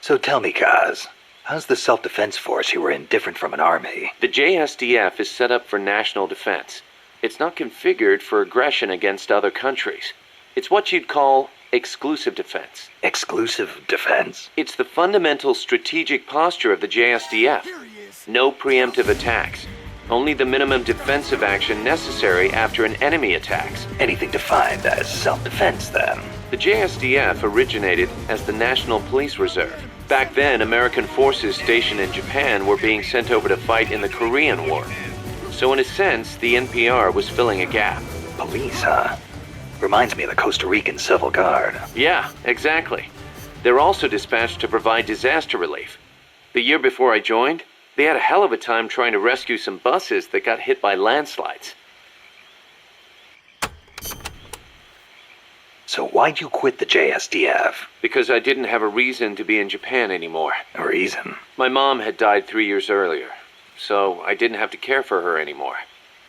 So tell me, Kaz, how's the self-defense force you were in different from an army? The JSDF is set up for national defense. It's not configured for aggression against other countries. It's what you'd call exclusive defense. Exclusive defense? It's the fundamental strategic posture of the JSDF. No preemptive attacks. Only the minimum defensive action necessary after an enemy attacks. Anything defined as self-defense, then? The JSDF originated as the National Police Reserve. Back then, American forces stationed in Japan were being sent over to fight in the Korean War. So in a sense, the NPR was filling a gap. Police, huh? Reminds me of the Costa Rican Civil Guard. Yeah, exactly. They're also dispatched to provide disaster relief. The year before I joined, they had a hell of a time trying to rescue some buses that got hit by landslides. So why'd you quit the JSDF? Because I didn't have a reason to be in Japan anymore. A reason? My mom had died 3 years earlier, so I didn't have to care for her anymore.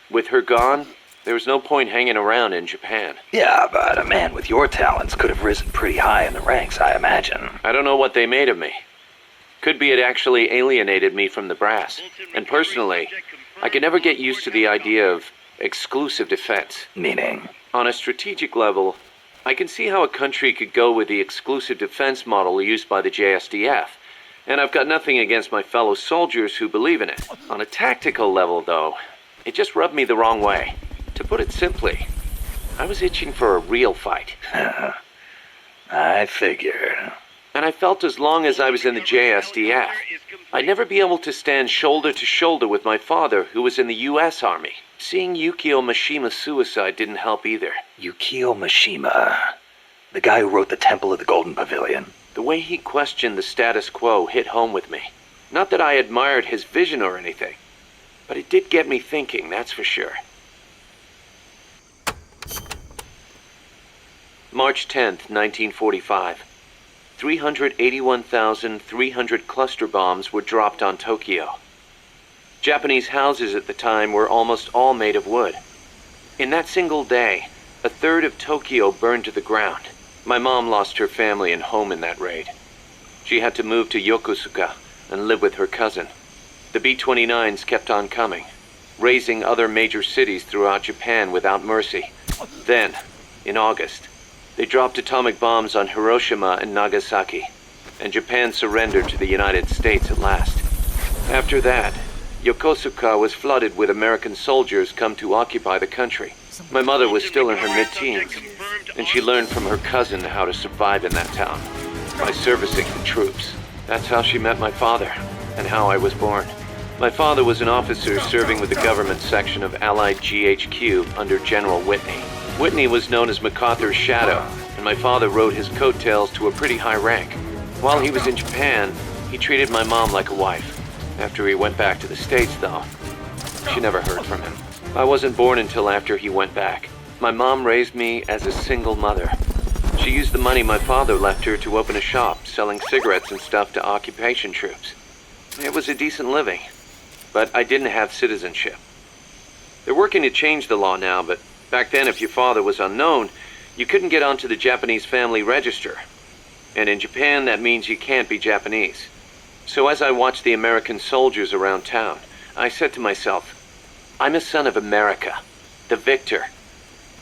With her gone, there was no point hanging around in Japan. Yeah, but a man with your talents could have risen pretty high in the ranks, I imagine. I don't know what they made of me. Could be it actually alienated me from the brass. And personally, I could never get used to the idea of exclusive defense. Meaning? On a strategic level, I can see how a country could go with the exclusive defense model used by the JSDF. And I've got nothing against my fellow soldiers who believe in it. On a tactical level, though, it just rubbed me the wrong way. To put it simply, I was itching for a real fight. I figured. And I felt as long as I was in the JSDF, I'd never be able to stand shoulder to shoulder with my father, who was in the U.S. Army. Seeing Yukio Mishima's suicide didn't help either. Yukio Mishima, the guy who wrote The Temple of the Golden Pavilion. The way he questioned the status quo hit home with me. Not that I admired his vision or anything, but it did get me thinking, that's for sure. March 10th, 1945. 381,300 cluster bombs were dropped on Tokyo. Japanese houses at the time were almost all made of wood. In that single day, a third of Tokyo burned to the ground. My mom lost her family and home in that raid. She had to move to Yokosuka and live with her cousin. The B-29s kept on coming, razing other major cities throughout Japan without mercy. Then, in August, they dropped atomic bombs on Hiroshima and Nagasaki, and Japan surrendered to the United States at last. After that, Yokosuka was flooded with American soldiers come to occupy the country. My mother was still in her mid-teens, and she learned from her cousin how to survive in that town, by servicing the troops. That's how she met my father, and how I was born. My father was an officer serving with the government section of Allied GHQ under General Whitney. Whitney was known as MacArthur's shadow, and my father rode his coattails to a pretty high rank. While he was in Japan, he treated my mom like a wife. After he went back to the States, though, she never heard from him. I wasn't born until after he went back. My mom raised me as a single mother. She used the money my father left her to open a shop selling cigarettes and stuff to occupation troops. It was a decent living, but I didn't have citizenship. They're working to change the law now, but back then, if your father was unknown, you couldn't get onto the Japanese family register. And in Japan, that means you can't be Japanese. So as I watched the American soldiers around town, I said to myself, I'm a son of America, the victor.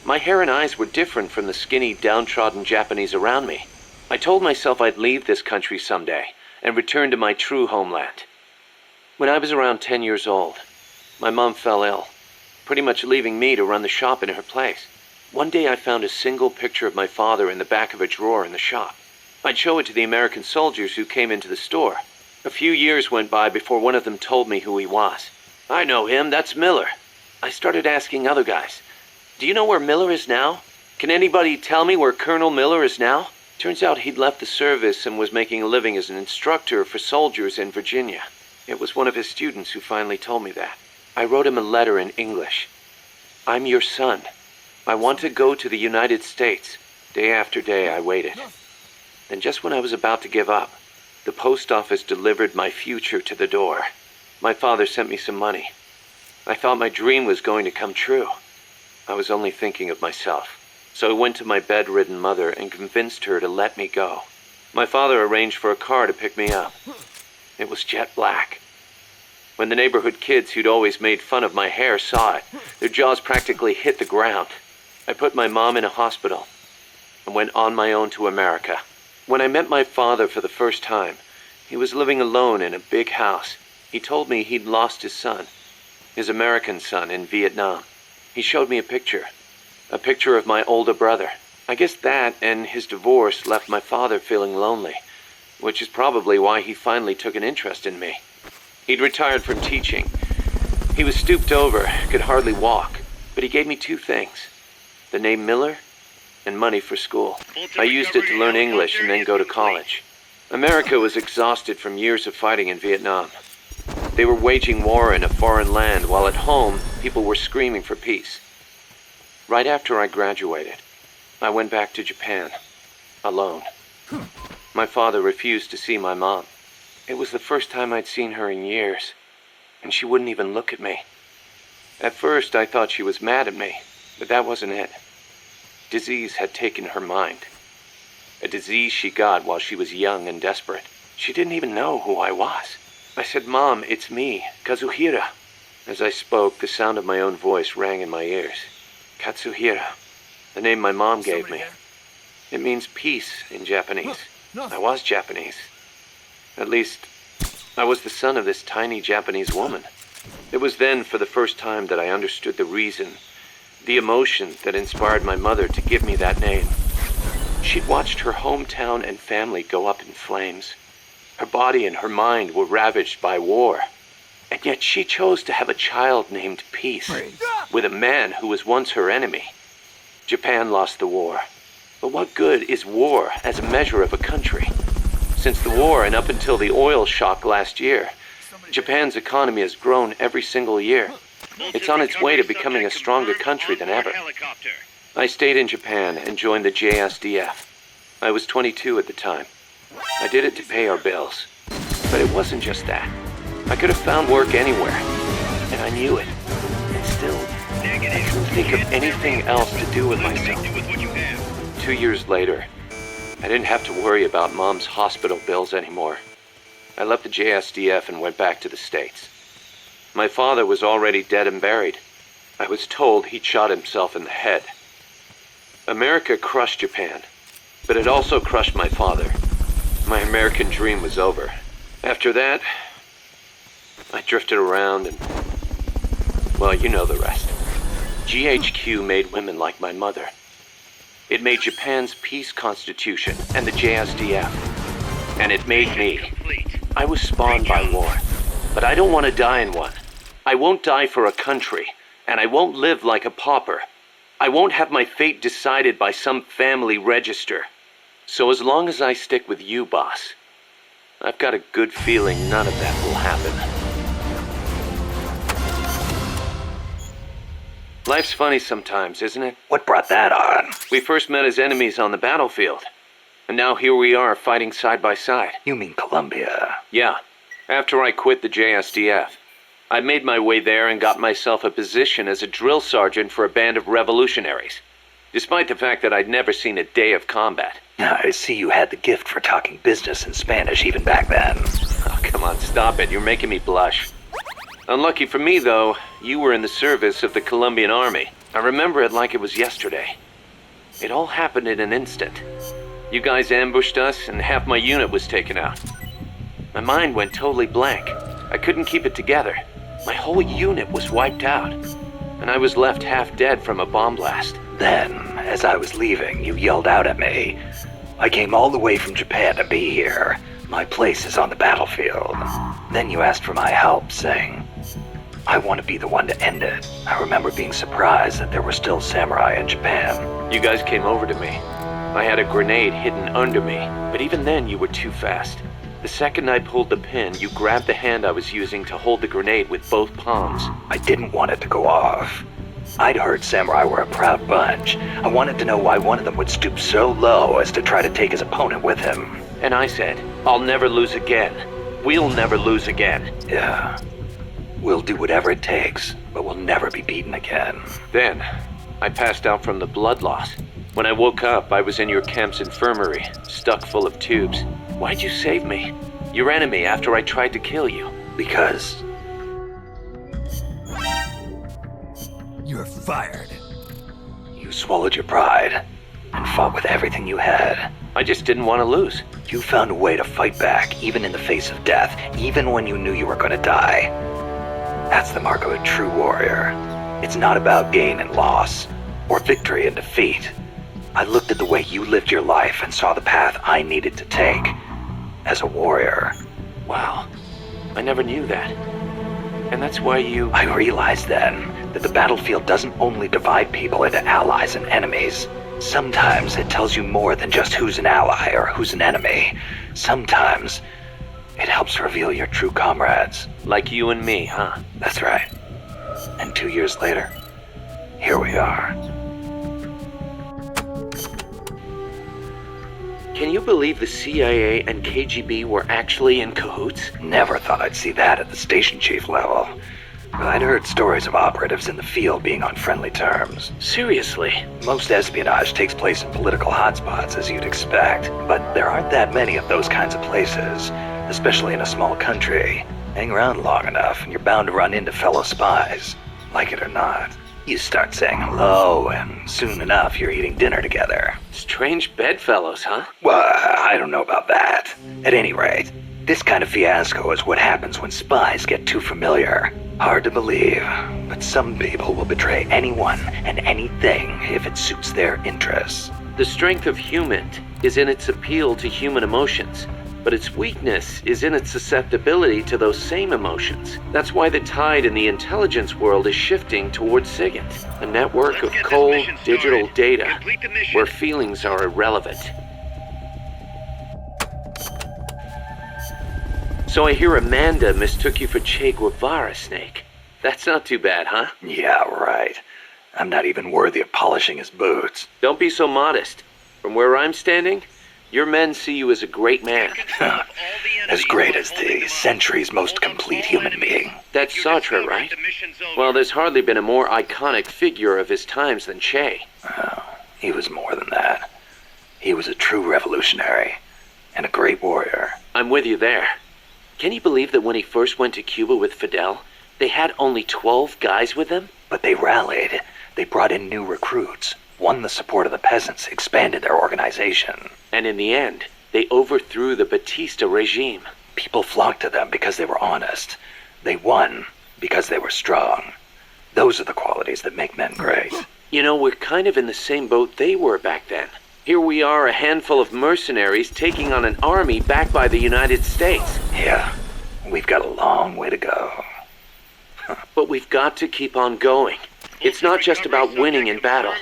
My hair and eyes were different from the skinny, downtrodden Japanese around me. I told myself I'd leave this country someday and return to my true homeland. When I was around 10 years old, my mom fell ill, pretty much leaving me to run the shop in her place. One day I found a single picture of my father in the back of a drawer in the shop. I'd show it to the American soldiers who came into the store. A few years went by before one of them told me who he was. I know him, that's Miller. I started asking other guys, do you know where Miller is now? Can anybody tell me where Colonel Miller is now? Turns out he'd left the service and was making a living as an instructor for soldiers in Virginia. It was one of his students who finally told me that. I wrote him a letter in English. I'm your son. I want to go to the United States. Day after day I waited. Then just when I was about to give up, the post office delivered my future to the door. My father sent me some money. I thought my dream was going to come true. I was only thinking of myself. So I went to my bedridden mother and convinced her to let me go. My father arranged for a car to pick me up. It was jet black. When the neighborhood kids who'd always made fun of my hair saw it, their jaws practically hit the ground. I put my mom in a hospital and went on my own to America. When I met my father for the first time, he was living alone in a big house. He told me he'd lost his son, his American son, in Vietnam. He showed me a picture of my older brother. I guess that and his divorce left my father feeling lonely, which is probably why he finally took an interest in me. He'd retired from teaching. He was stooped over, could hardly walk, but he gave me two things: the name Miller and money for school. I used it to learn English and then go to college. America was exhausted from years of fighting in Vietnam. They were waging war in a foreign land, while at home, people were screaming for peace. Right after I graduated, I went back to Japan, alone. My father refused to see my mom. It was the first time I'd seen her in years, and she wouldn't even look at me. At first, I thought she was mad at me, but that wasn't it. Disease had taken her mind. A disease she got while she was young and desperate. She didn't even know who I was. I said, "Mom, it's me, Kazuhira." As I spoke, the sound of my own voice rang in my ears. Katsuhira, the name my mom gave me. It means peace in Japanese. I was Japanese. At least, I was the son of this tiny Japanese woman. It was then, for the first time, that I understood the reason, the emotion that inspired my mother to give me that name. She'd watched her hometown and family go up in flames. Her body and her mind were ravaged by war. And yet she chose to have a child named Peace, with a man who was once her enemy. Japan lost the war. But what good is war as a measure of a country? Since the war and up until the oil shock last year, Japan's economy has grown every single year. It's on its way to becoming a stronger country than ever. I stayed in Japan and joined the JSDF. I was 22 at the time. I did it to pay our bills. But it wasn't just that. I could have found work anywhere, and I knew it. And still, I couldn't think of anything else to do with myself. 2 years later, I didn't have to worry about Mom's hospital bills anymore. I left the JSDF and went back to the States. My father was already dead and buried. I was told he'd shot himself in the head. America crushed Japan, but it also crushed my father. My American dream was over. After that, I drifted around and, well, you know the rest. GHQ made women like my mother. It made Japan's peace constitution and the JSDF. And it made me. I was spawned by war, but I don't want to die in one. I won't die for a country, and I won't live like a pauper. I won't have my fate decided by some family register. So as long as I stick with you, boss, I've got a good feeling none of that will happen. Life's funny sometimes, isn't it? What brought that on? We first met as enemies on the battlefield, and now here we are fighting side by side. You mean Colombia? Yeah, after I quit the JSDF. I made my way there and got myself a position as a drill sergeant for a band of revolutionaries, despite the fact that I'd never seen a day of combat. I see you had the gift for talking business in Spanish even back then. Oh, come on, stop it. You're making me blush. Unlucky for me, though, you were in the service of the Colombian army. I remember it like it was yesterday. It all happened in an instant. You guys ambushed us, and half my unit was taken out. My mind went totally blank. I couldn't keep it together. My whole unit was wiped out, and I was left half dead from a bomb blast. Then, as I was leaving, you yelled out at me. I came all the way from Japan to be here. My place is on the battlefield. Then you asked for my help, saying, I want to be the one to end it. I remember being surprised that there were still samurai in Japan. You guys came over to me. I had a grenade hidden under me, but even then you were too fast. The second I pulled the pin, you grabbed the hand I was using to hold the grenade with both palms. I didn't want it to go off. I'd heard samurai were a proud bunch. I wanted to know why one of them would stoop so low as to try to take his opponent with him. And I said, I'll never lose again. We'll never lose again. Yeah. We'll do whatever it takes, but we'll never be beaten again. Then, I passed out from the blood loss. When I woke up, I was in your camp's infirmary, stuck full of tubes. Why'd you save me? Your enemy after I tried to kill you. Because You're fired. you swallowed your pride and fought with everything you had. I just didn't want to lose. You found a way to fight back, even in the face of death, even when you knew you were going to die. That's the mark of a true warrior. It's not about gain and loss, or victory and defeat. I looked at the way you lived your life and saw the path I needed to take. As a warrior, Wow, I never knew that. And that's why you... I realized then that the battlefield doesn't only divide people into allies and enemies. Sometimes it tells you more than just who's an ally or who's an enemy. Sometimes it helps reveal your true comrades. Like you and me, huh? That's right. And 2 years later, here we are. Can you believe the CIA and KGB were actually in cahoots? Never thought I'd see that at the station chief level. But I'd heard stories of operatives in the field being on friendly terms. Seriously? Most espionage takes place in political hotspots, as you'd expect, but there aren't that many of those kinds of places, especially in a small country. Hang around long enough, and you're bound to run into fellow spies. Like it or not. You start saying hello, and soon enough you're eating dinner together. Strange bedfellows, huh? Well, I don't know about that. At any rate, this kind of fiasco is what happens when spies get too familiar. Hard to believe, but some people will betray anyone and anything if it suits their interests. The strength of human is in its appeal to human emotions, but its weakness is in its susceptibility to those same emotions. That's why the tide in the intelligence world is shifting towards SIGINT, a network of cold, digital data where feelings are irrelevant. So I hear Amanda mistook you for Che Guevara, Snake. That's not too bad, huh? Yeah, right. I'm not even worthy of polishing his boots. Don't be so modest. From where I'm standing, your men see you as a great man. As great as the century's most complete human being. That's Sartre, right? Well, there's hardly been a more iconic figure of his times than Che. Oh, he was more than that. He was a true revolutionary and a great warrior. I'm with you there. Can you believe that when he first went to Cuba with Fidel, they had only 12 guys with them? But they rallied. They brought in new recruits, won the support of the peasants, expanded their organization. And in the end, they overthrew the Batista regime. People flocked to them because they were honest. They won because they were strong. Those are the qualities that make men great. You know, we're kind of in the same boat they were back then. Here we are, a handful of mercenaries taking on an army backed by the United States. Yeah, we've got a long way to go. But we've got to keep on going. It's not just about winning in battle.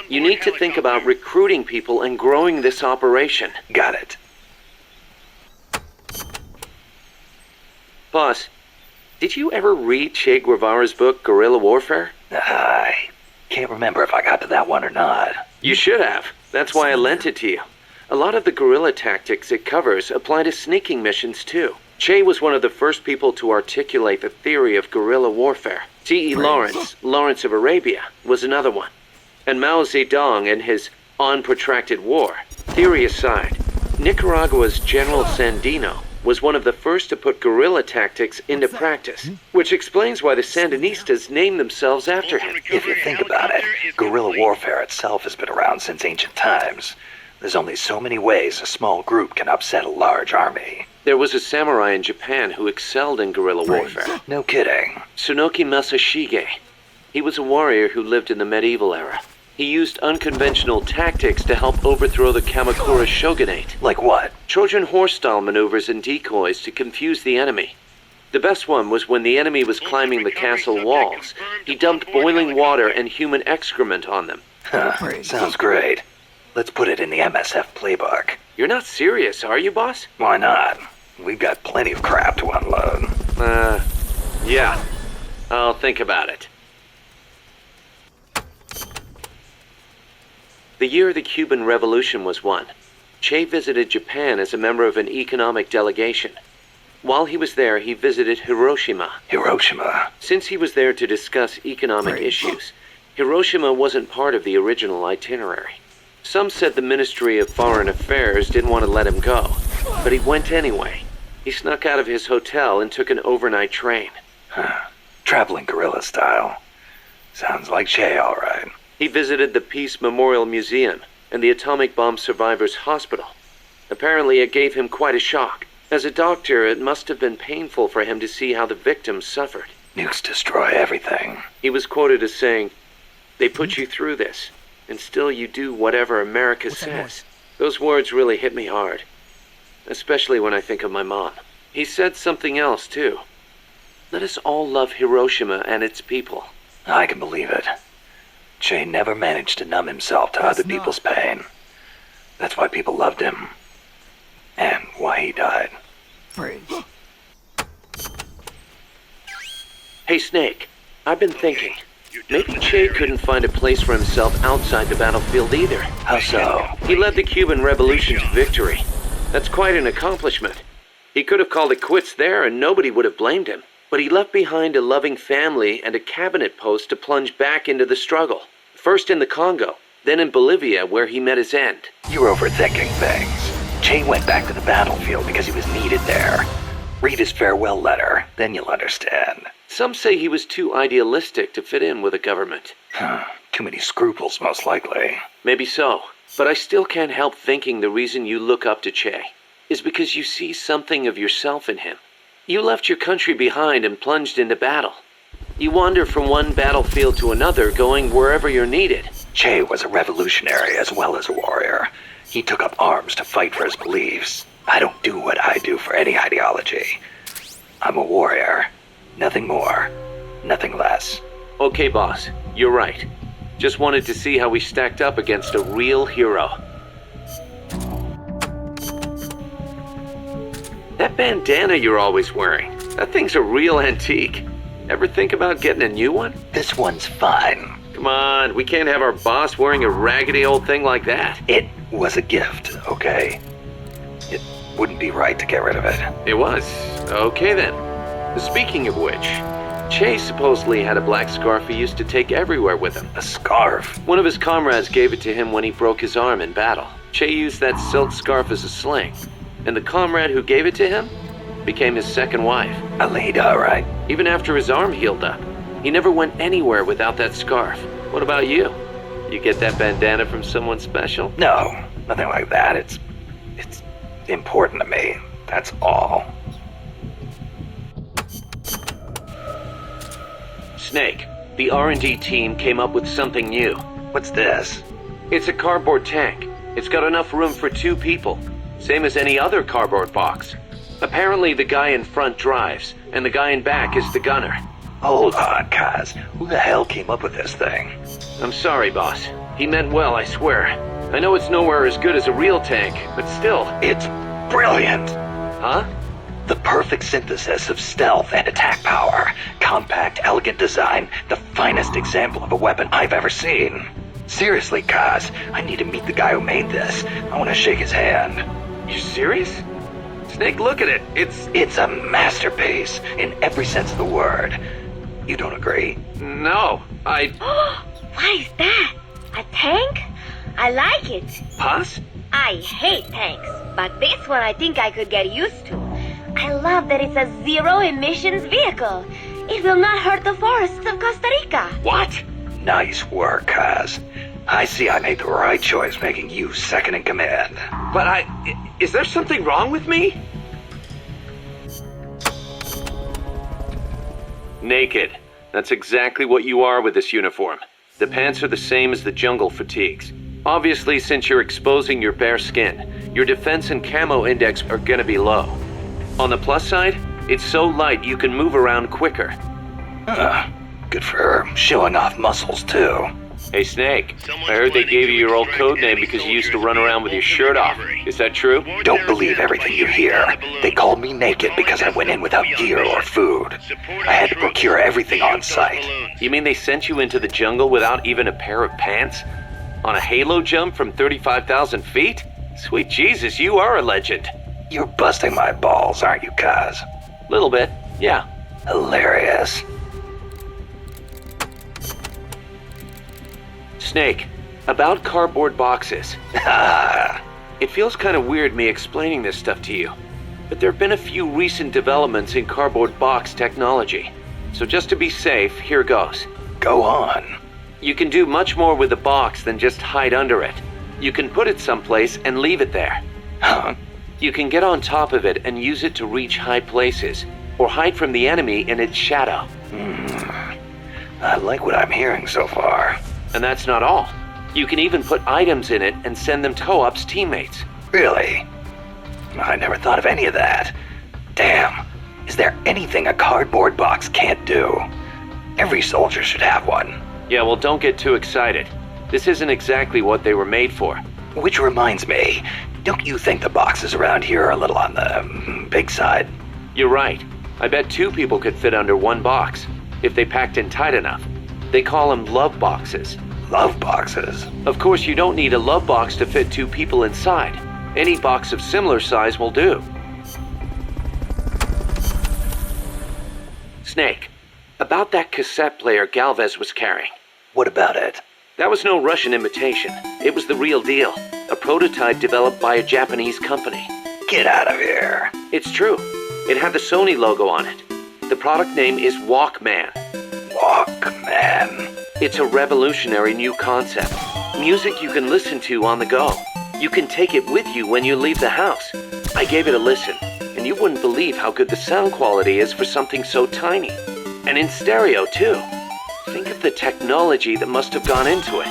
You need to think about recruiting people and growing this operation. Got it. Boss, did you ever read Che Guevara's book, Guerrilla Warfare? I can't remember if I got to that one or not. You should have. That's why I lent it to you. A lot of the guerrilla tactics it covers apply to sneaking missions too. Che was one of the first people to articulate the theory of guerrilla warfare. T.E. Lawrence of Arabia, was another one. And Mao Zedong and his On Protracted War. Theory aside, Nicaragua's General Sandino was one of the first to put guerrilla tactics into practice, which explains why the Sandinistas named themselves after him. If you think about it, guerrilla warfare itself has been around since ancient times. There's only so many ways a small group can upset a large army. There was a samurai in Japan who excelled in guerrilla warfare. No kidding. Tsunoki Masashige. He was a warrior who lived in the medieval era. He used unconventional tactics to help overthrow the Kamakura shogunate. Like what? Trojan horse-style maneuvers and decoys to confuse the enemy. The best one was when the enemy was climbing the castle walls. He dumped boiling water and human excrement on them. Sounds great. Let's put it in the MSF playbook. You're not serious, are you, boss? Why not? We've got plenty of crap to unload. Yeah. I'll think about it. The year the Cuban Revolution was won, Che visited Japan as a member of an economic delegation. While he was there, he visited Hiroshima. Hiroshima? Since he was there to discuss economic issues, Hiroshima wasn't part of the original itinerary. Some said the Ministry of Foreign Affairs didn't want to let him go, but he went anyway. He snuck out of his hotel and took an overnight train. Traveling guerrilla style. Sounds like Che, all right. He visited the Peace Memorial Museum and the atomic bomb survivors' hospital. Apparently it gave him quite a shock. As a doctor, it must have been painful for him to see how the victims suffered. Nukes destroy everything. He was quoted as saying, "They put you through this, and still you do whatever America says." Those words really hit me hard, especially when I think of my mom. He said something else, too. Let us all love Hiroshima and its people. I can believe it. Che never managed to numb himself to other people's pain. That's why people loved him. And why he died. Freeze. Hey, Snake, I've been thinking. Maybe Che couldn't find a place for himself outside the battlefield either. How so? He led the Cuban Revolution to victory. That's quite an accomplishment. He could have called it quits there and nobody would have blamed him. But he left behind a loving family and a cabinet post to plunge back into the struggle. First in the Congo, then in Bolivia where he met his end. You're overthinking things. Che went back to the battlefield because he was needed there. Read his farewell letter, then you'll understand. Some say he was too idealistic to fit in with the government. Too many scruples, most likely. Maybe so, but I still can't help thinking the reason you look up to Che is because you see something of yourself in him. You left your country behind and plunged into battle. You wander from one battlefield to another, going wherever you're needed. Che was a revolutionary as well as a warrior. He took up arms to fight for his beliefs. I don't do what I do for any ideology. I'm a warrior. Nothing more. Nothing less. Okay, boss. You're right. Just wanted to see how we stacked up against a real hero. That bandana you're always wearing, that thing's a real antique. Ever think about getting a new one? This one's fine. Come on, we can't have our boss wearing a raggedy old thing like that. It was a gift, okay? It wouldn't be right to get rid of it. It was. Okay then. Speaking of which, Che supposedly had a black scarf he used to take everywhere with him. A scarf? One of his comrades gave it to him when he broke his arm in battle. Che used that silk scarf as a sling, and the comrade who gave it to him became his second wife. Alida, all right. Even after his arm healed up, he never went anywhere without that scarf. What about you? You get that bandana from someone special? No, nothing like that. It's important to me. That's all. Snake, the R&D team came up with something new. What's this? It's a cardboard tank. It's got enough room for 2 people. Same as any other cardboard box. Apparently the guy in front drives, and the guy in back is the gunner. Hold on, Kaz. Who the hell came up with this thing? I'm sorry, boss. He meant well, I swear. I know it's nowhere as good as a real tank, but still. It's brilliant! Huh? The perfect synthesis of stealth and attack power. Compact, elegant design. The finest example of a weapon I've ever seen. Seriously, Kaz, I need to meet the guy who made this. I want to shake his hand. You serious? Snake, look at it. It's a masterpiece in every sense of the word. You don't agree? No, Why is that? A tank? I like it. Boss? I hate tanks, but this one I think I could get used to. I love that it's a zero-emissions vehicle. It will not hurt the forests of Costa Rica. What? Nice work, Kaz. I see I made the right choice making you second in command. But is there something wrong with me? Naked. That's exactly what you are with this uniform. The pants are the same as the jungle fatigues. Obviously, since you're exposing your bare skin, your defense and camo index are gonna be low. On the plus side, it's so light you can move around quicker. Good for her. Showing off muscles, too. Hey, Snake, I heard they gave you your old code name because you used to run around with your shirt off. Is that true? Don't believe everything you hear. They called me naked because I went in without gear or food. I had to procure everything on site. You mean they sent you into the jungle without even a pair of pants? On a halo jump from 35,000 feet? Sweet Jesus, you are a legend. You're busting my balls, aren't you, Kaz? Little bit, yeah. Hilarious. Snake, About cardboard boxes. Ah, It feels kind of weird me explaining this stuff to you, but there have been a few recent developments in cardboard box technology. So just to be safe, here goes. go on. You can do much more with a box than just hide under it. You can put it someplace and leave it there. Huh? You can get on top of it and use it to reach high places, or hide from the enemy in its shadow. I like what I'm hearing so far. And that's not all. You can even put items in it and send them to Co-op's teammates. Really? I never thought of any of that. Damn. Is there anything a cardboard box can't do? Every soldier should have one. Yeah, well, don't get too excited. This isn't exactly what they were made for. Which reminds me, don't you think the boxes around here are a little on the big side? You're right. I bet 2 people could fit under one box, if they packed in tight enough. They call them love boxes. Love boxes? Of course, you don't need a love box to fit 2 people inside. Any box of similar size will do. Snake, about that cassette player Galvez was carrying. What about it? That was no Russian imitation. It was the real deal. A prototype developed by a Japanese company. Get out of here. It's true. It had the Sony logo on it. The product name is Walkman. Walkman. It's a revolutionary new concept. Music you can listen to on the go. You can take it with you when you leave the house. I gave it a listen, and you wouldn't believe how good the sound quality is for something so tiny. And in stereo, too. Think of the technology that must have gone into it.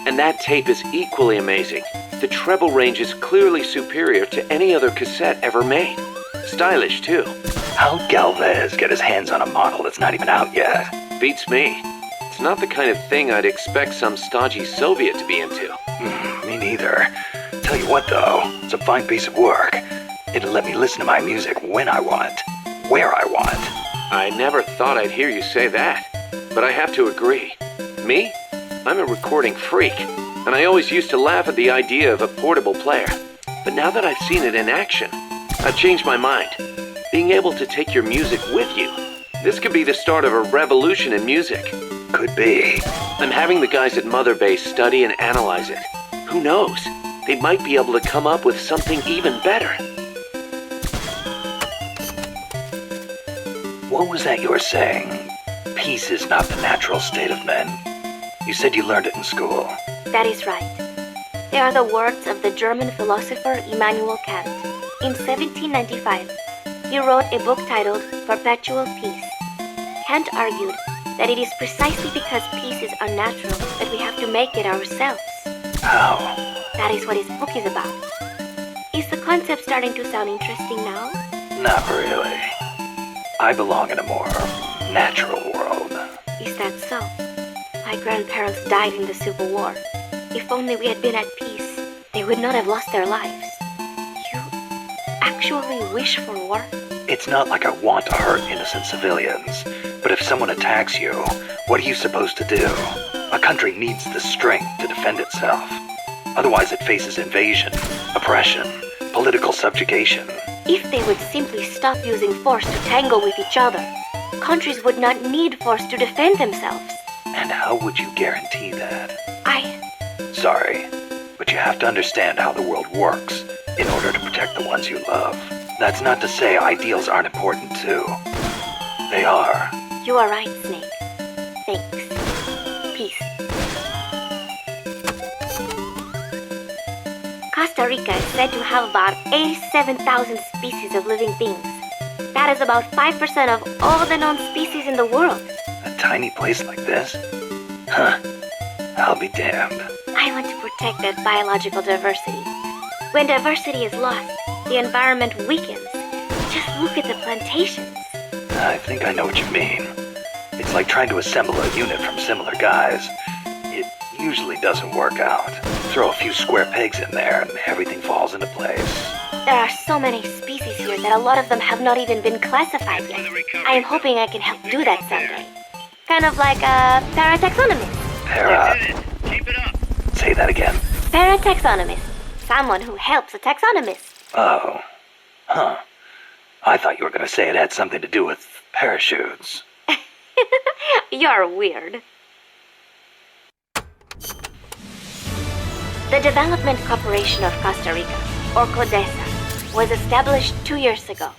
And that tape is equally amazing. The treble range is clearly superior to any other cassette ever made. Stylish, too. How'd Galvez get his hands on a model that's not even out yet? Beats me. It's not the kind of thing I'd expect some stodgy Soviet to be into. Me neither. Tell you what, though, it's a fine piece of work. It'll let me listen to my music when I want, where I want. I never thought I'd hear you say that, but I have to agree. Me? I'm a recording freak, and I always used to laugh at the idea of a portable player. But now that I've seen it in action, I've changed my mind. Being able to take your music with you, this could be the start of a revolution in music. Could be. I'm having the guys at Mother Base study and analyze it. Who knows? They might be able to come up with something even better. What was that you were saying? Peace is not the natural state of men. You said you learned it in school. That is right. They are the words of the German philosopher Immanuel Kant. In 1795, he wrote a book titled Perpetual Peace. Kant argued that it is precisely because peace is unnatural that we have to make it ourselves. How? That is what his book is about. Is the concept starting to sound interesting now? Not really. I belong in a more natural world. Is that so? My grandparents died in the Civil War. If only we had been at peace, they would not have lost their lives. You actually wish for war? It's not like I want to hurt innocent civilians, but if someone attacks you, what are you supposed to do? A country needs the strength to defend itself. Otherwise it faces invasion, oppression, political subjugation. If they would simply stop using force to tangle with each other, countries would not need force to defend themselves. And how would you guarantee that? Sorry, but you have to understand how the world works in order to protect the ones you love. That's not to say ideals aren't important too. They are. You are right, Snake. Thanks. Peace. Costa Rica is said to have about 87,000 species of living things. That is about 5% of all the known species in the world. A tiny place like this? Huh. I'll be damned. I want to protect that biological diversity. When diversity is lost, the environment weakens. Just look at the plantations. I think I know what you mean. It's like trying to assemble a unit from similar guys. It usually doesn't work out. Throw a few square pegs in there and everything falls into place. There are so many species here that a lot of them have not even been classified yet. I am hoping I can help do that someday. Kind of like a parataxonomist. Keep it up. Say that again. Parataxonomist. Someone who helps a taxonomist. Oh. Huh. I thought you were going to say it had something to do with parachutes. You're weird. The Development Corporation of Costa Rica, or CODESA, was established 2 years ago.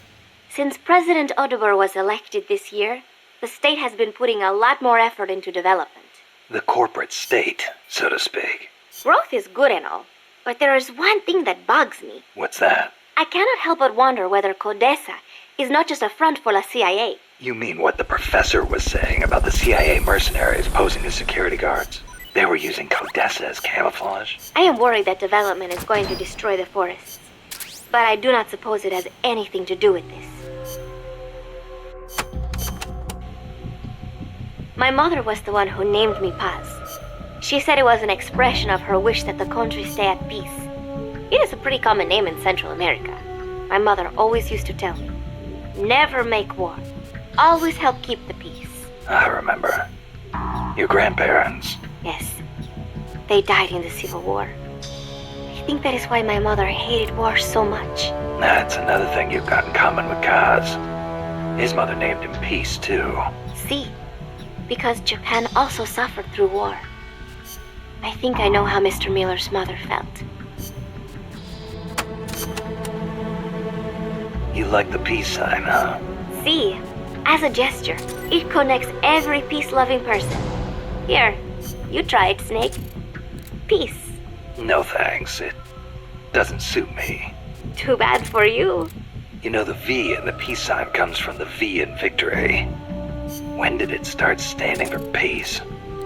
Since President Oduber was elected this year, the state has been putting a lot more effort into development. The corporate state, so to speak. Growth is good and all, but there is one thing that bugs me. What's that? I cannot help but wonder whether CODESA is not just a front for the CIA. You mean what the professor was saying about the CIA mercenaries posing as security guards? They were using CODESA as camouflage? I am worried that development is going to destroy the forests, but I do not suppose it has anything to do with this. My mother was the one who named me Paz. She said it was an expression of her wish that the country stay at peace. It is a pretty common name in Central America. My mother always used to tell me, never make war. Always help keep the peace. I remember. Your grandparents. Yes, they died in the Civil War. I think that is why my mother hated war so much. That's another thing you've got in common with Kaz. His mother named him Peace, too. See, because Japan also suffered through war. I think I know how Mr. Miller's mother felt. You like the peace sign, huh? See, as a gesture, it connects every peace-loving person. Here, you try it, Snake. Peace. No thanks. It doesn't suit me. Too bad for you. You know, the V in the peace sign comes from the V in victory. When did it start standing for peace?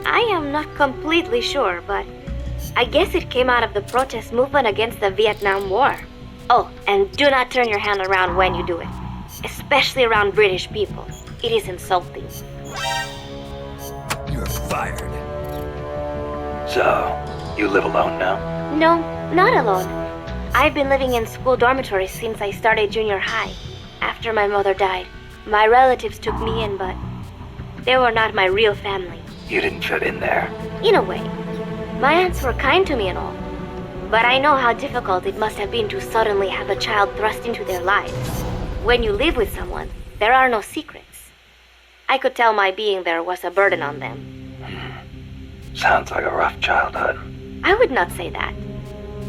I am not completely sure, but I guess it came out of the protest movement against the Vietnam War. Oh, and do not turn your hand around when you do it. Especially around British people. It is insulting. You're fired. So, you live alone now? No, not alone. I've been living in school dormitories since I started junior high. After my mother died, my relatives took me in, but they were not my real family. You didn't fit in there. In a way. My aunts were kind to me and all. But I know how difficult it must have been to suddenly have a child thrust into their lives. When you live with someone, there are no secrets. I could tell my being there was a burden on them. Sounds like a rough childhood. I would not say that.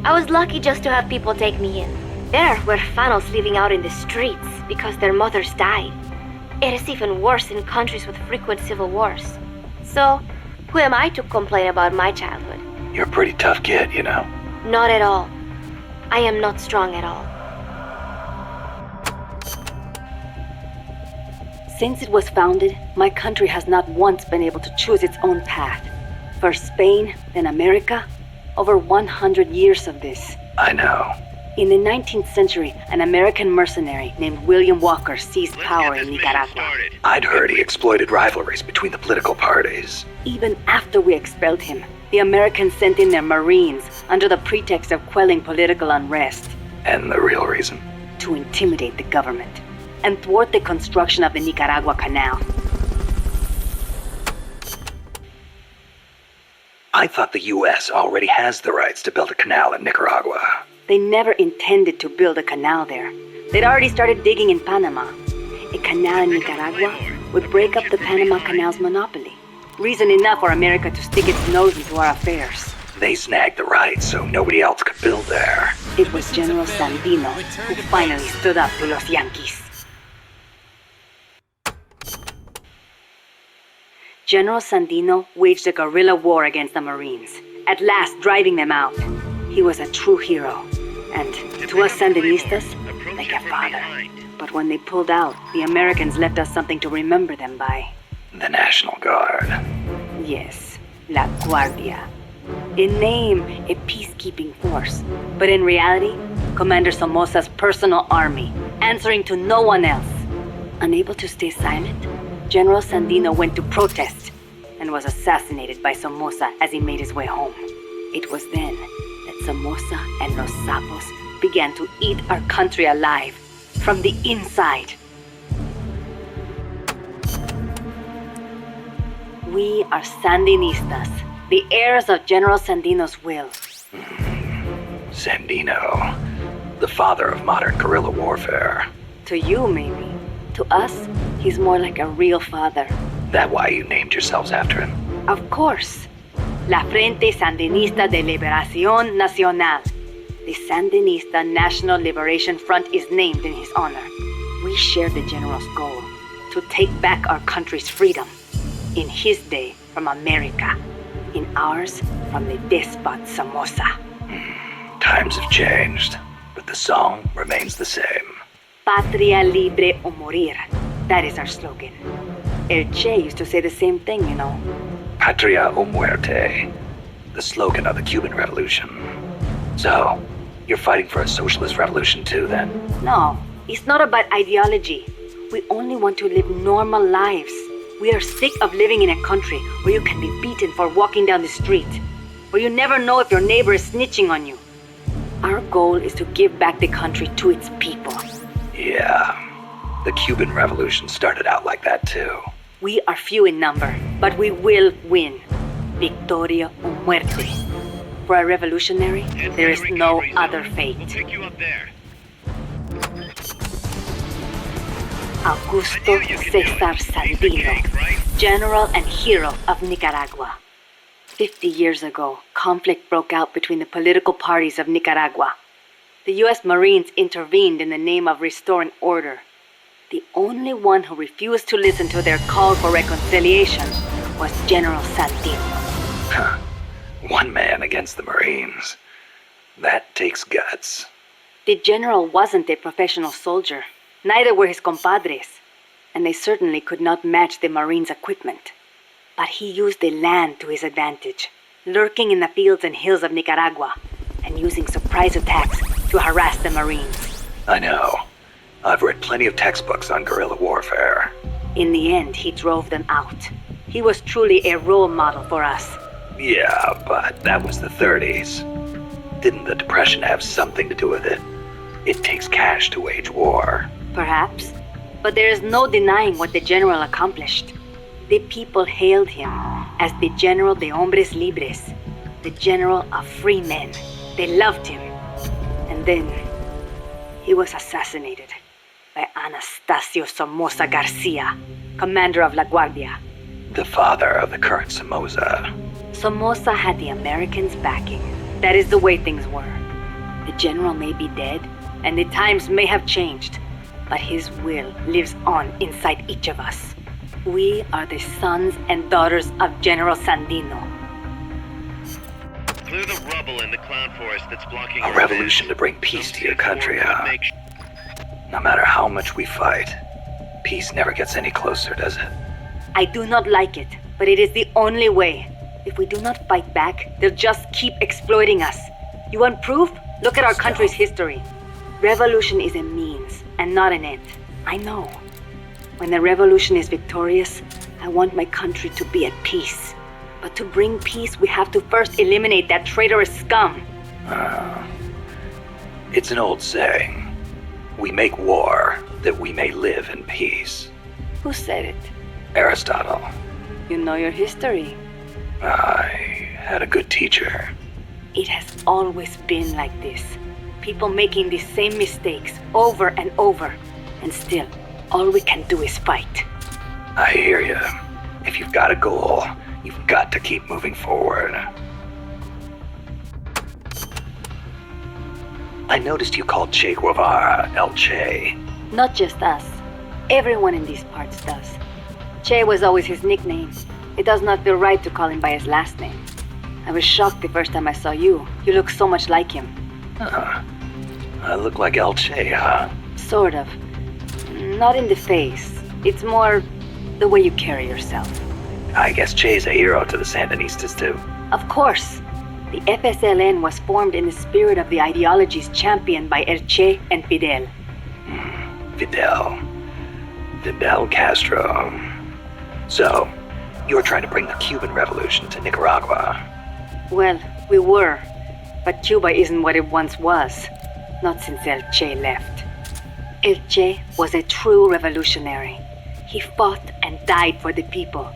I was lucky just to have people take me in. There were fanos living out in the streets because their mothers died. It is even worse in countries with frequent civil wars. So, who am I to complain about my childhood? You're a pretty tough kid, you know. Not at all. I am not strong at all. Since it was founded, my country has not once been able to choose its own path. First Spain, then America. Over 100 years of this. I know. In the 19th century, an American mercenary named William Walker seized power in Nicaragua. I'd heard he exploited rivalries between the political parties. Even after we expelled him, the Americans sent in their Marines under the pretext of quelling political unrest. And the real reason? To intimidate the government and thwart the construction of the Nicaragua Canal. I thought the U.S. already has the rights to build a canal in Nicaragua. They never intended to build a canal there. They'd already started digging in Panama. A canal in Nicaragua would break up the Panama Canal's monopoly. Reason enough for America to stick its nose into our affairs. They snagged the rights so nobody else could build there. It was General Sandino who finally stood up to los Yankees. General Sandino waged a guerrilla war against the Marines, at last driving them out. He was a true hero, and to us Sandinistas, like a father. But when they pulled out, the Americans left us something to remember them by. The National Guard. Yes, La Guardia. In name, a peacekeeping force, but in reality, Commander Somoza's personal army, answering to no one else. Unable to stay silent, General Sandino went to protest and was assassinated by Somoza as he made his way home. It was then that Somoza and Los Sapos began to eat our country alive from the inside. We are Sandinistas, the heirs of General Sandino's will. Sandino, the father of modern guerrilla warfare. To you, maybe. To us, he's more like a real father. That why you named yourselves after him? Of course. La Frente Sandinista de Liberación Nacional. The Sandinista National Liberation Front is named in his honor. We share the general's goal, to take back our country's freedom. In his day, from America. In ours, from the despot Somoza. Times have changed, but the song remains the same. Patria libre o morir. That is our slogan. El Che used to say the same thing, you know. Patria o muerte, the slogan of the Cuban Revolution. So, you're fighting for a socialist revolution too, then? No, it's not about ideology. We only want to live normal lives. We are sick of living in a country where you can be beaten for walking down the street, where you never know if your neighbor is snitching on you. Our goal is to give back the country to its people. Yeah, the Cuban Revolution started out like that too. We are few in number, but we will win. Victoria o muerte. For a revolutionary, there is no other fate. We'll pick you up there. Augusto Cesar Sandino, general and hero of Nicaragua. 50 years ago, conflict broke out between the political parties of Nicaragua. The U.S. Marines intervened in the name of restoring order. The only one who refused to listen to their call for reconciliation was General Sandino. One man against the Marines. That takes guts. The general wasn't a professional soldier. Neither were his compadres. And they certainly could not match the Marines' equipment. But he used the land to his advantage, lurking in the fields and hills of Nicaragua, and using surprise attacks to harass the Marines. I know. I've read plenty of textbooks on guerrilla warfare. In the end, he drove them out. He was truly a role model for us. Yeah, but that was the 30s. Didn't the Depression have something to do with it? It takes cash to wage war. Perhaps. But there is no denying what the general accomplished. The people hailed him as the General de Hombres Libres, the General of Free Men. They loved him. And then he was assassinated by Anastasio Somoza Garcia, commander of La Guardia. The father of the current Somoza. Somoza had the Americans' backing. That is the way things were. The general may be dead, and the times may have changed, but his will lives on inside each of us. We are the sons and daughters of General Sandino. Clear the rubble in the cloud forest that's blocking A revolution to bring peace to your country, huh? No matter how much we fight, peace never gets any closer, does it? I do not like it, but it is the only way. If we do not fight back, they'll just keep exploiting us. You want proof? Look at our country's history. Revolution is a means and not an end. I know. When the revolution is victorious, I want my country to be at peace. But to bring peace, we have to first eliminate that traitorous scum. It's an old saying. We make war that we may live in peace. Who said it? Aristotle. You know your history. I had a good teacher. It has always been like this. People making the same mistakes over and over. And still, all we can do is fight. I hear you. If you've got a goal, you've got to keep moving forward. I noticed you called Che Guevara El Che. Not just us. Everyone in these parts does. Che was always his nickname. It does not feel right to call him by his last name. I was shocked the first time I saw you. You look so much like him. I look like El Che, huh? Sort of. Not in the face. It's more the way you carry yourself. I guess Che's a hero to the Sandinistas, too. Of course. The FSLN was formed in the spirit of the ideologies championed by El Che and Fidel. Fidel Castro. So, you're trying to bring the Cuban Revolution to Nicaragua. Well, we were. But Cuba isn't what it once was. Not since El Che left. El Che was a true revolutionary. He fought and died for the people.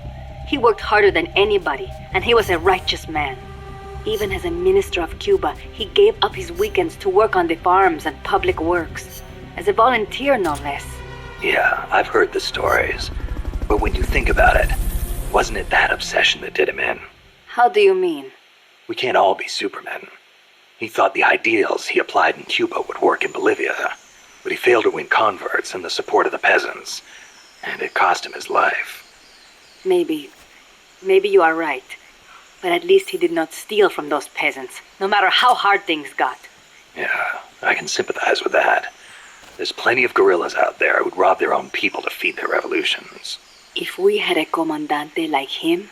He worked harder than anybody, and he was a righteous man. Even as a minister of Cuba, he gave up his weekends to work on the farms and public works. As a volunteer, no less. Yeah, I've heard the stories. But when you think about it, wasn't it that obsession that did him in? How do you mean? We can't all be supermen. He thought the ideals he applied in Cuba would work in Bolivia, but he failed to win converts and the support of the peasants, and it cost him his life. Maybe you are right. But at least he did not steal from those peasants, no matter how hard things got. Yeah, I can sympathize with that. There's plenty of guerrillas out there who'd rob their own people to feed their revolutions. If we had a comandante like him,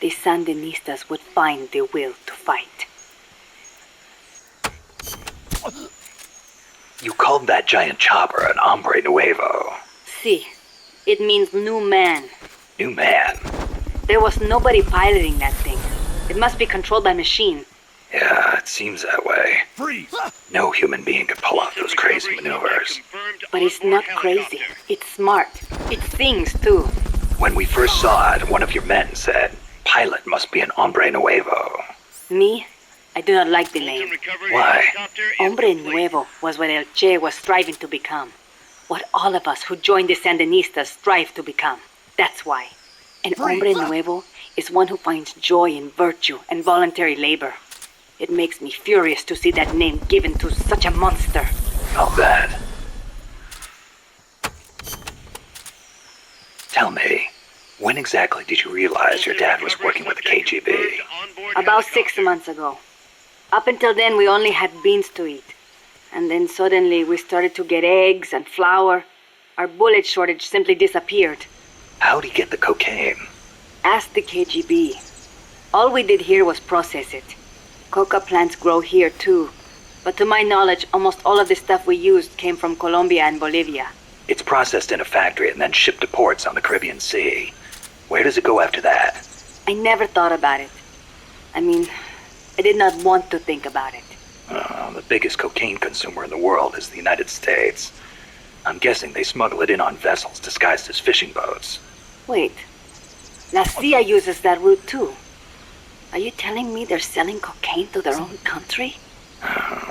the Sandinistas would find the will to fight. You called that giant chopper an hombre nuevo. Si, it means new man. New man? There was nobody piloting that thing. It must be controlled by machine. Yeah, it seems that way. Freeze! No human being could pull off those crazy maneuvers. But it's not crazy. It's smart. It sings, too. When we first saw it, one of your men said, "Pilot must be an hombre nuevo." Me? I do not like the name. Why? Hombre Nuevo was what El Che was striving to become. What all of us who joined the Sandinistas strive to become. That's why. An hombre nuevo is one who finds joy in virtue and voluntary labor. It makes me furious to see that name given to such a monster. I'll bet. Tell me, when exactly did you realize your dad was working with the KGB? About 6 months ago. Up until then, we only had beans to eat. And then suddenly we started to get eggs and flour. Our bullet shortage simply disappeared. How'd he get the cocaine? Ask the KGB. All we did here was process it. Coca plants grow here too. But to my knowledge, almost all of the stuff we used came from Colombia and Bolivia. It's processed in a factory and then shipped to ports on the Caribbean Sea. Where does it go after that? I never thought about it. I mean, I did not want to think about it. The biggest cocaine consumer in the world is the United States. I'm guessing they smuggle it in on vessels disguised as fishing boats. Wait. La CIA uses that route too. Are you telling me they're selling cocaine to their own country?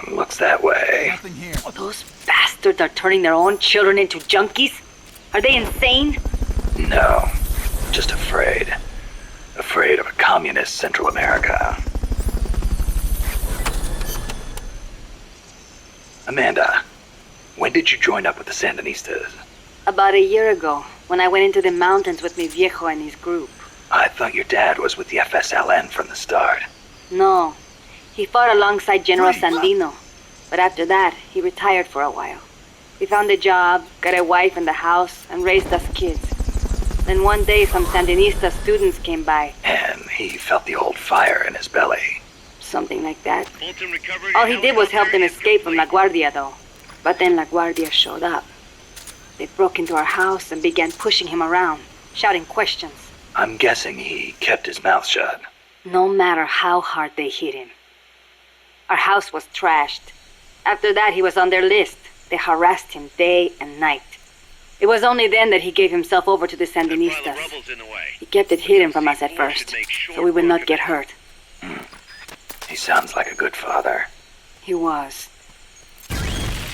Looks that way. Nothing here. Those bastards are turning their own children into junkies? Are they insane? No, just afraid. Afraid of a communist Central America. Amanda, when did you join up with the Sandinistas? About a year ago, when I went into the mountains with mi viejo and his group. I thought your dad was with the FSLN from the start. No, he fought alongside General Sandino. But after that, he retired for a while. He found a job, got a wife and a house, and raised us kids. Then one day, some Sandinista students came by. And he felt the old fire in his belly. Something like that. All he did was help them escape from La Guardia, though. But then La Guardia showed up. They broke into our house and began pushing him around, shouting questions. I'm guessing he kept his mouth shut. No matter how hard they hit him. Our house was trashed. After that, he was on their list. They harassed him day and night. It was only then that he gave himself over to the Sandinistas. He kept it hidden from us at first, so we would not get hurt. He sounds like a good father. He was.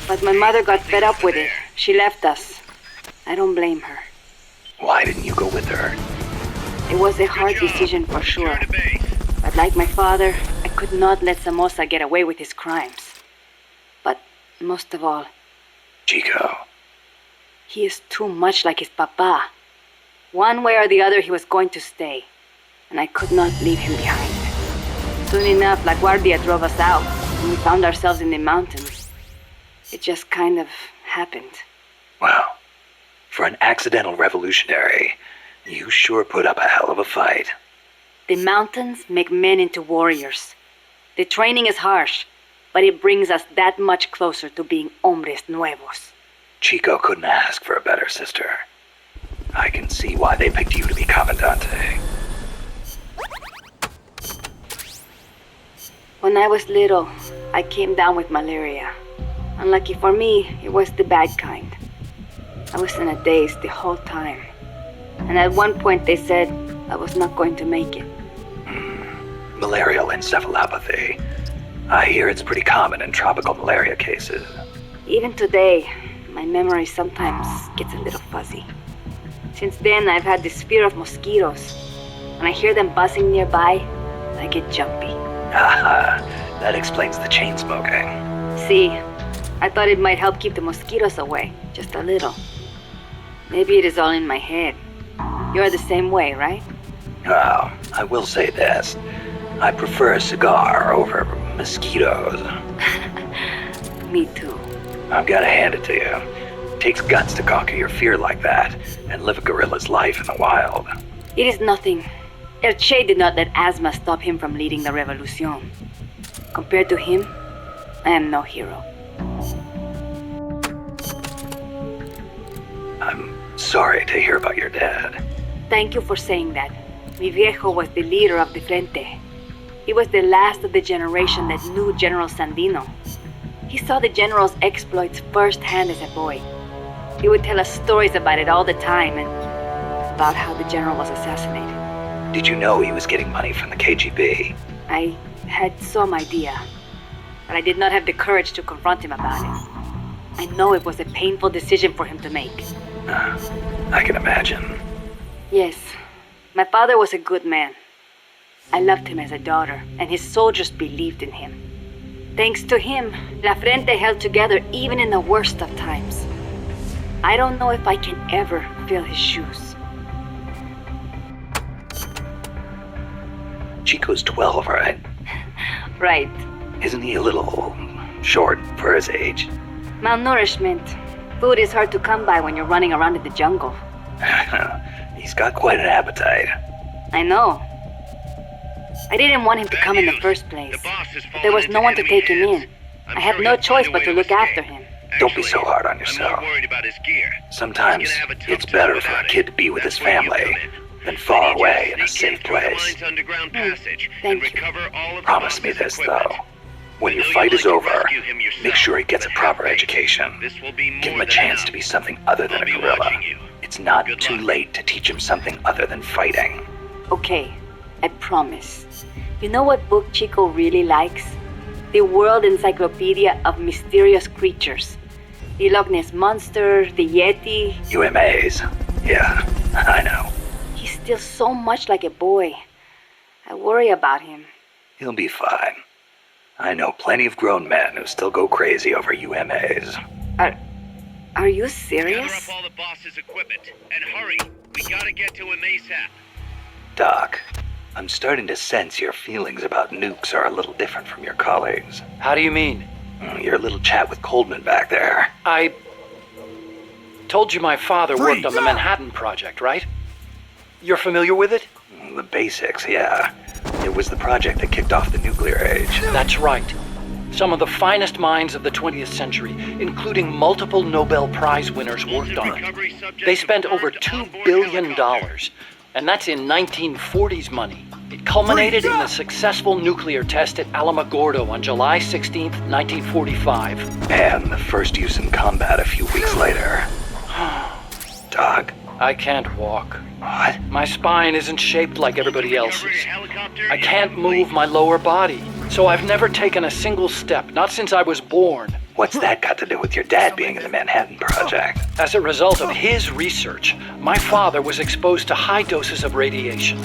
But my mother got fed up with it. She left us. I don't blame her. Why didn't you go with her? It was a hard decision for sure. But like my father, I could not let Somoza get away with his crimes. But most of all, Chico. he is too much like his papa. One way or the other, he was going to stay. And I could not leave him behind. Soon enough, La Guardia drove us out, and we found ourselves in the mountains. It just kind of happened. Wow. For an accidental revolutionary, you sure put up a hell of a fight. The mountains make men into warriors. The training is harsh, but it brings us that much closer to being hombres nuevos. Chico couldn't ask for a better sister. I can see why they picked you to be Comandante. When I was little, I came down with malaria. Unlucky for me, it was the bad kind. I was in a daze the whole time. And at one point they said I was not going to make it. Malarial encephalopathy. I hear it's pretty common in tropical malaria cases. Even today, my memory sometimes gets a little fuzzy. Since then, I've had this fear of mosquitoes. When I hear them buzzing nearby, I get jumpy. Ah, that explains the chain smoking. See, I thought it might help keep the mosquitoes away, just a little. Maybe it is all in my head. You're the same way, right? Well, I will say this. I prefer a cigar over mosquitoes. Me too. I've got to hand it to you. It takes guts to conquer your fear like that and live a gorilla's life in the wild. It is nothing. El Che did not let asthma stop him from leading the revolution. Compared to him, I am no hero. I'm sorry to hear about your dad. Thank you for saying that. Mi viejo was the leader of the Frente. He was the last of the generation that knew General Sandino. He saw the general's exploits firsthand as a boy. He would tell us stories about it all the time and about how the general was assassinated. Did you know he was getting money from the KGB? I had some idea, but I did not have the courage to confront him about it. I know it was a painful decision for him to make. I can imagine. Yes, my father was a good man. I loved him as a daughter, and his soldiers believed in him. Thanks to him, La Frente held together even in the worst of times. I don't know if I can ever fill his shoes. Chico's 12, right? Right. Isn't he a little short for his age? Malnourishment. Food is hard to come by when you're running around in the jungle. He's got quite an appetite. I know. I didn't want him to come in the first place. But there was no one to take him in. I had no choice but to look after him. Don't be so hard on yourself. I'm more worried about his gear. Sometimes it's better for a kid to be with his family than far away in a safe place. Thank you. Promise me this, though. When your fight is over, make sure he gets a proper education. Give him a chance to be something other than a gorilla. It's not too late to teach him something other than fighting. Okay, I promise. You know what book Chico really likes? The World Encyclopedia of Mysterious Creatures. The Loch Ness Monster, the Yeti. UMAs. Yeah, I know. He's still so much like a boy. I worry about him. He'll be fine. I know plenty of grown men who still go crazy over UMAs. Are you Gather serious? up all the boss's equipment and hurry. We gotta get to him ASAP. Doc, I'm starting to sense your feelings about nukes are a little different from your colleagues. How do you mean? Your little chat with Coldman back there. I told you my father worked on the Manhattan Project, right? You're familiar with it? The basics, yeah. It was the project that kicked off the nuclear age. That's right. Some of the finest minds of the 20th century, including multiple Nobel Prize winners, worked on it. They spent over $2 billion, and that's in 1940s money. It culminated in the successful nuclear test at Alamogordo on July 16th, 1945. And the first use in combat a few weeks later. Doc, I can't walk. what? My spine isn't shaped like everybody else's. I can't move my lower body, so I've never taken a single step, not since I was born. What's that got to do with your dad being in the Manhattan Project? As a result of his research, my father was exposed to high doses of radiation.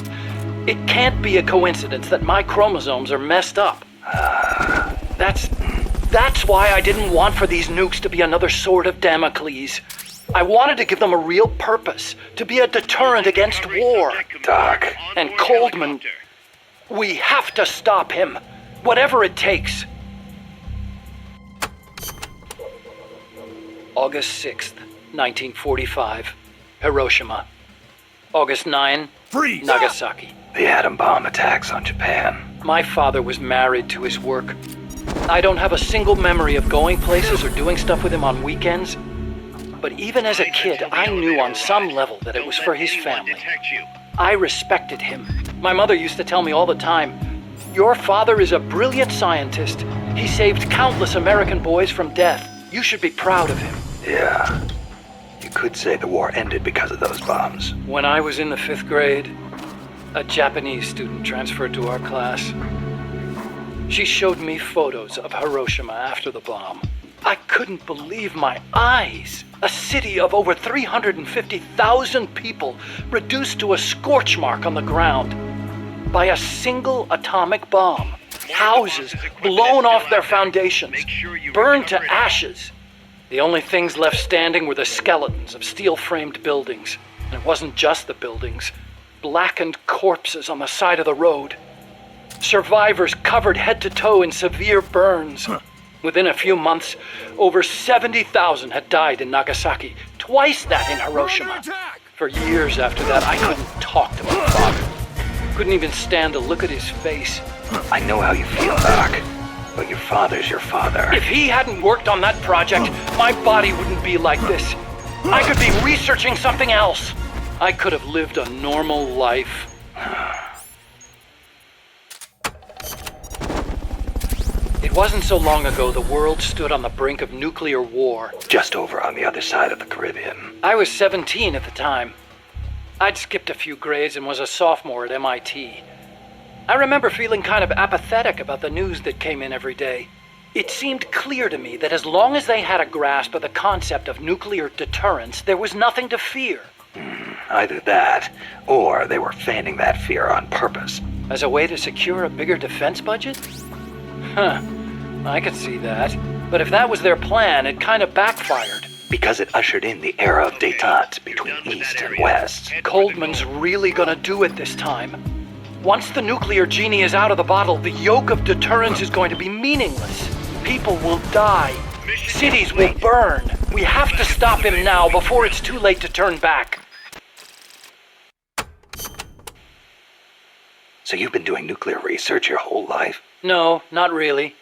It can't be a coincidence that my chromosomes are messed up. That's why I didn't want for these nukes to be another sword of Damocles. I wanted to give them a real purpose, to be a deterrent against war. Doc. And Coldman, we have to stop him, whatever it takes. August 6th, 1945, Hiroshima. August 9, Nagasaki. The atom bomb attacks on Japan. My father was married to his work. I don't have a single memory of going places or doing stuff with him on weekends. But even as a kid, I knew on some level that it was for his family. I respected him. My mother used to tell me all the time, "Your father is a brilliant scientist. He saved countless American boys from death. You should be proud of him." Yeah. You could say the war ended because of those bombs. When I was in the 5th grade, a Japanese student transferred to our class. She showed me photos of Hiroshima after the bomb. I couldn't believe my eyes. A city of over 350,000 people reduced to a scorch mark on the ground by a single atomic bomb. Houses blown off their foundations, burned to ashes. The only things left standing were the skeletons of steel-framed buildings. And it wasn't just the buildings. Blackened corpses on the side of the road. Survivors covered head to toe in severe burns. Within a few months, over 70,000 had died in Nagasaki, twice that in Hiroshima. For years after that, I couldn't talk to my father. Couldn't even stand to look at his face. I know how you feel, Doc. But your father's your father. If he hadn't worked on that project, my body wouldn't be like this. I could be researching something else. I could have lived a normal life. It wasn't so long ago the world stood on the brink of nuclear war. Just over on the other side of the Caribbean. I was 17 at the time. I'd skipped a few grades and was a sophomore at MIT. I remember feeling kind of apathetic about the news that came in every day. It seemed clear to me that as long as they had a grasp of the concept of nuclear deterrence, there was nothing to fear. Either that, or they were fanning that fear on purpose. As a way to secure a bigger defense budget? Huh. I could see that. But if that was their plan, it kind of backfired. Because it ushered in the era of détente between East and West. Coldman's really gonna do it this time. Once the nuclear genie is out of the bottle, the yoke of deterrence is going to be meaningless. People will die. Cities will burn. We have to stop him now before it's too late to turn back. So you've been doing nuclear research your whole life? No, not really.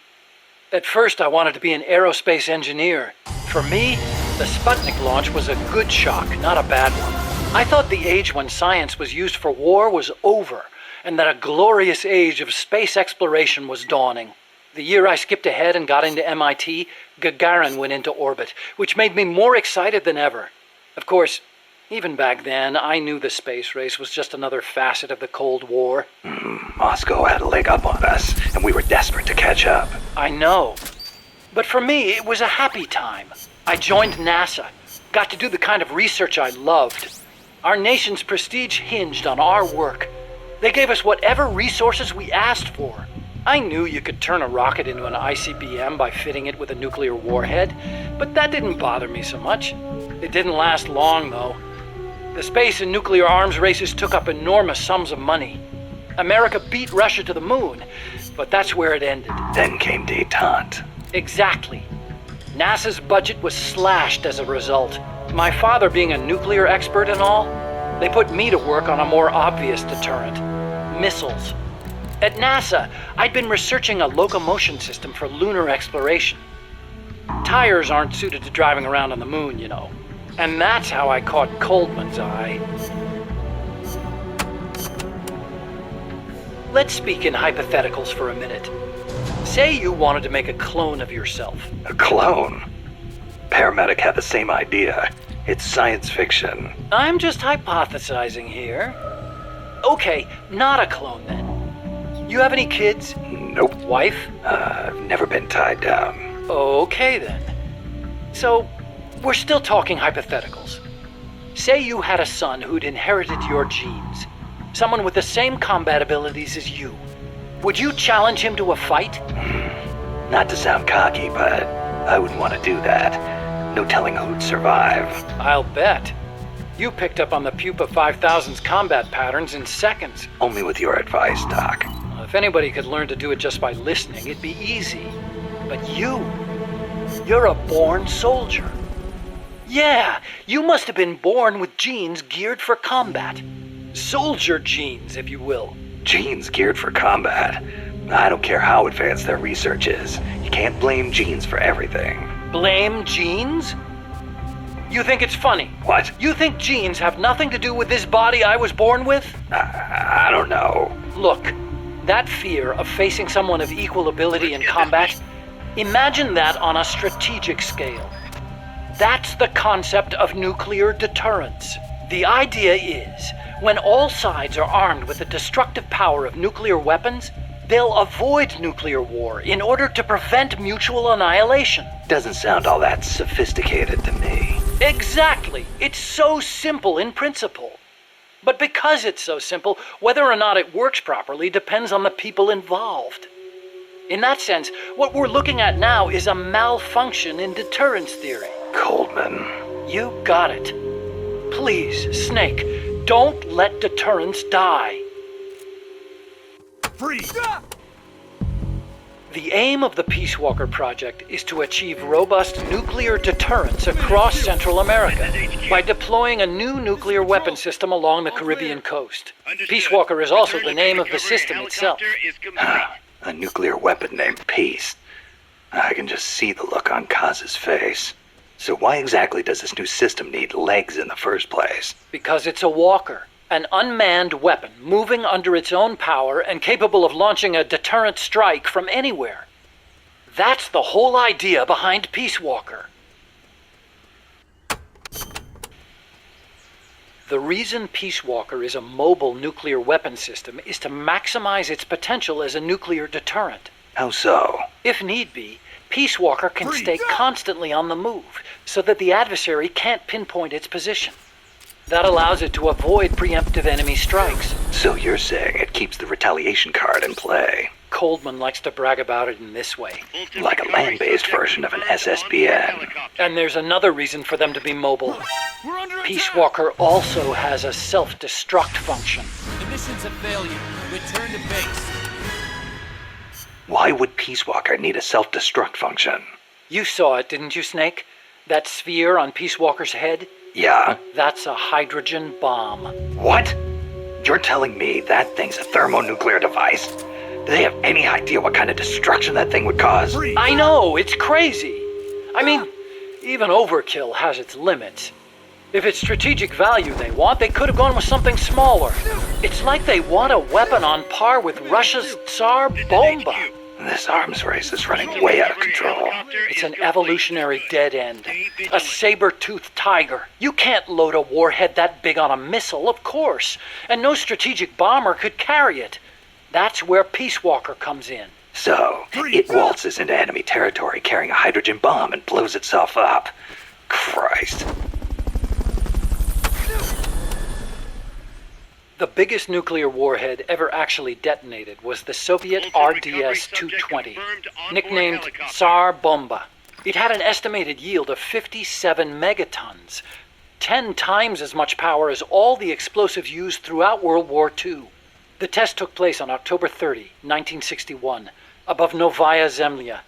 At first, I wanted to be an aerospace engineer. For me, the Sputnik launch was a good shock, not a bad one. I thought the age when science was used for war was over, and that a glorious age of space exploration was dawning. The year I skipped ahead and got into MIT, Gagarin went into orbit, which made me more excited than ever. Of course, even back then, I knew the space race was just another facet of the Cold War. Moscow had a leg up on us, and we were desperate to catch up. I know. But for me, it was a happy time. I joined NASA, got to do the kind of research I loved. Our nation's prestige hinged on our work. They gave us whatever resources we asked for. I knew you could turn a rocket into an ICBM by fitting it with a nuclear warhead, but that didn't bother me so much. It didn't last long, though. The space and nuclear arms races took up enormous sums of money. America beat Russia to the moon, but that's where it ended. Then came détente. Exactly. NASA's budget was slashed as a result. My father being a nuclear expert and all, they put me to work on a more obvious deterrent: missiles. At NASA, I'd been researching a locomotion system for lunar exploration. Tires aren't suited to driving around on the moon, you know. And that's how I caught Coldman's eye. Let's speak in hypotheticals for a minute. Say you wanted to make a clone of yourself. A clone? Paramedic had the same idea. It's science fiction. I'm just hypothesizing here. Okay, not a clone then. You have any kids? Nope. Wife? I've never been tied down. Okay then. So, we're still talking hypotheticals. Say you had a son who'd inherited your genes. Someone with the same combat abilities as you. Would you challenge him to a fight? Not to sound cocky, but I wouldn't want to do that. No telling who'd survive. I'll bet. You picked up on the Pupa 5000's combat patterns in seconds. Only with your advice, Doc. If anybody could learn to do it just by listening, it'd be easy. But you're a born soldier. Yeah, you must have been born with genes geared for combat. Soldier genes, if you will. Genes geared for combat? I don't care how advanced their research is. You can't blame genes for everything. Blame genes? You think it's funny? What? You think genes have nothing to do with this body I was born with? I don't know. Look, that fear of facing someone of equal ability in combat, imagine that on a strategic scale. That's the concept of nuclear deterrence. The idea is, when all sides are armed with the destructive power of nuclear weapons, they'll avoid nuclear war in order to prevent mutual annihilation. Doesn't sound all that sophisticated to me. Exactly. It's so simple in principle. But because it's so simple, whether or not it works properly depends on the people involved. In that sense, what we're looking at now is a malfunction in deterrence theory. Coldman. You got it. Please, Snake, don't let deterrence die. Freeze! The aim of the Peacewalker project is to achieve robust nuclear deterrence across Central America by deploying a new nuclear weapon system along the Caribbean coast. Peacewalker is also the name of the system itself. A nuclear weapon named Peace. I can just see the look on Kaz's face. So why exactly does this new system need legs in the first place? Because it's a walker, an unmanned weapon moving under its own power and capable of launching a deterrent strike from anywhere. That's the whole idea behind Peacewalker. The reason Peacewalker is a mobile nuclear weapon system is to maximize its potential as a nuclear deterrent. How so? If need be, Peacewalker can stay constantly on the move so that the adversary can't pinpoint its position. That allows it to avoid preemptive enemy strikes. So you're saying it keeps the retaliation card in play? Coldman likes to brag about it in this way. Like a land-based version of an SSBN. And there's another reason for them to be mobile. Peacewalker also has a self-destruct function. The mission's a failure. Return to base. Why would Peacewalker need a self-destruct function? You saw it, didn't you, Snake? That sphere on Peacewalker's head? Yeah? That's a hydrogen bomb. What? You're telling me that thing's a thermonuclear device? Do they have any idea what kind of destruction that thing would cause? I know, it's crazy. I mean, even overkill has its limits. If it's strategic value they want, they could have gone with something smaller. It's like they want a weapon on par with Russia's Tsar Bomba. This arms race is running way out of control. It's an evolutionary dead end. A saber-toothed tiger. You can't load a warhead that big on a missile, of course. And no strategic bomber could carry it. That's where Peacewalker comes in. So, it waltzes into enemy territory carrying a hydrogen bomb and blows itself up. Christ. The biggest nuclear warhead ever actually detonated was the Soviet RDS-220, nicknamed Tsar Bomba. It had an estimated yield of 57 megatons, 10 times as much power as all the explosives used throughout World War II. The test took place on October 30, 1961, above Novaya Zemlya.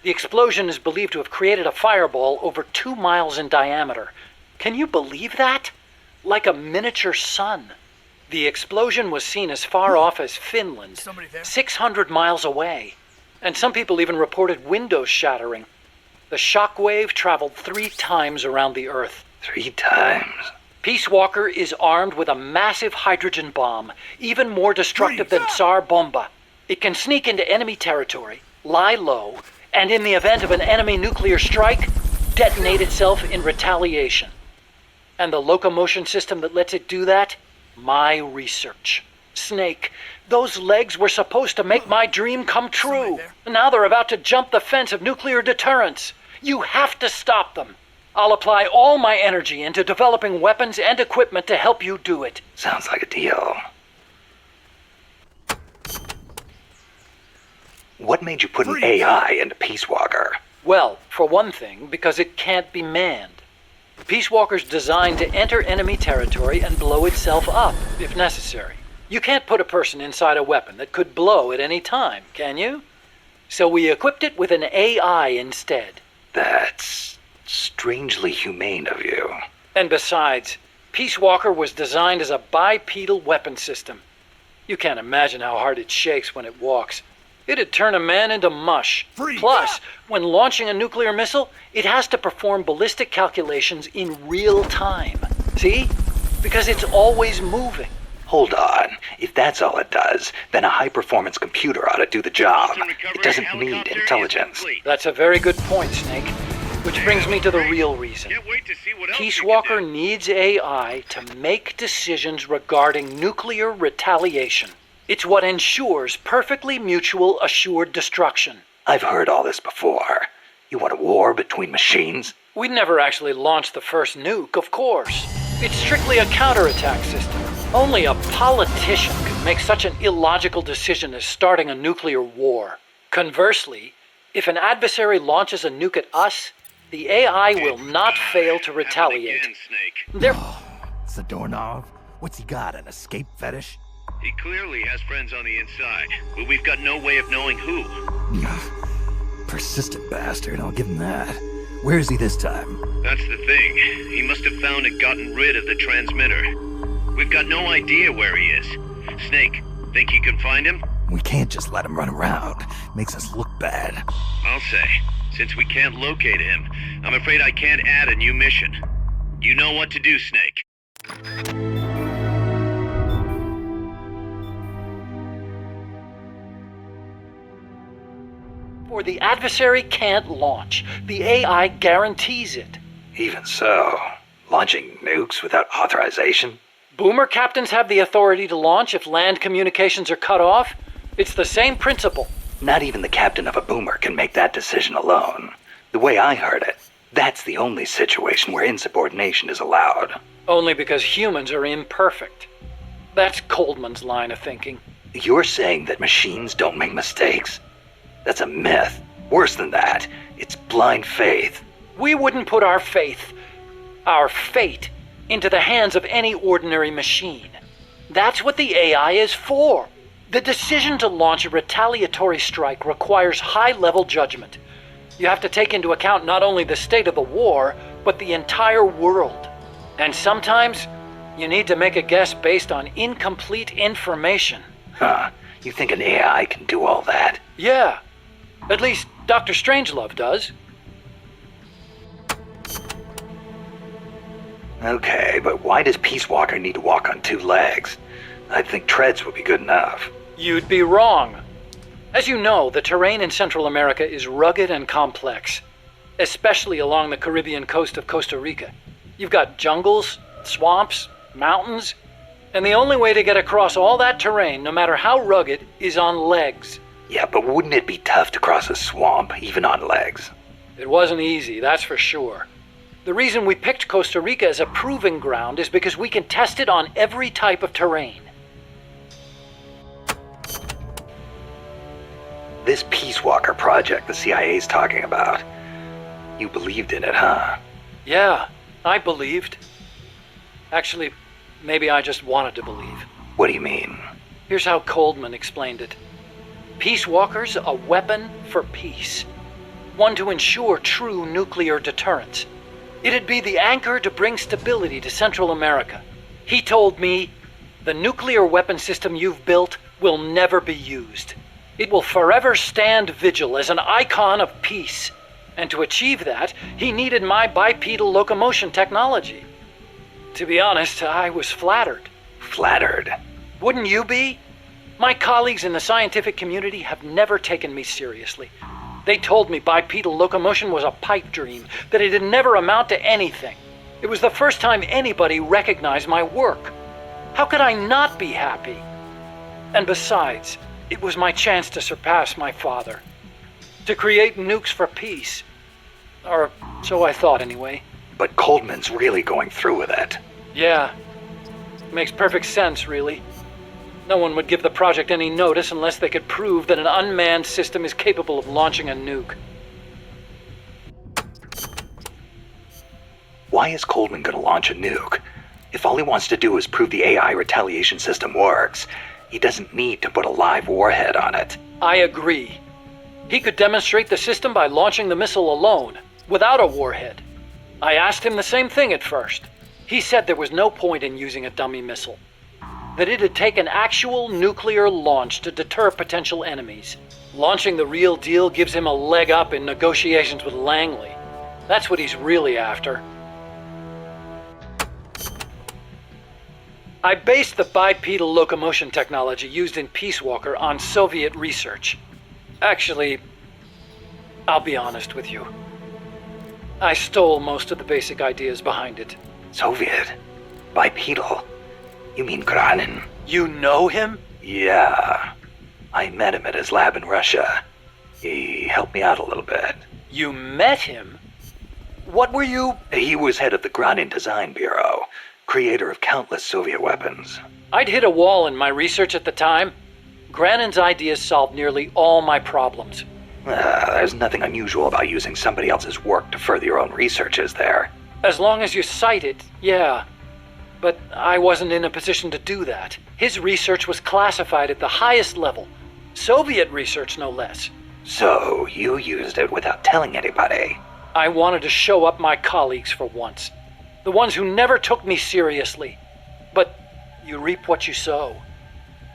The explosion is believed to have created a fireball over 2 miles in diameter. Can you believe that? Like a miniature sun. The explosion was seen as far off as Finland, 600 miles away. And some people even reported windows shattering. The shockwave traveled 3 times around the Earth. 3 times? Peacewalker is armed with a massive hydrogen bomb, even more destructive than Tsar Bomba. It can sneak into enemy territory, lie low, and in the event of an enemy nuclear strike, detonate itself in retaliation. And the locomotion system that lets it do that? My research. Snake, those legs were supposed to make my dream come true. Now they're about to jump the fence of nuclear deterrence. You have to stop them. I'll apply all my energy into developing weapons and equipment to help you do it. Sounds like a deal. What made you put an AI into Peacewalker? Well, for one thing, because it can't be manned. Peacewalker's designed to enter enemy territory and blow itself up, if necessary. You can't put a person inside a weapon that could blow at any time, can you? So we equipped it with an AI instead. That's strangely humane of you. And besides, Peacewalker was designed as a bipedal weapon system. You can't imagine how hard it shakes when it walks. It'd turn a man into mush. Plus, when launching a nuclear missile, it has to perform ballistic calculations in real time. See? Because it's always moving. Hold on. If that's all it does, then a high-performance computer ought to do the job. It doesn't need intelligence. That's a very good point, Snake. Which brings me to the real reason. Peacewalker needs AI to make decisions regarding nuclear retaliation. It's what ensures perfectly mutual assured destruction. I've heard all this before. You want a war between machines? We'd never actually launched the first nuke, of course. It's strictly a counterattack system. Only a politician could make such an illogical decision as starting a nuclear war. Conversely, if an adversary launches a nuke at us, the AI will not fail to retaliate. Again, Snake. They're It's the doorknob. What's he got, an escape fetish? He clearly has friends on the inside, but we've got no way of knowing who. Persistent bastard, I'll give him that. Where is he this time? That's the thing. He must have found and gotten rid of the transmitter. We've got no idea where he is. Snake, think you can find him? We can't just let him run around. Makes us look bad. I'll say. Since we can't locate him, I'm afraid I can't add a new mission. You know what to do, Snake. or the adversary can't launch. The AI guarantees it. Even so, launching nukes without authorization? Boomer captains have the authority to launch if land communications are cut off. It's the same principle. Not even the captain of a boomer can make that decision alone. The way I heard it, that's the only situation where insubordination is allowed. Only because humans are imperfect. That's Coldman's line of thinking. You're saying that machines don't make mistakes? That's a myth. Worse than that, it's blind faith. We wouldn't put our faith, our fate, into the hands of any ordinary machine. That's what the AI is for. The decision to launch a retaliatory strike requires high-level judgment. You have to take into account not only the state of the war, but the entire world. And sometimes, you need to make a guess based on incomplete information. Huh. You think an AI can do all that? Yeah. At least Dr. Strangelove does. Okay, but why does Peacewalker need to walk on two legs? I'd think treads would be good enough. You'd be wrong. As you know, the terrain in Central America is rugged and complex, especially along the Caribbean coast of Costa Rica. You've got jungles, swamps, mountains, and the only way to get across all that terrain, no matter how rugged, is on legs. Yeah, but wouldn't it be tough to cross a swamp, even on legs? It wasn't easy, that's for sure. The reason we picked Costa Rica as a proving ground is because we can test it on every type of terrain. This Peacewalker project the CIA's talking about, you believed in it, huh? Yeah, I believed. Actually, maybe I just wanted to believe. What do you mean? Here's how Coldman explained it. Peacewalker's a weapon for peace. One to ensure true nuclear deterrence. It'd be the anchor to bring stability to Central America. He told me, the nuclear weapon system you've built will never be used. It will forever stand vigil as an icon of peace. And to achieve that, he needed my bipedal locomotion technology. To be honest, I was flattered. Flattered? Wouldn't you be? My colleagues in the scientific community have never taken me seriously. They told me bipedal locomotion was a pipe dream, that it'd never amount to anything. It was the first time anybody recognized my work. How could I not be happy? And besides, it was my chance to surpass my father. To create nukes for peace. Or so I thought anyway. But Coldman's really going through with it. Yeah. Makes perfect sense, really. No one would give the project any notice unless they could prove that an unmanned system is capable of launching a nuke. Why is Coldman going to launch a nuke? If all he wants to do is prove the AI retaliation system works, he doesn't need to put a live warhead on it. I agree. He could demonstrate the system by launching the missile alone, without a warhead. I asked him the same thing at first. He said there was no point in using a dummy missile. That it'd take an actual nuclear launch to deter potential enemies. Launching the real deal gives him a leg up in negotiations with Langley. That's what he's really after. I based the bipedal locomotion technology used in Peacewalker on Soviet research. Actually, I'll be honest with you. I stole most of the basic ideas behind it. Soviet? Bipedal? You mean Granin? You know him? Yeah. I met him at his lab in Russia. He helped me out a little bit. You met him? What were you? He was head of the Granin Design Bureau, creator of countless Soviet weapons. I'd hit a wall in my research at the time. Grannon's ideas solved nearly all my problems. There's nothing unusual about using somebody else's work to further your own research, is there? As long as you cite it, yeah. But I wasn't in a position to do that. His research was classified at the highest level. Soviet research, no less. So, you used it without telling anybody? I wanted to show up my colleagues for once. The ones who never took me seriously. But you reap what you sow.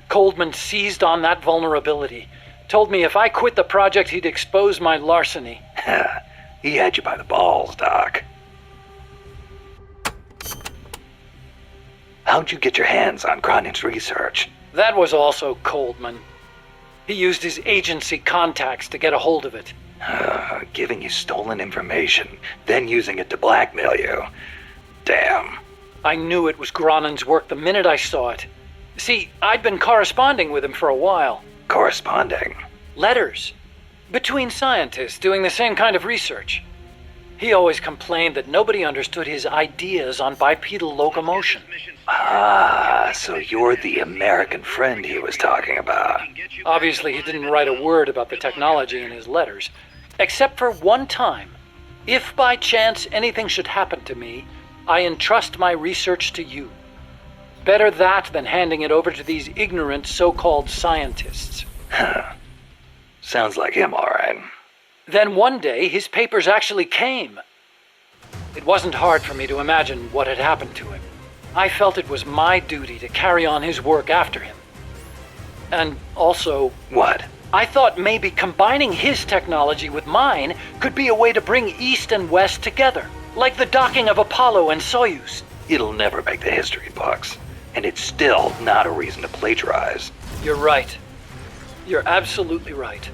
Coldman seized on that vulnerability. Told me if I quit the project, he'd expose my larceny. He had you by the balls, Doc. How'd you get your hands on Grannon's research? That was also Coldman. He used his agency contacts to get a hold of it. Giving you stolen information, then using it to blackmail you. Damn. I knew it was Grannon's work the minute I saw it. See, I'd been corresponding with him for a while. Corresponding? Letters. Between scientists doing the same kind of research. He always complained that nobody understood his ideas on bipedal locomotion. So you're the American friend he was talking about. Obviously, he didn't write a word about the technology in his letters. Except for one time. If by chance anything should happen to me, I entrust my research to you. Better that than handing it over to these ignorant so-called scientists. Sounds like him, all right. Then one day, his papers actually came. It wasn't hard for me to imagine what had happened to him. I felt it was my duty to carry on his work after him. And also... What? I thought maybe combining his technology with mine could be a way to bring East and West together, like the docking of Apollo and Soyuz. It'll never make the history books, and it's still not a reason to plagiarize. You're right. You're absolutely right.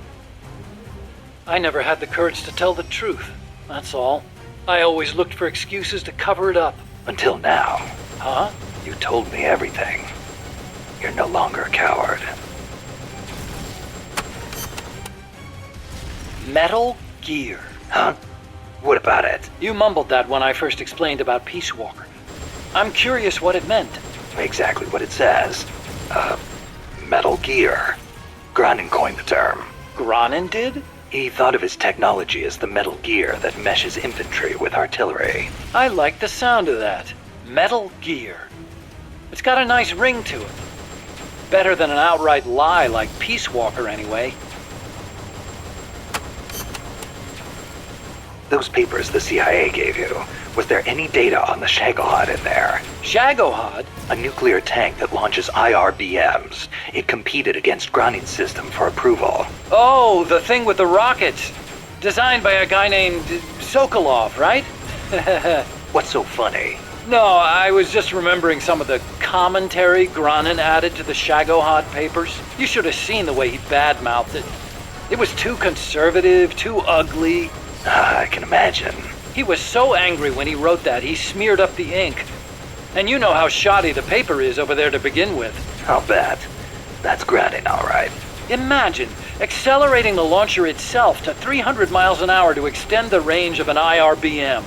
I never had the courage to tell the truth, that's all. I always looked for excuses to cover it up. Until now. Huh? You told me everything. You're no longer a coward. Metal Gear. Huh? What about it? You mumbled that when I first explained about Peacewalker. I'm curious what it meant. Exactly what it says. Metal Gear. Grannon coined the term. Grannon did? He thought of his technology as the metal gear that meshes infantry with artillery. I like the sound of that. Metal Gear. It's got a nice ring to it. Better than an outright lie like Peacewalker, anyway. Those papers the CIA gave you, was there any data on the Shagohod in there? Shagohod? A nuclear tank that launches IRBMs. It competed against Grannon's system for approval. Oh, the thing with the rockets. Designed by a guy named Sokolov, right? What's so funny? No, I was just remembering some of the commentary Grannon added to the Shagohod papers. You should have seen the way he badmouthed it. It was too conservative, too ugly. I can imagine. He was so angry when he wrote that, he smeared up the ink. And you know how shoddy the paper is over there to begin with. I'll bet. That's Grannon, all right. Imagine accelerating the launcher itself to 300 miles an hour to extend the range of an IRBM.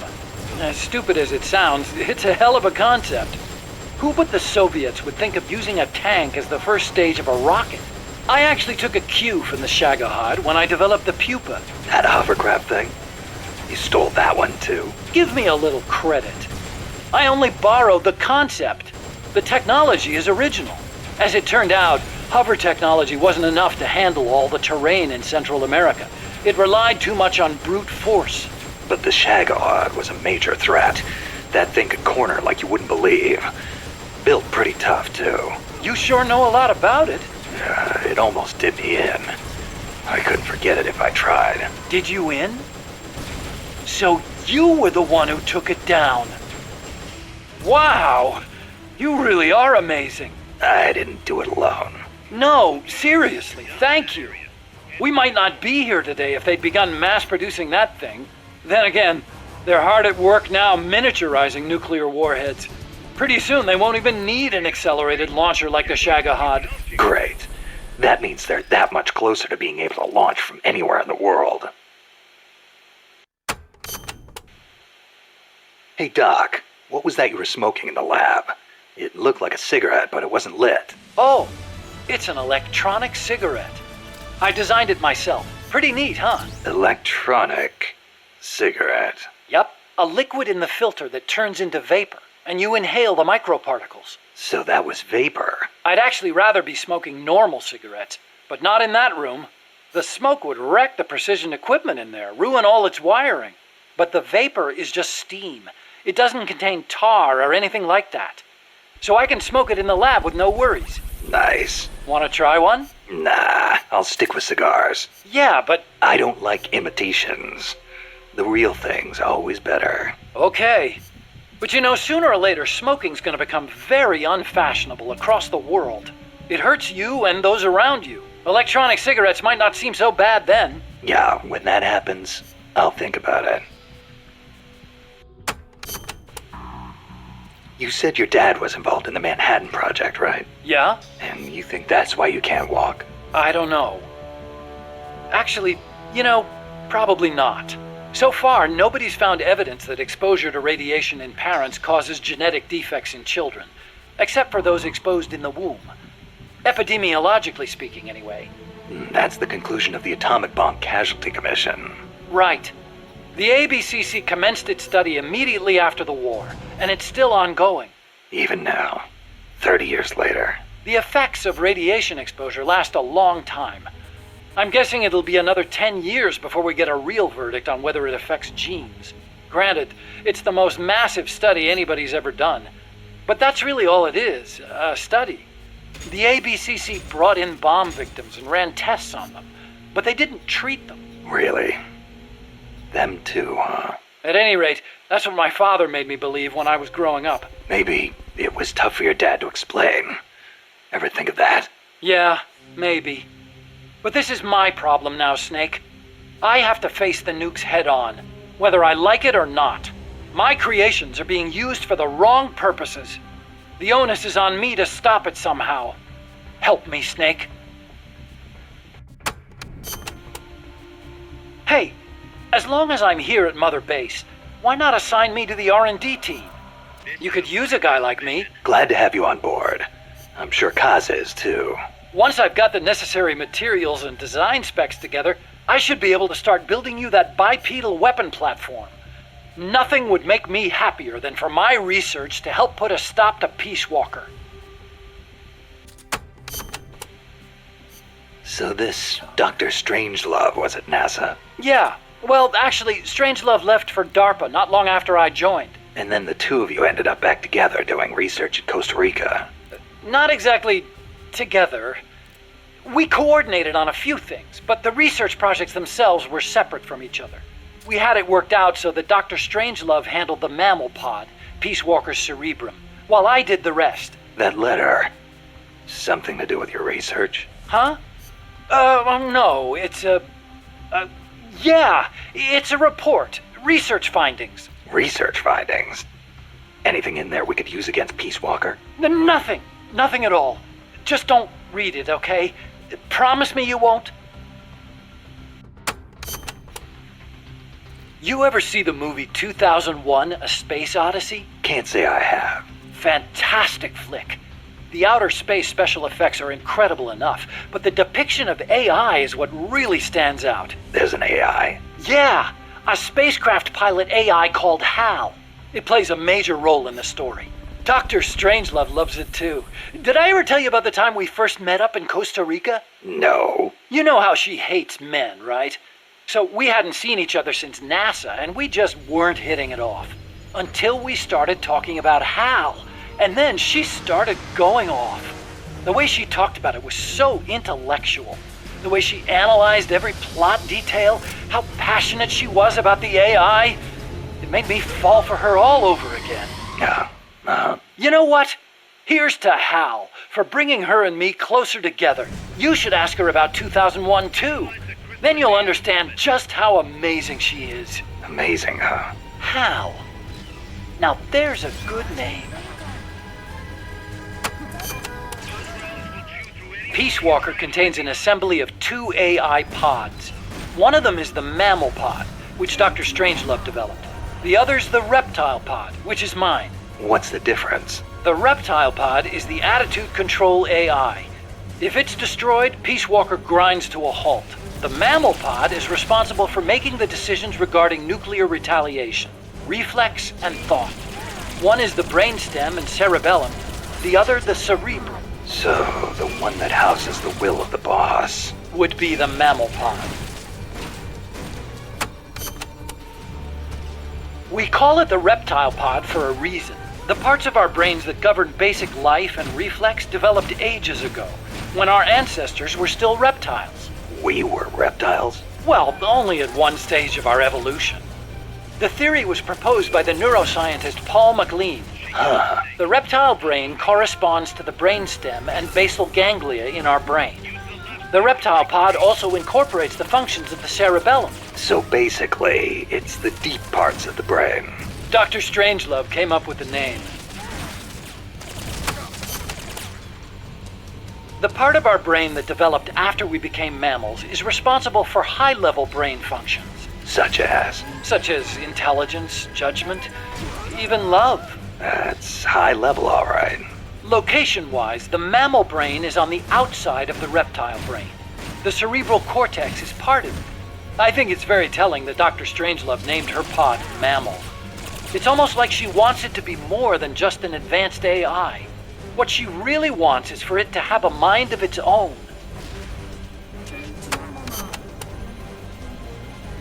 As stupid as it sounds, it's a hell of a concept. Who but the Soviets would think of using a tank as the first stage of a rocket? I actually took a cue from the Shagohod when I developed the Pupa. That hovercraft thing? You stole that one, too. Give me a little credit. I only borrowed the concept. The technology is original. As it turned out, hover technology wasn't enough to handle all the terrain in Central America. It relied too much on brute force. But the Shagohod was a major threat. That thing could corner like you wouldn't believe. Built pretty tough, too. You sure know a lot about it. It almost did me in. I couldn't forget it if I tried. Did you in? So you were the one who took it down. Wow! You really are amazing. I didn't do it alone. No, seriously, thank you. We might not be here today if they'd begun mass-producing that thing. Then again, they're hard at work now miniaturizing nuclear warheads. Pretty soon they won't even need an accelerated launcher like the Shagohod. Great. That means they're that much closer to being able to launch from anywhere in the world. Hey, Doc, what was that you were smoking in the lab? It looked like a cigarette, but it wasn't lit. Oh, It's an electronic cigarette. I designed it myself. Pretty neat, huh? Electronic cigarette. Yep, a liquid in the filter that turns into vapor, and you inhale the microparticles. So that was vapor. I'd actually rather be smoking normal cigarettes, but not in that room. The smoke would wreck the precision equipment in there, ruin all its wiring. But the vapor is just steam. It doesn't contain tar or anything like that. So I can smoke it in the lab with no worries. Nice. Want to try one? Nah, I'll stick with cigars. Yeah, but... I don't like imitations. The real thing's always better. Okay. But you know, sooner or later, smoking's gonna become very unfashionable across the world. It hurts you and those around you. Electronic cigarettes might not seem so bad then. Yeah, when that happens, I'll think about it. You said your dad was involved in the Manhattan Project, right? Yeah? And you think that's why you can't walk? I don't know. Actually, you know, probably not. So far, nobody's found evidence that exposure to radiation in parents causes genetic defects in children, except for those exposed in the womb. Epidemiologically speaking, anyway. That's the conclusion of the Atomic Bomb Casualty Commission. Right. The ABCC commenced its study immediately after the war, and it's still ongoing. Even now, 30 years later. The effects of radiation exposure last a long time. I'm guessing it'll be another 10 years before we get a real verdict on whether it affects genes. Granted, it's the most massive study anybody's ever done. But that's really all it is, a study. The ABCC brought in bomb victims and ran tests on them, but they didn't treat them. Really? Them too, huh? At any rate, that's what my father made me believe when I was growing up. Maybe it was tough for your dad to explain. Ever think of that? Yeah, maybe. But this is my problem now, Snake. I have to face the nukes head on, whether I like it or not. My creations are being used for the wrong purposes. The onus is on me to stop it somehow. Help me, Snake. Hey, as long as I'm here at Mother Base, why not assign me to the R&D team? You could use a guy like me. Glad to have you on board. I'm sure Kaz is too. Once I've got the necessary materials and design specs together, I should be able to start building you that bipedal weapon platform. Nothing would make me happier than for my research to help put a stop to Peacewalker. So this Dr. Strangelove was at NASA? Yeah. Well, actually, Strangelove left for DARPA not long after I joined. And then the two of you ended up back together doing research in Costa Rica. Not exactly together. We coordinated on a few things, but the research projects themselves were separate from each other. We had it worked out so that Dr. Strangelove handled the mammal pod, Peacewalker's cerebrum, while I did the rest. That letter, something to do with your research? Huh? No, it's yeah, it's a report. Research findings. Research findings? Anything in there we could use against Peacewalker? Nothing. Nothing at all. Just don't read it, okay? Promise me you won't? You ever see the movie 2001: A Space Odyssey? Can't say I have. Fantastic flick. The outer space special effects are incredible enough, but the depiction of AI is what really stands out. There's an AI? Yeah, a spacecraft pilot AI called HAL. It plays a major role in the story. Dr. Strangelove loves it too. Did I ever tell you about the time we first met up in Costa Rica? No. You know how she hates men, right? So we hadn't seen each other since NASA, and we just weren't hitting it off. Until we started talking about HAL. And then she started going off. The way she talked about it was so intellectual. The way she analyzed every plot detail, how passionate she was about the AI. It made me fall for her all over again. Yeah. You know what? Here's to Hal for bringing her and me closer together. You should ask her about 2001 too. Then you'll understand just how amazing she is. Amazing, huh? Hal. Now there's a good name. Peacewalker contains an assembly of 2 AI pods. One of them is the mammal pod, which Dr. Strangelove developed. The other's the reptile pod, which is mine. What's the difference? The reptile pod is the attitude control AI. If it's destroyed, Peacewalker grinds to a halt. The mammal pod is responsible for making the decisions regarding nuclear retaliation, reflex, and thought. One is the brainstem and cerebellum, the other the cerebrum. So, the one that houses the will of the boss would be the mammal pod. We call it the reptile pod for a reason. The parts of our brains that govern basic life and reflex developed ages ago, when our ancestors were still reptiles. We were reptiles? Well, only at one stage of our evolution. The theory was proposed by the neuroscientist Paul MacLean. Huh. The reptile brain corresponds to the brainstem and basal ganglia in our brain. The reptile pod also incorporates the functions of the cerebellum. So basically, it's the deep parts of the brain. Dr. Strangelove came up with the name. The part of our brain that developed after we became mammals is responsible for high-level brain functions. Such as? Such as intelligence, judgment, even love. That's high level, all right. Location-wise, the mammal brain is on the outside of the reptile brain. The cerebral cortex is part of it. I think it's very telling that Dr. Strangelove named her pod Mammal. It's almost like she wants it to be more than just an advanced AI. What she really wants is for it to have a mind of its own.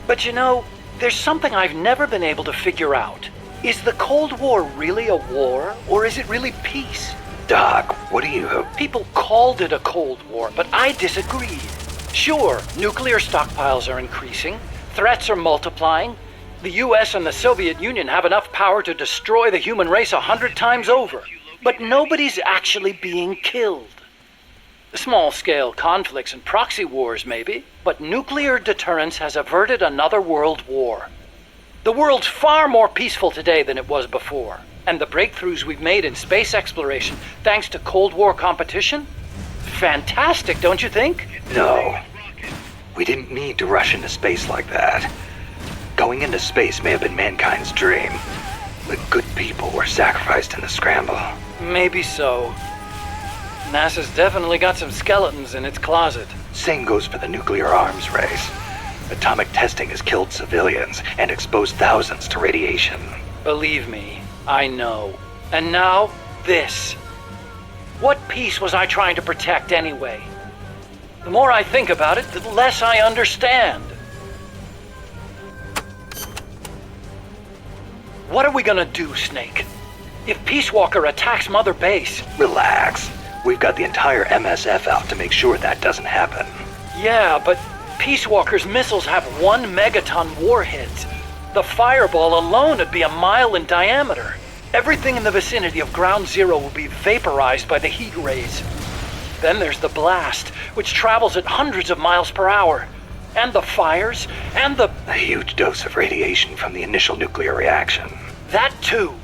But you know, there's something I've never been able to figure out. Is the Cold War really a war, or is it really peace? Doc, what do you... People called it a Cold War, but I disagreed. Sure, nuclear stockpiles are increasing, threats are multiplying. The US and the Soviet Union have enough power to destroy the human race 100 times over. But nobody's actually being killed. Small-scale conflicts and proxy wars, maybe, but nuclear deterrence has averted another world war. The world's far more peaceful today than it was before, and the breakthroughs we've made in space exploration, thanks to Cold War competition? Fantastic, don't you think? No. We didn't need to rush into space like that. Going into space may have been mankind's dream. The good people were sacrificed in the scramble. Maybe so. NASA's definitely got some skeletons in its closet. Same goes for the nuclear arms race. Atomic testing has killed civilians and exposed thousands to radiation. Believe me, I know. And now, this. What peace was I trying to protect anyway? The more I think about it, the less I understand. What are we gonna do, Snake? If Peacewalker attacks Mother Base... Relax. We've got the entire MSF out to make sure that doesn't happen. Yeah, but Peacewalker's missiles have 1 megaton warheads. The fireball alone would be a mile in diameter. Everything in the vicinity of Ground Zero will be vaporized by the heat rays. Then there's the blast, which travels at hundreds of miles per hour. And the fires, and the... A huge dose of radiation from the initial nuclear reaction. That too.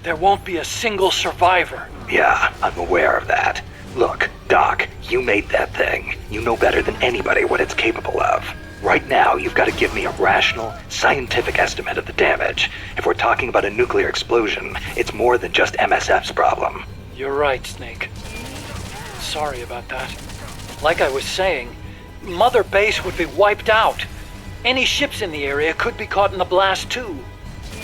There won't be a single survivor. Yeah, I'm aware of that. Look, Doc, you made that thing. You know better than anybody what it's capable of. Right now, you've got to give me a rational, scientific estimate of the damage. If we're talking about a nuclear explosion, it's more than just MSF's problem. You're right, Snake. Sorry about that. Like I was saying, Mother Base would be wiped out. Any ships in the area could be caught in the blast too.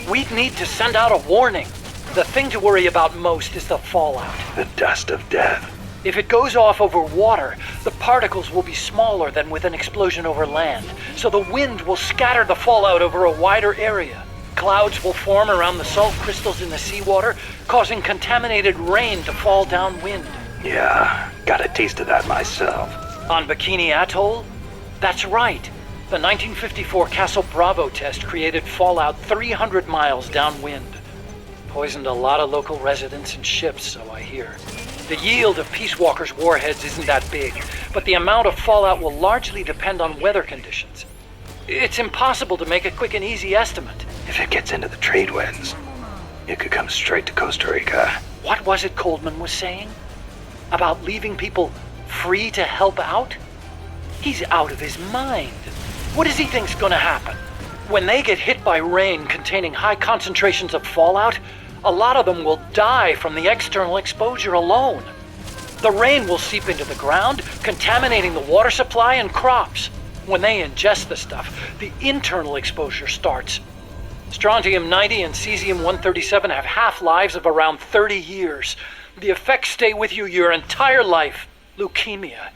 We'd need to send out a warning. The thing to worry about most is the fallout. The dust of death. If it goes off over water, the particles will be smaller than with an explosion over land, so the wind will scatter the fallout over a wider area. Clouds will form around the salt crystals in the seawater, causing contaminated rain to fall downwind. Yeah, got a taste of that myself. On Bikini Atoll? That's right. The 1954 Castle Bravo test created fallout 300 miles downwind. Poisoned a lot of local residents and ships, so I hear. The yield of Peacewalker's warheads isn't that big, but the amount of fallout will largely depend on weather conditions. It's impossible to make a quick and easy estimate. If it gets into the trade winds, it could come straight to Costa Rica. What was it Coldman was saying? About leaving people free to help out? He's out of his mind. What does he think's gonna happen? When they get hit by rain containing high concentrations of fallout, a lot of them will die from the external exposure alone. The rain will seep into the ground, contaminating the water supply and crops. When they ingest the stuff, the internal exposure starts. Strontium-90 and cesium-137 have half-lives of around 30 years. The effects stay with you your entire life. Leukemia,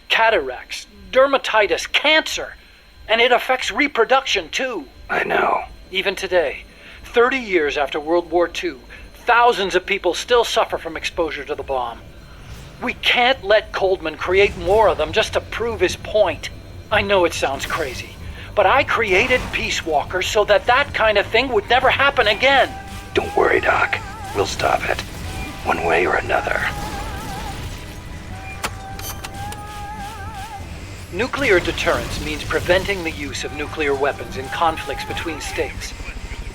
cataracts, dermatitis, cancer. And it affects reproduction, too. I know. Even today, 30 years after World War II, thousands of people still suffer from exposure to the bomb. We can't let Coldman create more of them just to prove his point. I know it sounds crazy, but I created Peacewalker so that that kind of thing would never happen again. Don't worry, Doc. We'll stop it. One way or another. Nuclear deterrence means preventing the use of nuclear weapons in conflicts between states.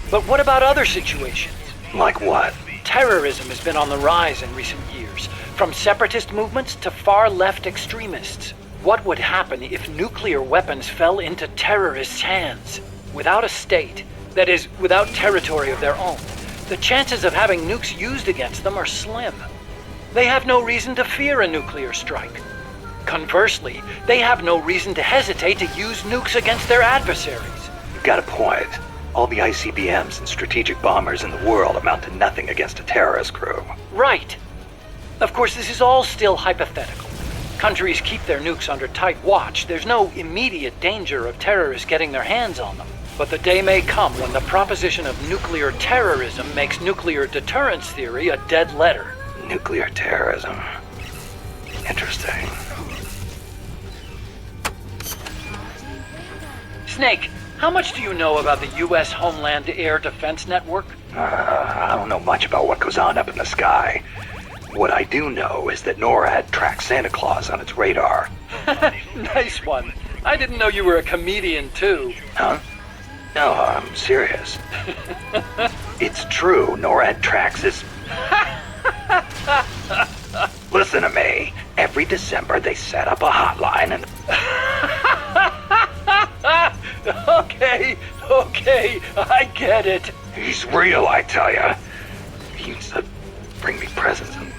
But what about other situations? Like what? Terrorism has been on the rise in recent years, from separatist movements to far-left extremists. What would happen if nuclear weapons fell into terrorists' hands? Without a state, that is, without territory of their own, the chances of having nukes used against them are slim. They have no reason to fear a nuclear strike. Conversely, they have no reason to hesitate to use nukes against their adversaries. You've got a point. All the ICBMs and strategic bombers in the world amount to nothing against a terrorist crew. Right. Of course, this is all still hypothetical. Countries keep their nukes under tight watch. There's no immediate danger of terrorists getting their hands on them. But the day may come when the proposition of nuclear terrorism makes nuclear deterrence theory a dead letter. Nuclear terrorism. Interesting. Snake, how much do you know about the U.S. Homeland Air Defense Network? I don't know much about what goes on up in the sky. What I do know is that NORAD tracks Santa Claus on its radar. Nice one. I didn't know you were a comedian, too. Huh? No, I'm serious. It's true, NORAD tracks his... Listen to me. Every December they set up a hotline and... Okay, I get it. He's real, I tell ya. He used to bring me presents and...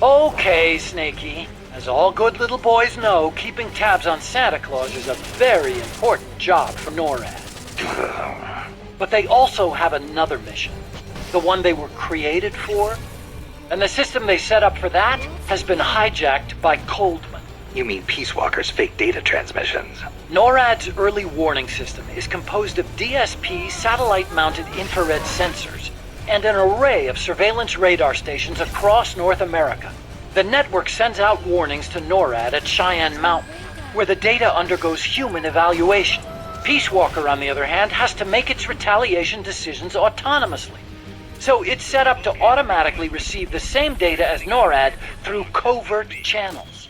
Okay, Snakey. As all good little boys know, keeping tabs on Santa Claus is a very important job for NORAD. But they also have another mission. The one they were created for. And the system they set up for that has been hijacked by Coldman. You mean Peacewalker's fake data transmissions? NORAD's early warning system is composed of DSP satellite-mounted infrared sensors and an array of surveillance radar stations across North America. The network sends out warnings to NORAD at Cheyenne Mountain, where the data undergoes human evaluation. Peacewalker, on the other hand, has to make its retaliation decisions autonomously. So it's set up to automatically receive the same data as NORAD through covert channels.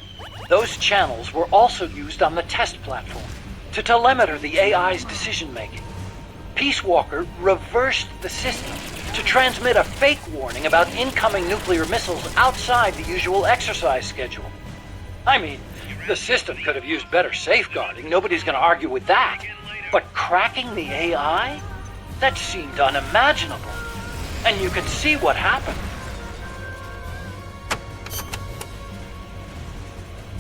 Those channels were also used on the test platform to telemeter the AI's decision-making. Peacewalker reversed the system to transmit a fake warning about incoming nuclear missiles outside the usual exercise schedule. I mean, the system could have used better safeguarding. Nobody's going to argue with that. But cracking the AI? That seemed unimaginable. And you can see what happened.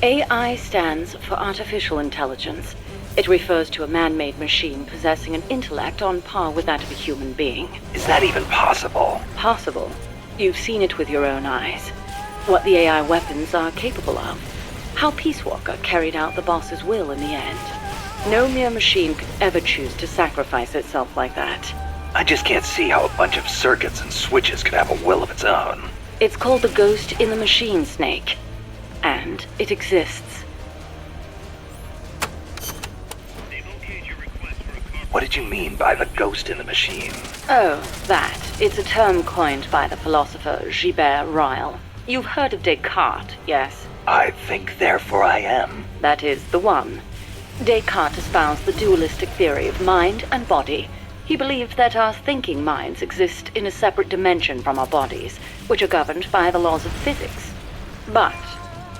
AI stands for artificial intelligence. It refers to a man-made machine possessing an intellect on par with that of a human being. Is that even possible? Possible. You've seen it with your own eyes. What the AI weapons are capable of. How Peacewalker carried out the boss's will in the end. No mere machine could ever choose to sacrifice itself like that. I just can't see how a bunch of circuits and switches could have a will of its own. It's called the ghost in the machine, Snake. And it exists. What did you mean by the ghost in the machine? Oh, that. It's a term coined by the philosopher Gilbert Ryle. You've heard of Descartes, yes? I think, therefore I am. That is the one. Descartes espoused the dualistic theory of mind and body. He believed that our thinking minds exist in a separate dimension from our bodies, which are governed by the laws of physics. But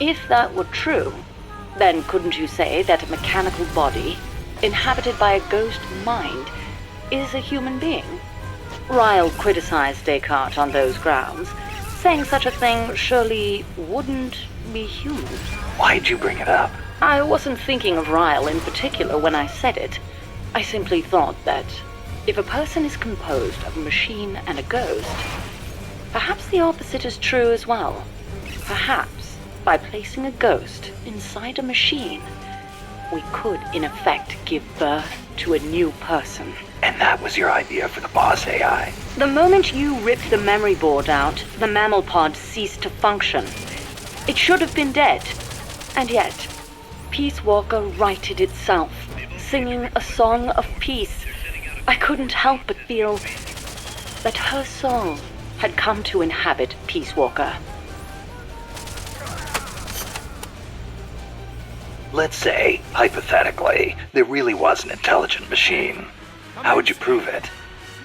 if that were true, then couldn't you say that a mechanical body, inhabited by a ghost mind, is a human being? Ryle criticized Descartes on those grounds, saying such a thing surely wouldn't be human. Why'd you bring it up? I wasn't thinking of Ryle in particular when I said it. I simply thought that if a person is composed of a machine and a ghost, perhaps the opposite is true as well. Perhaps, by placing a ghost inside a machine, we could, in effect, give birth to a new person. And that was your idea for the boss AI? The moment you ripped the memory board out, the mammal pod ceased to function. It should have been dead. And yet, Peacewalker righted itself, singing a song of peace. I couldn't help but feel that her soul had come to inhabit Peacewalker. Let's say, hypothetically, there really was an intelligent machine. How would you prove it?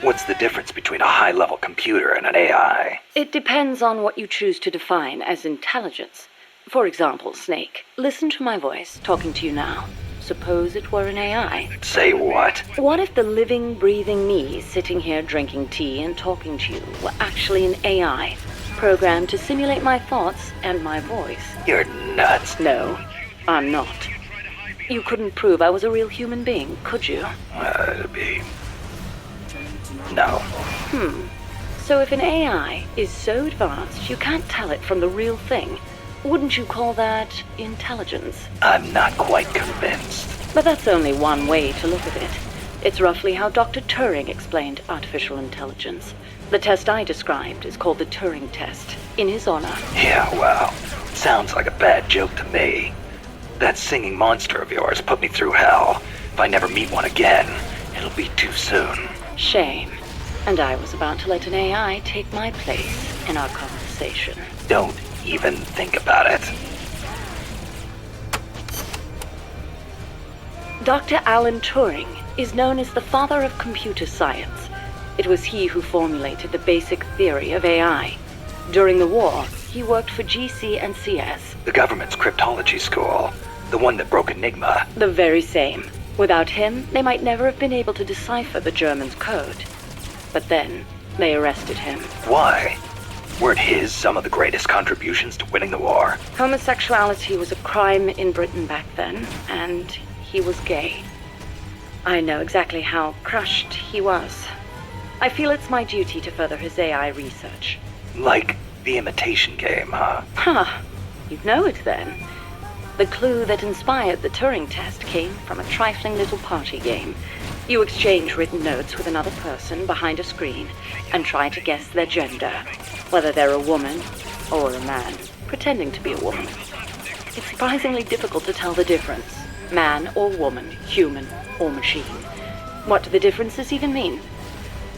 What's the difference between a high-level computer and an AI? It depends on what you choose to define as intelligence. For example, Snake, listen to my voice talking to you now. Suppose it were an AI. Say what? What if the living, breathing me sitting here drinking tea and talking to you were actually an AI, programmed to simulate my thoughts and my voice? You're nuts. No, I'm not. You couldn't prove I was a real human being, could you? It'd be... No. So if an AI is so advanced you can't tell it from the real thing, wouldn't you call that intelligence? I'm not quite convinced. But that's only one way to look at it. It's roughly how Dr. Turing explained artificial intelligence. The test I described is called the Turing test, in his honor. Yeah, well, sounds like a bad joke to me. That singing monster of yours put me through hell. If I never meet one again, it'll be too soon. Shame. And I was about to let an AI take my place in our conversation. Don't even think about it. Dr. Alan Turing is known as the father of computer science. It was he who formulated the basic theory of AI. During the war, he worked for GC and CS. The government's cryptology school. The one that broke Enigma. The very same. Without him, they might never have been able to decipher the Germans' code. But then, they arrested him. Why? Weren't his some of the greatest contributions to winning the war? Homosexuality was a crime in Britain back then, and he was gay. I know exactly how crushed he was. I feel it's my duty to further his AI research. Like the imitation game, huh? Huh. You know it then. The clue that inspired the Turing test came from a trifling little party game. You exchange written notes with another person behind a screen and try to guess their gender, whether they're a woman or a man, pretending to be a woman. It's surprisingly difficult to tell the difference. Man or woman, human or machine. What do the differences even mean?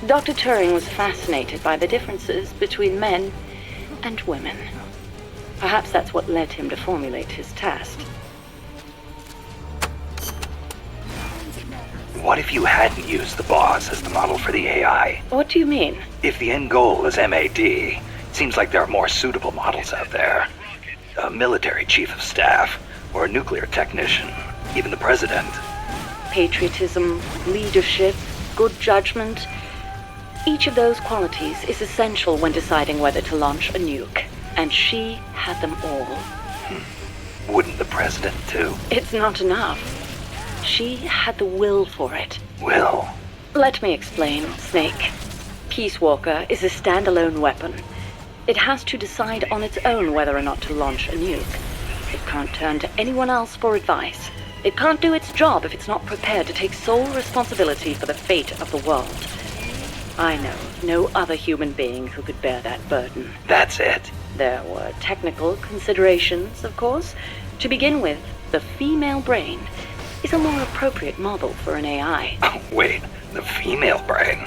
Dr. Turing was fascinated by the differences between men and women. Perhaps that's what led him to formulate his test. What if you hadn't used the boss as the model for the AI? What do you mean? If the end goal is MAD, seems like there are more suitable models out there. A military chief of staff, or a nuclear technician, even the president. Patriotism, leadership, good judgment. Each of those qualities is essential when deciding whether to launch a nuke. And she had them all. Wouldn't the president too? It's not enough. She had the will for it. Will? Let me explain, Snake. Peacewalker is a standalone weapon. It has to decide on its own whether or not to launch a nuke. It can't turn to anyone else for advice. It can't do its job if it's not prepared to take sole responsibility for the fate of the world. I know of no other human being who could bear that burden. That's it. There were technical considerations, of course. To begin with, the female brain is a more appropriate model for an AI. Oh, wait, the female brain?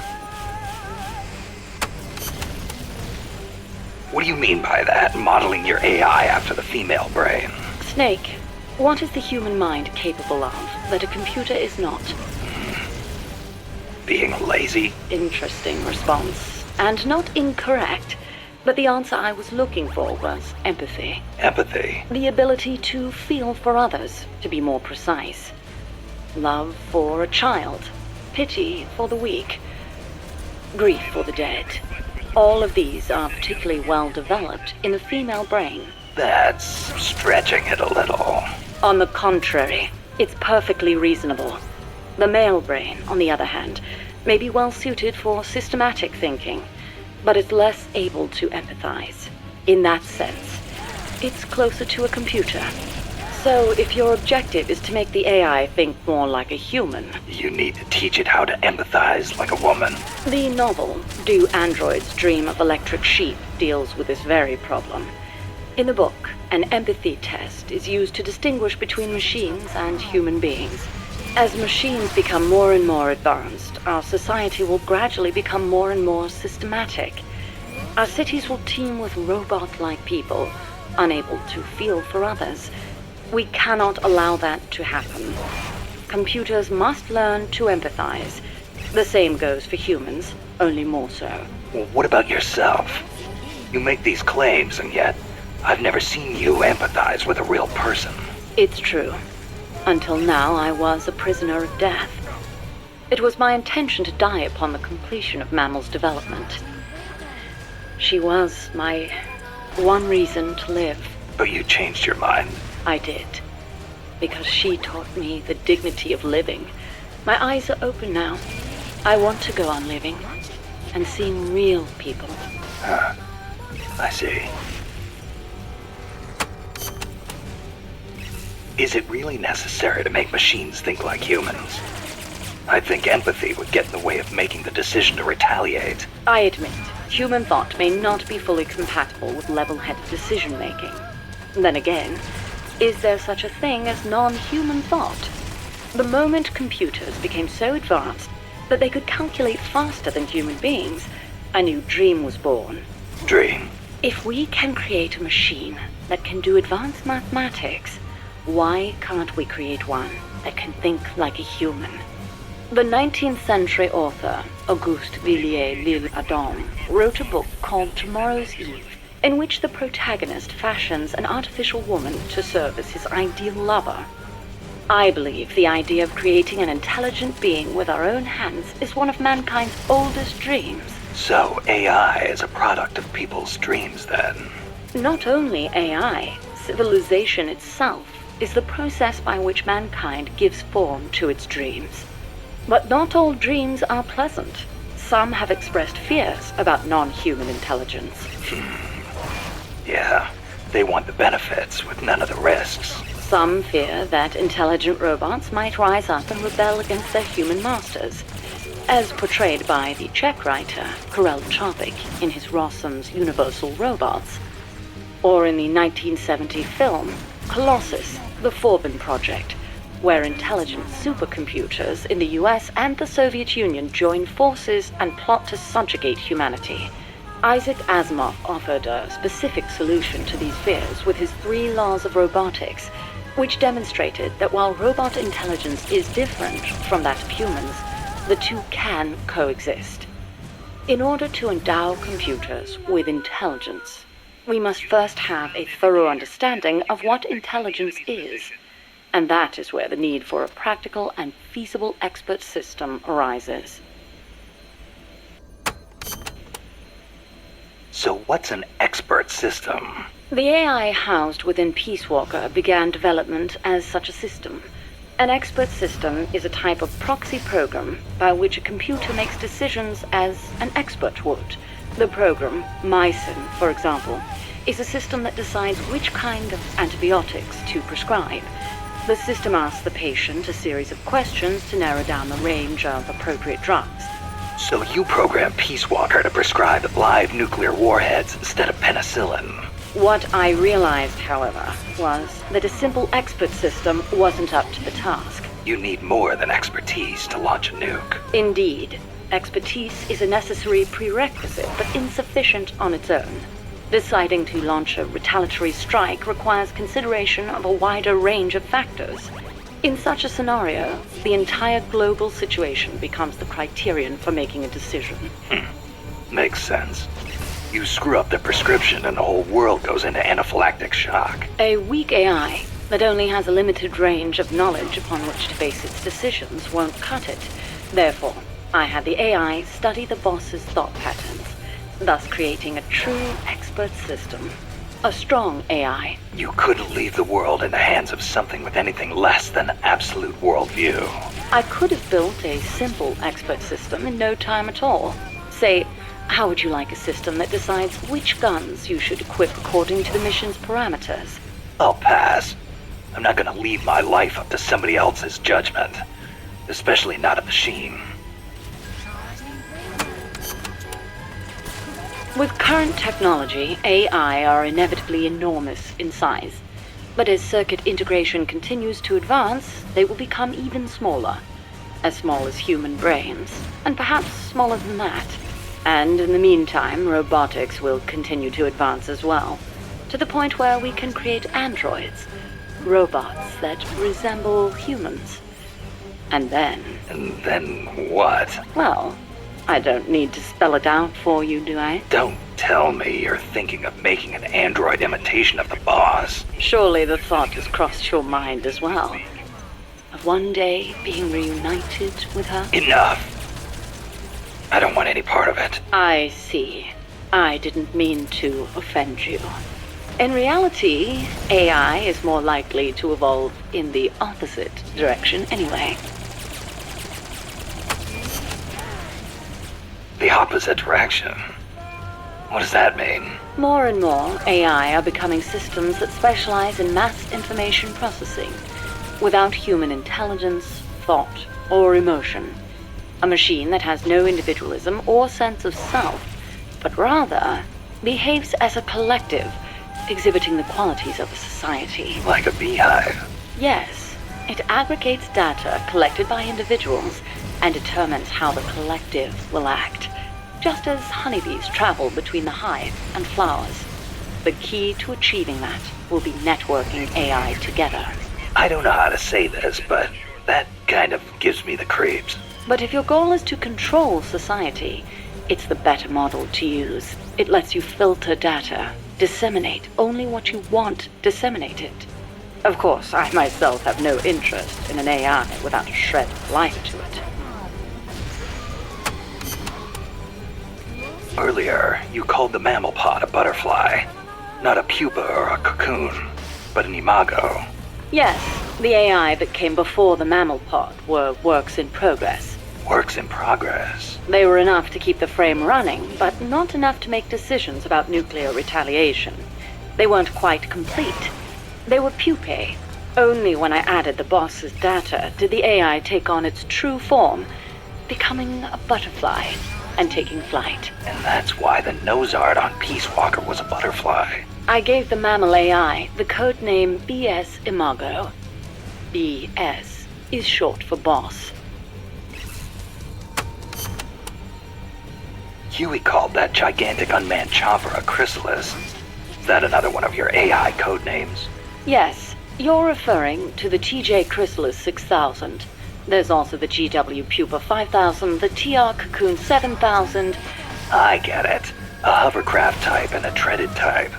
What do you mean by that, modeling your AI after the female brain? Snake, what is the human mind capable of that a computer is not? Being lazy? Interesting response. And not incorrect. But the answer I was looking for was empathy. Empathy? The ability to feel for others, to be more precise. Love for a child. Pity for the weak. grief for the dead. All of these are particularly well developed in the female brain. That's stretching it a little. On the contrary, it's perfectly reasonable. The male brain, on the other hand, may be well suited for systematic thinking, but it's less able to empathize. In that sense, it's closer to a computer. So if your objective is to make the AI think more like a human, You need to teach it how to empathize like a woman. the novel, Do Androids Dream of Electric Sheep, deals with this very problem. In the book, an empathy test is used to distinguish between machines and human beings. As machines become more and more advanced, our society will gradually become more and more systematic. Our cities will teem with robot-like people, unable to feel for others. We cannot allow that to happen. Computers must learn to empathize. The same goes for humans, only more so. Well, what about yourself? You make these claims, and yet I've never seen you empathize with a real person. It's true. Until now, I was a prisoner of death. It was my intention to die upon the completion of Mammal's development. She was my one reason to live. But you changed your mind. I did. Because she taught me the dignity of living. My eyes are open now. I want to go on living and seeing real people. I see. Is it really necessary to make machines think like humans? I think empathy would get in the way of making the decision to retaliate. I admit, human thought may not be fully compatible with level-headed decision-making. Then again, is there such a thing as non-human thought? The moment computers became so advanced that they could calculate faster than human beings, a new dream was born. Dream. If we can create a machine that can do advanced mathematics, why can't we create one that can think like a human? The 19th century author, Auguste Villiers-L'Isle-Adam, wrote a book called Tomorrow's Eve, in which the protagonist fashions an artificial woman to serve as his ideal lover. I believe the idea of creating an intelligent being with our own hands is one of mankind's oldest dreams. So AI is a product of people's dreams, then? Not only AI, civilization itself is the process by which mankind gives form to its dreams. But not all dreams are pleasant. Some have expressed fears about non-human intelligence. Yeah, they want the benefits with none of the risks. Some fear that intelligent robots might rise up and rebel against their human masters, as portrayed by the Czech writer Karel Čapek in his Rossum's Universal Robots, or in the 1970 film Colossus, the Forbin Project, where intelligent supercomputers in the US and the Soviet Union join forces and plot to subjugate humanity. Isaac Asimov offered a specific solution to these fears with his 3 laws of robotics, which demonstrated that while robot intelligence is different from that of humans, the two can coexist. In order to endow computers with intelligence, we must first have a thorough understanding of what intelligence is, and that is where the need for a practical and feasible expert system arises. So what's an expert system? The AI housed within Peacewalker began development as such a system. An expert system is a type of proxy program by which a computer makes decisions as an expert would. The program, Mycin, for example, is a system that decides which kind of antibiotics to prescribe. The system asks the patient a series of questions to narrow down the range of appropriate drugs. So you program Peacewalker to prescribe live nuclear warheads instead of penicillin. What I realized, however, was that a simple expert system wasn't up to the task. You need more than expertise to launch a nuke. Indeed, expertise is a necessary prerequisite, but insufficient on its own. Deciding to launch a retaliatory strike requires consideration of a wider range of factors. In such a scenario, the entire global situation becomes the criterion for making a decision. Makes sense. You screw up the prescription and the whole world goes into anaphylactic shock. A weak AI that only has a limited range of knowledge upon which to base its decisions won't cut it. Therefore, I had the AI study the boss's thought patterns, thus creating a true expert system. A strong AI. You couldn't leave the world in the hands of something with anything less than absolute worldview. I could have built a simple expert system in no time at all. Say, how would you like a system that decides which guns you should equip according to the mission's parameters? I'll pass. I'm not gonna leave my life up to somebody else's judgment. Especially not a machine. With current technology, AI are inevitably enormous in size. But as circuit integration continues to advance, they will become even smaller. As small as human brains, and perhaps smaller than that. And in the meantime, robotics will continue to advance as well, to the point where we can create androids, robots that resemble humans. And then... And then what? Well, I don't need to spell it out for you, do I? Don't tell me you're thinking of making an android imitation of the boss. Surely the thought has crossed your mind as well. Of one day being reunited with her? Enough! I don't want any part of it. I see. I didn't mean to offend you. In reality, AI is more likely to evolve in the opposite direction anyway. The opposite direction? What does that mean? More and more AI are becoming systems that specialize in mass information processing, without human intelligence, thought, or emotion. A machine that has no individualism or sense of self, but rather behaves as a collective, exhibiting the qualities of a society. Like a beehive? Yes, it aggregates data collected by individuals and determines how the collective will act, just as honeybees travel between the hive and flowers. The key to achieving that will be networking AI together. I don't know how to say this, but that kind of gives me the creeps. But if your goal is to control society, it's the better model to use. It lets you filter data, disseminate only what you want disseminated. Of course, I myself have no interest in an AI without a shred of life to it. Earlier, you called the mammal pod a butterfly. Not a pupa or a cocoon, but an imago. Yes, the AI that came before the mammal pod were works in progress. Works in progress. They were enough to keep the frame running, but not enough to make decisions about nuclear retaliation. They weren't quite complete. They were pupae. Only when I added the boss's data did the AI take on its true form, becoming a butterfly and taking flight. And that's why the nose art on Peacewalker was a butterfly. I gave the mammal AI the codename BS Imago. BS is short for boss. Huey called that gigantic unmanned chopper a chrysalis. Is that another one of your AI codenames? Yes, you're referring to the TJ Chrysalis 6000. There's also the GW Pupa 5000, the TR Cocoon 7000. I get it. A hovercraft type and a treaded type.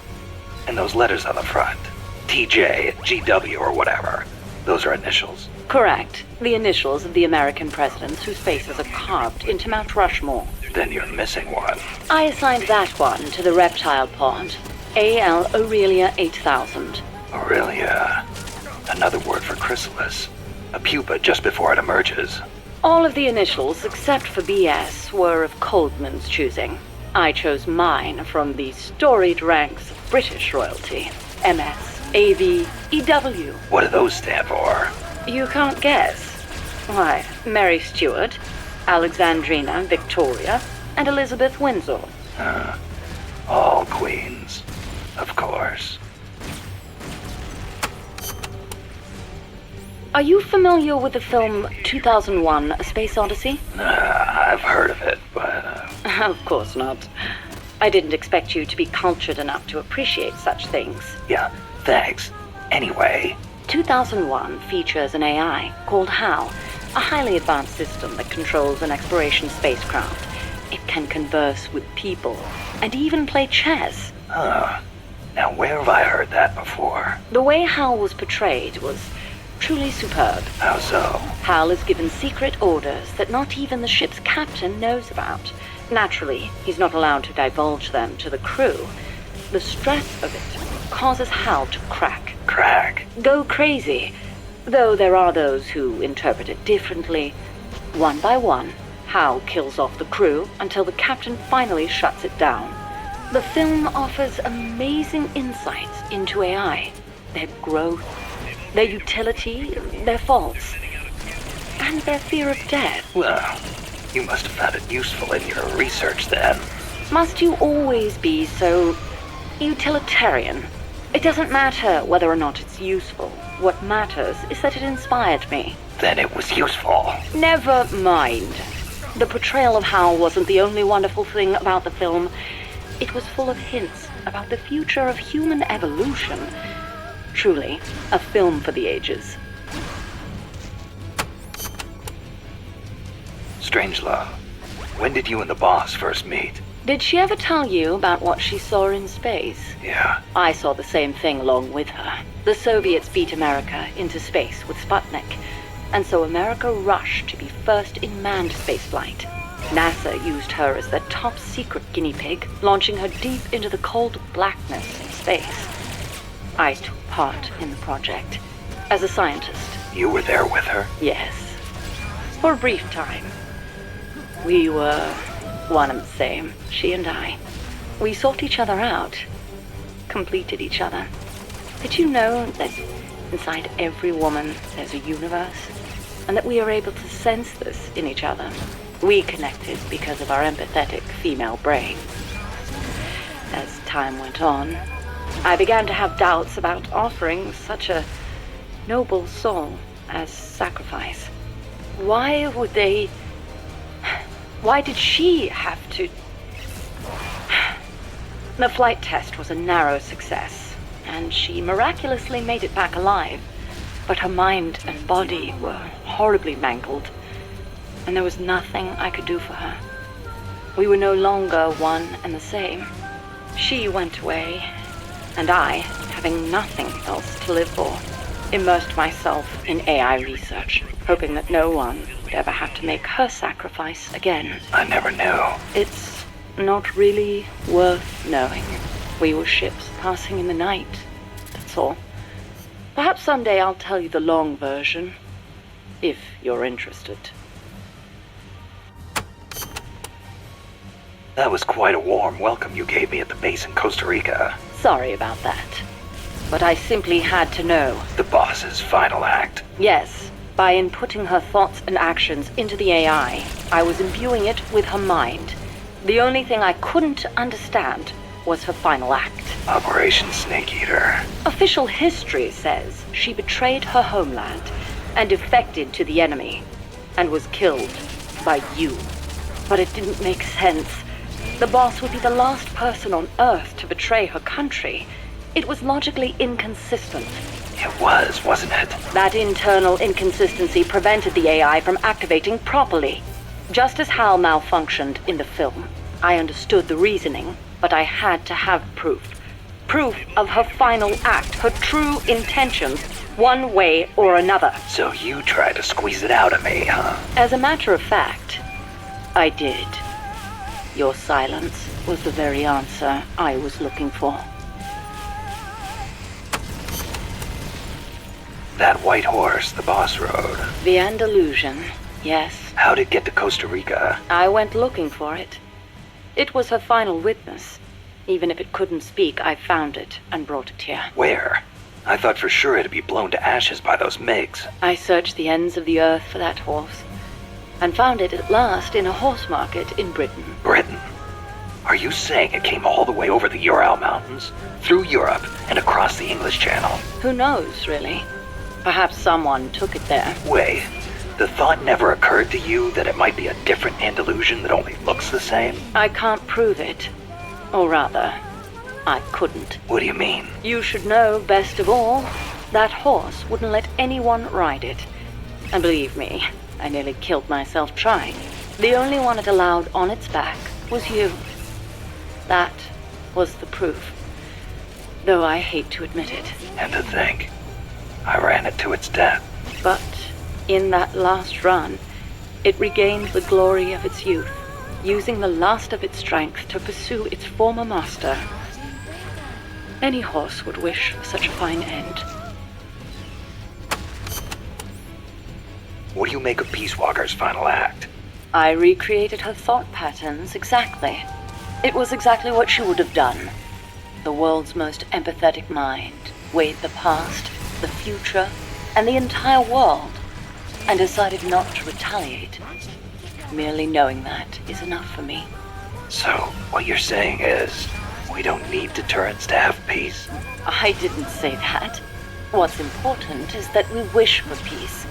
And those letters on the front. TJ, GW, or whatever. Those are initials. Correct. The initials of the American presidents whose faces are carved into Mount Rushmore. Then you're missing one. I assigned that one to the reptile pod. AL Aurelia 8000. Aurelia. Another word for chrysalis. A pupa just before it emerges. All of the initials, except for BS, were of Coldman's choosing. I chose mine from the storied ranks of British royalty. MS, AV, EW. What do those stand for? You can't guess. Why, Mary Stuart, Alexandrina Victoria, and Elizabeth Windsor. All queens. Of course. Are you familiar with the film 2001: A Space Odyssey? I've heard of it, but... Of course not. I didn't expect you to be cultured enough to appreciate such things. Yeah, thanks. Anyway... 2001 features an AI called HAL, a highly advanced system that controls an exploration spacecraft. It can converse with people, and even play chess. Now where have I heard that before? The way HAL was portrayed was truly superb. How so? Hal is given secret orders that not even the ship's captain knows about. Naturally, he's not allowed to divulge them to the crew. The stress of it causes Hal to crack. Crack? Go crazy. Though there are those who interpret it differently. One by one, Hal kills off the crew until the captain finally shuts it down. The film offers amazing insights into AI, their growth, their utility, their faults, and their fear of death. Well, you must have found it useful in your research then. Must you always be so utilitarian? It doesn't matter whether or not it's useful. What matters is that it inspired me. Then it was useful. Never mind. The portrayal of Hal wasn't the only wonderful thing about the film. It was full of hints about the future of human evolution. Truly, a film for the ages. Strangelove, when did you and the boss first meet? Did she ever tell you about what she saw in space? Yeah. I saw the same thing along with her. The Soviets beat America into space with Sputnik, and so America rushed to be first in manned spaceflight. NASA used her as their top secret guinea pig, launching her deep into the cold blackness of space. I took part in the project as a scientist. You were there with her? Yes. For a brief time. We were one and the same, she and I. We sought each other out, completed each other. Did you know that inside every woman there's a universe? And that we are able to sense this in each other? We connected because of our empathetic female brain. As time went on, I began to have doubts about offering such a noble soul as sacrifice. Why did she have to... The flight test was a narrow success, and she miraculously made it back alive. But her mind and body were horribly mangled, and there was nothing I could do for her. We were no longer one and the same. She went away, and I, having nothing else to live for, immersed myself in AI research, hoping that no one would ever have to make her sacrifice again. I never knew. It's not really worth knowing. We were ships passing in the night, that's all. Perhaps someday I'll tell you the long version, if you're interested. That was quite a warm welcome you gave me at the base in Costa Rica. Sorry about that, but I simply had to know. The boss's final act. Yes, by inputting her thoughts and actions into the AI, I was imbuing it with her mind. The only thing I couldn't understand was her final act. Operation Snake Eater. Official history says she betrayed her homeland and defected to the enemy and was killed by you. But it didn't make sense. The boss would be the last person on Earth to betray her country. It was logically inconsistent. It was, wasn't it? That internal inconsistency prevented the AI from activating properly. Just as Hal malfunctioned in the film, I understood the reasoning, but I had to have proof. Proof of her final act, her true intentions, one way or another. So you tried to squeeze it out of me, huh? As a matter of fact, I did. Your silence was the very answer I was looking for. That white horse the boss rode. The Andalusian, yes. How'd it get to Costa Rica? I went looking for it. It was her final witness. Even if it couldn't speak, I found it and brought it here. Where? I thought for sure it'd be blown to ashes by those MiGs. I searched the ends of the earth for that horse, and found it at last in a horse market in Britain. Britain? Are you saying it came all the way over the Ural Mountains, through Europe, and across the English Channel? Who knows, really? Perhaps someone took it there. Wait, the thought never occurred to you that it might be a different Andalusian that only looks the same? I can't prove it. Or rather, I couldn't. What do you mean? You should know best of all, that horse wouldn't let anyone ride it. And believe me, I nearly killed myself trying. The only one it allowed on its back was you. That was the proof. Though I hate to admit it. And to think, I ran it to its death. But in that last run, it regained the glory of its youth, using the last of its strength to pursue its former master. Any horse would wish for such a fine end. What do you make of Peacewalker's final act? I recreated her thought patterns exactly. It was exactly what she would have done. The world's most empathetic mind weighed the past, the future, and the entire world, and decided not to retaliate. Merely knowing that is enough for me. So, what you're saying is, we don't need deterrence to have peace? I didn't say that. What's important is that we wish for peace.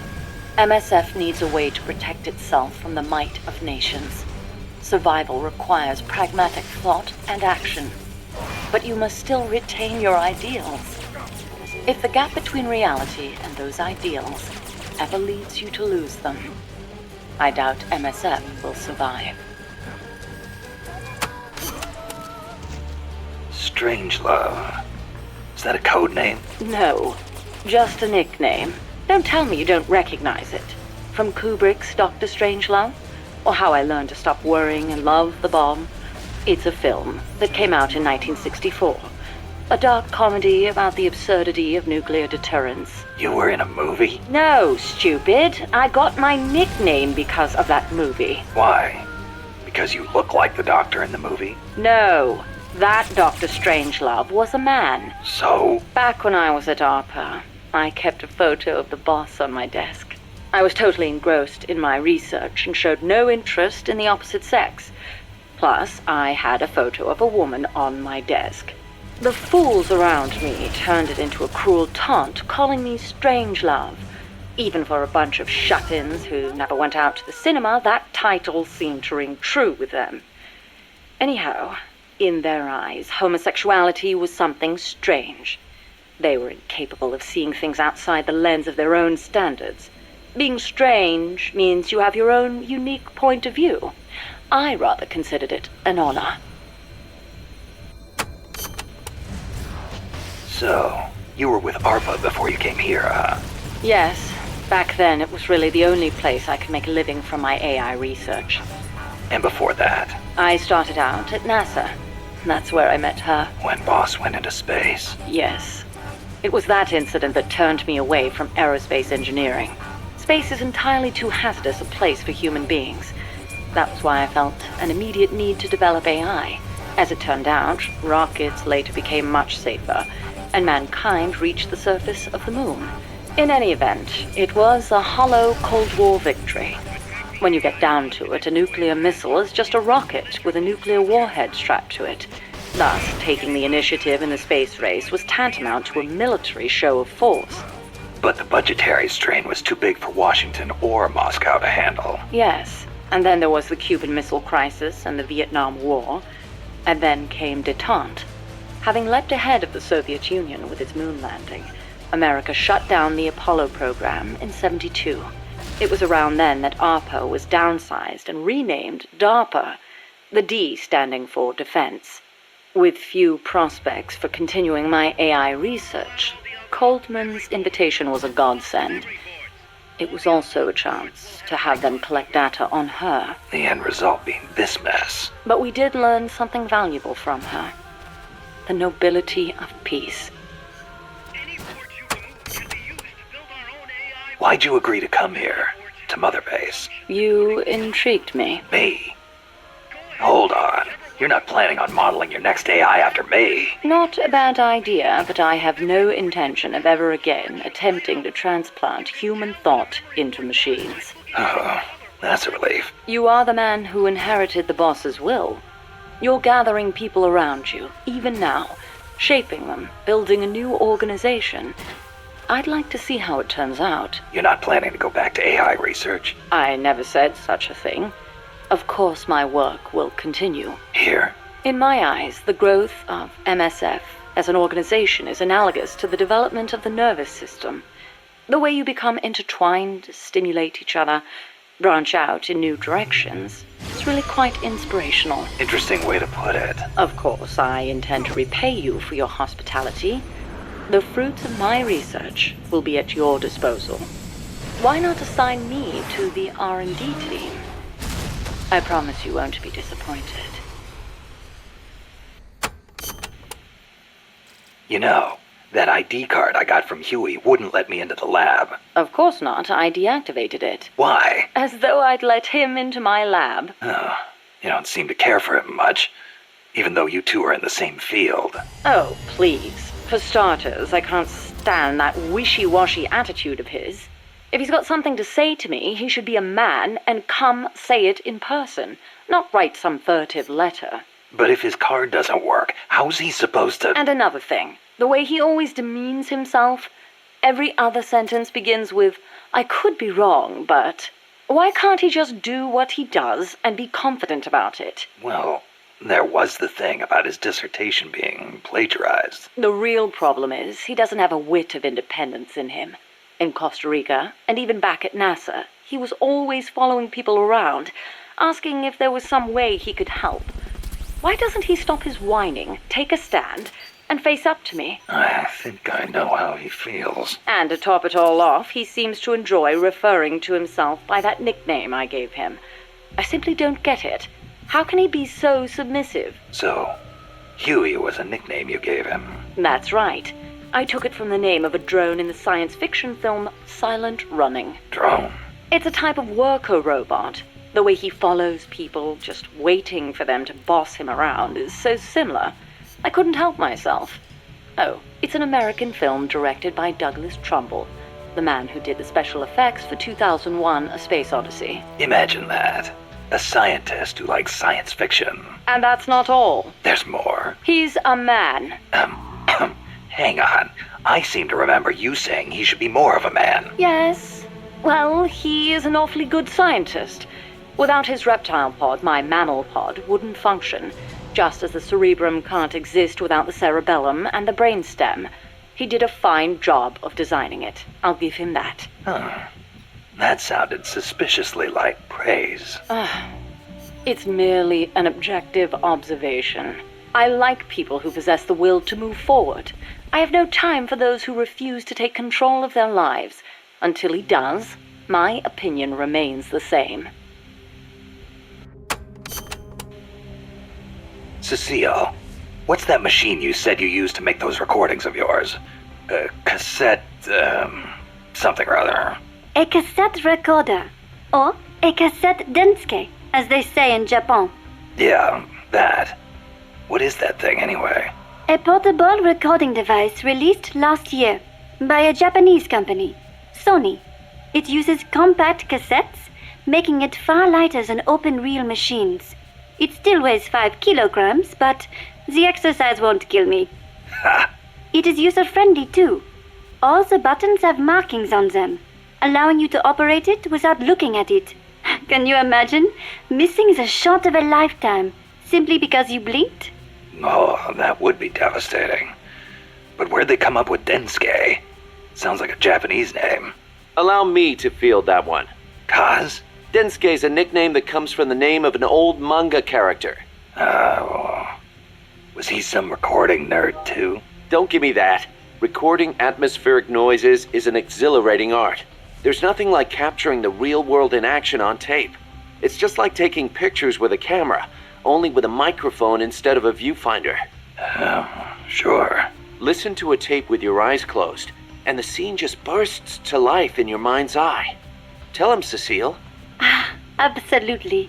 MSF needs a way to protect itself from the might of nations. Survival requires pragmatic thought and action. But you must still retain your ideals. If the gap between reality and those ideals ever leads you to lose them, I doubt MSF will survive. Strangelove. Is that a code name? No, just a nickname. Don't tell me you don't recognize it. From Kubrick's Dr. Strangelove, or How I Learned to Stop Worrying and Love the Bomb. It's a film that came out in 1964. A dark comedy about the absurdity of nuclear deterrence. You were in a movie? No, stupid. I got my nickname because of that movie. Why? Because you look like the doctor in the movie? No, that Dr. Strangelove was a man. So? Back when I was at ARPA, I kept a photo of the boss on my desk. I was totally engrossed in my research and showed no interest in the opposite sex. Plus, I had a photo of a woman on my desk. The fools around me turned it into a cruel taunt, calling me Strangelove. Even for a bunch of shut-ins who never went out to the cinema, that title seemed to ring true with them. Anyhow, in their eyes, homosexuality was something strange. They were incapable of seeing things outside the lens of their own standards. Being strange means you have your own unique point of view. I rather considered it an honor. So, you were with ARPA before you came here, huh? Yes, back then it was really the only place I could make a living from my AI research. And before that? I started out at NASA. That's where I met her. When Boss went into space? Yes. It was that incident that turned me away from aerospace engineering. Space is entirely too hazardous a place for human beings. That was why I felt an immediate need to develop AI. As it turned out, rockets later became much safer, and mankind reached the surface of the moon. In any event, it was a hollow Cold War victory. When you get down to it, a nuclear missile is just a rocket with a nuclear warhead strapped to it. Thus, taking the initiative in the space race was tantamount to a military show of force. But the budgetary strain was too big for Washington or Moscow to handle. Yes, and then there was the Cuban Missile Crisis and the Vietnam War, and then came détente. Having leapt ahead of the Soviet Union with its moon landing, America shut down the Apollo program in '72. It was around then that ARPA was downsized and renamed DARPA, the D standing for Defense. With few prospects for continuing my AI research, Coldman's invitation was a godsend. It was also a chance to have them collect data on her. The end result being this mess. But we did learn something valuable from her. The nobility of peace. Why'd you agree to come here? To Mother Base? You intrigued me. Me? Hold on. You're not planning on modeling your next AI after me. Not a bad idea, but I have no intention of ever again attempting to transplant human thought into machines. Oh, that's a relief. You are the man who inherited the boss's will. You're gathering people around you, even now, shaping them, building a new organization. I'd like to see how it turns out. You're not planning to go back to AI research? I never said such a thing. Of course my work will continue. Here? In my eyes, the growth of MSF as an organization is analogous to the development of the nervous system. The way you become intertwined, stimulate each other, branch out in new directions, is really quite inspirational. Interesting way to put it. Of course, I intend to repay you for your hospitality. The fruits of my research will be at your disposal. why not assign me to the R&D team? I promise you won't be disappointed. You know, that ID card I got from Huey wouldn't let me into the lab. Of course not. I deactivated it. Why? As though I'd let him into my lab. Oh, you don't seem to care for him much, even though you two are in the same field. Oh, please. For starters, I can't stand that wishy-washy attitude of his. If he's got something to say to me, he should be a man and come say it in person, not write some furtive letter. But if his card doesn't work, how's he supposed to— And another thing, the way he always demeans himself. Every other sentence begins with, I could be wrong, but... Why can't he just do what he does and be confident about it? Well, there was the thing about his dissertation being plagiarized. The real problem is he doesn't have a whit of independence in him. In Costa Rica, and even back at NASA, he was always following people around, asking if there was some way he could help. Why doesn't he stop his whining, take a stand, and face up to me? I think I know how he feels. And to top it all off, he seems to enjoy referring to himself by that nickname I gave him. I simply don't get it. How can he be so submissive? So, Huey was a nickname you gave him. That's right. I took it from the name of a drone in the science fiction film Silent Running. Drone? It's a type of worker robot. The way he follows people, just waiting for them to boss him around, is so similar. I couldn't help myself. Oh, it's an American film directed by Douglas Trumbull, the man who did the special effects for 2001: A Space Odyssey. Imagine that. A scientist who likes science fiction. And that's not all. There's more. He's a man. Hang on. I seem to remember you saying he should be more of a man. Yes. Well, he is an awfully good scientist. Without his reptile pod, my mammal pod wouldn't function, just as the cerebrum can't exist without the cerebellum and the brainstem. He did a fine job of designing it. I'll give him that. That sounded suspiciously like praise. It's merely an objective observation. I like people who possess the will to move forward. I have no time for those who refuse to take control of their lives. Until he does, my opinion remains the same. Cecile, what's that machine you said you used to make those recordings of yours? Cassette, something or other. A cassette recorder, or a cassette denske, as they say in Japan. Yeah, that. What is that thing anyway? A portable recording device released last year by a Japanese company, Sony. It uses compact cassettes, making it far lighter than open-reel machines. It still weighs 5 kilograms, but the exercise won't kill me. Ha! It is user-friendly too. All the buttons have markings on them, allowing you to operate it without looking at it. Can you imagine missing the shot of a lifetime simply because you blinked? Oh, that would be devastating. But where'd they come up with Densuke? Sounds like a Japanese name. Allow me to field that one. Kaz? Densuke's a nickname that comes from the name of an old manga character. Was he some recording nerd too? Don't give me that. Recording atmospheric noises is an exhilarating art. There's nothing like capturing the real world in action on tape. It's just like taking pictures with a camera, only with a microphone instead of a viewfinder. Sure. Listen to a tape with your eyes closed, and the scene just bursts to life in your mind's eye. Tell him, Cecile. Absolutely.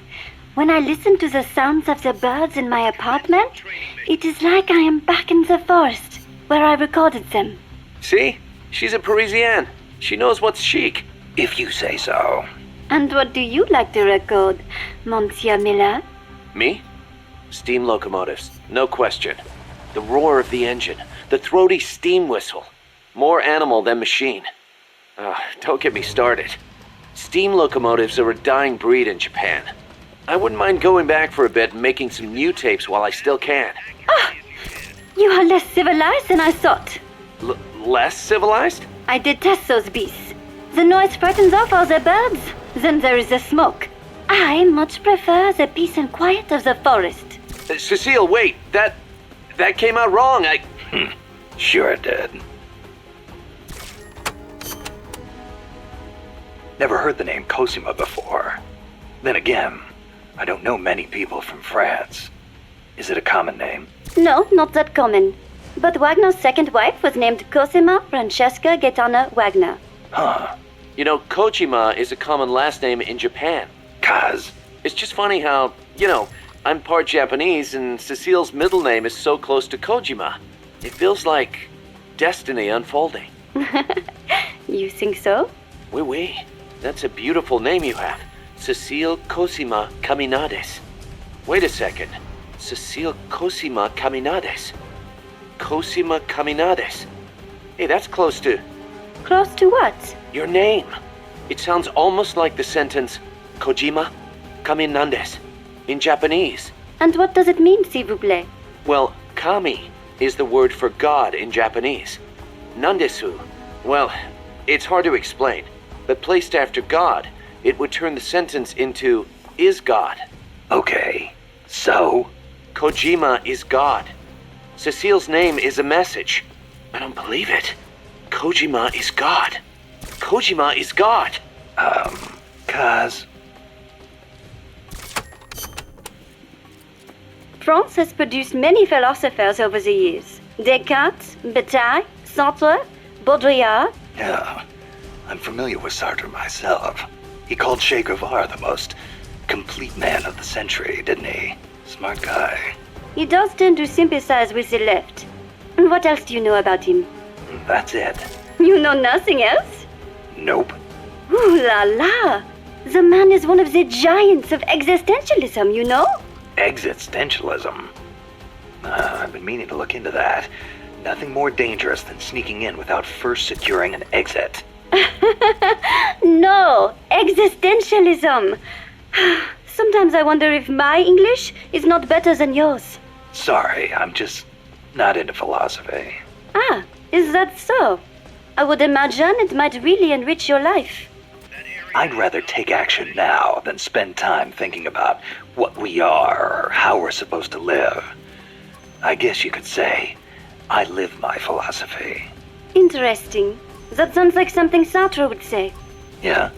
When I listen to the sounds of the birds in my apartment, it is like I am back in the forest where I recorded them. See? She's a Parisienne. She knows what's chic. If you say so. And what do you like to record, Monsieur Miller? Me? Steam locomotives, no question. The roar of the engine, the throaty steam whistle. More animal than machine. Don't get me started. Steam locomotives are a dying breed in Japan. I wouldn't mind going back for a bit and making some new tapes while I still can. You are less civilized than I thought. Less civilized? I detest those beasts. The noise frightens off all the birds. Then there is the smoke. I much prefer the peace and quiet of the forest. Cecile, wait. That came out wrong. Sure it did. Never heard the name Cosima before. Then again, I don't know many people from France. Is it a common name? No, not that common. But Wagner's second wife was named Cosima Francesca Gaetana Wagner. Huh. You know, Kojima is a common last name in Japan. Kaz. It's just funny how, I'm part Japanese and Cecile's middle name is so close to Kojima. It feels like destiny unfolding. You think so? Oui, oui. That's a beautiful name you have. Cecile Cosima Caminades. Wait a second. Cecile Cosima Caminades. Cosima Caminades. Hey, that's close to Close to what? your name. It sounds almost like the sentence Kojima Caminandes in Japanese. And what does it mean, s'il vous plaît? Well, kami is the word for God in Japanese. Nandesu, well, it's hard to explain, but placed after God, it would turn the sentence into is God. Okay. So? Kojima is God. Cecile's name is a message. I don't believe it. Kojima is God. Kojima is God. Kaz. France has produced many philosophers over the years. Descartes, Bataille, Sartre, Baudrillard. Yeah, I'm familiar with Sartre myself. He called Che Guevara the most complete man of the century, didn't he? Smart guy. He does tend to sympathize with the left. And what else do you know about him? That's it. You know nothing else? Nope. Ooh la la! The man is one of the giants of existentialism, you know? Existentialism. I've been meaning to look into that. Nothing more dangerous than sneaking in without first securing an exit. No, existentialism. Sometimes I wonder if my English is not better than yours. Sorry, I'm just not into philosophy. Ah, is that so? I would imagine it might really enrich your life. I'd rather take action now than spend time thinking about what we are or how we're supposed to live. I guess you could say I live my philosophy. Interesting. That sounds like something Sartre would say. Yeah?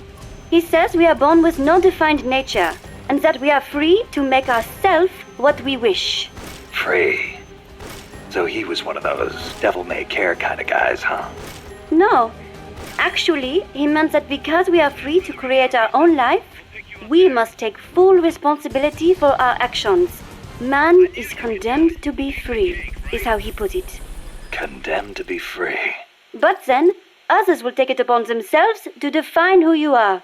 He says we are born with no defined nature, and that we are free to make ourselves what we wish. Free. So he was one of those devil-may-care kind of guys, huh? No. Actually, he meant that because we are free to create our own life, we must take full responsibility for our actions. Man is condemned to be free, is how he put it. Condemned to be free. But then, others will take it upon themselves to define who you are.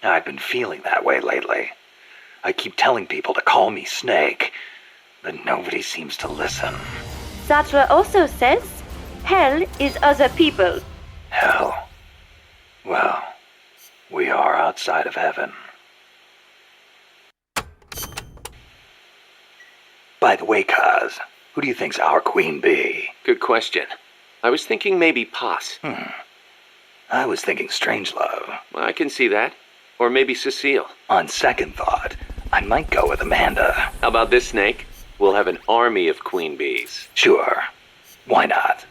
I've been feeling that way lately. I keep telling people to call me Snake, but nobody seems to listen. Sartre also says, hell is other people. Hell. Well, we are outside of heaven. By the way, Kaz, who do you think's our queen bee? Good question. I was thinking maybe Pas. I was thinking Strangelove. Well, I can see that. Or maybe Cecile. On second thought, I might go with Amanda. How about this, Snake? We'll have an army of queen bees. Sure. Why not?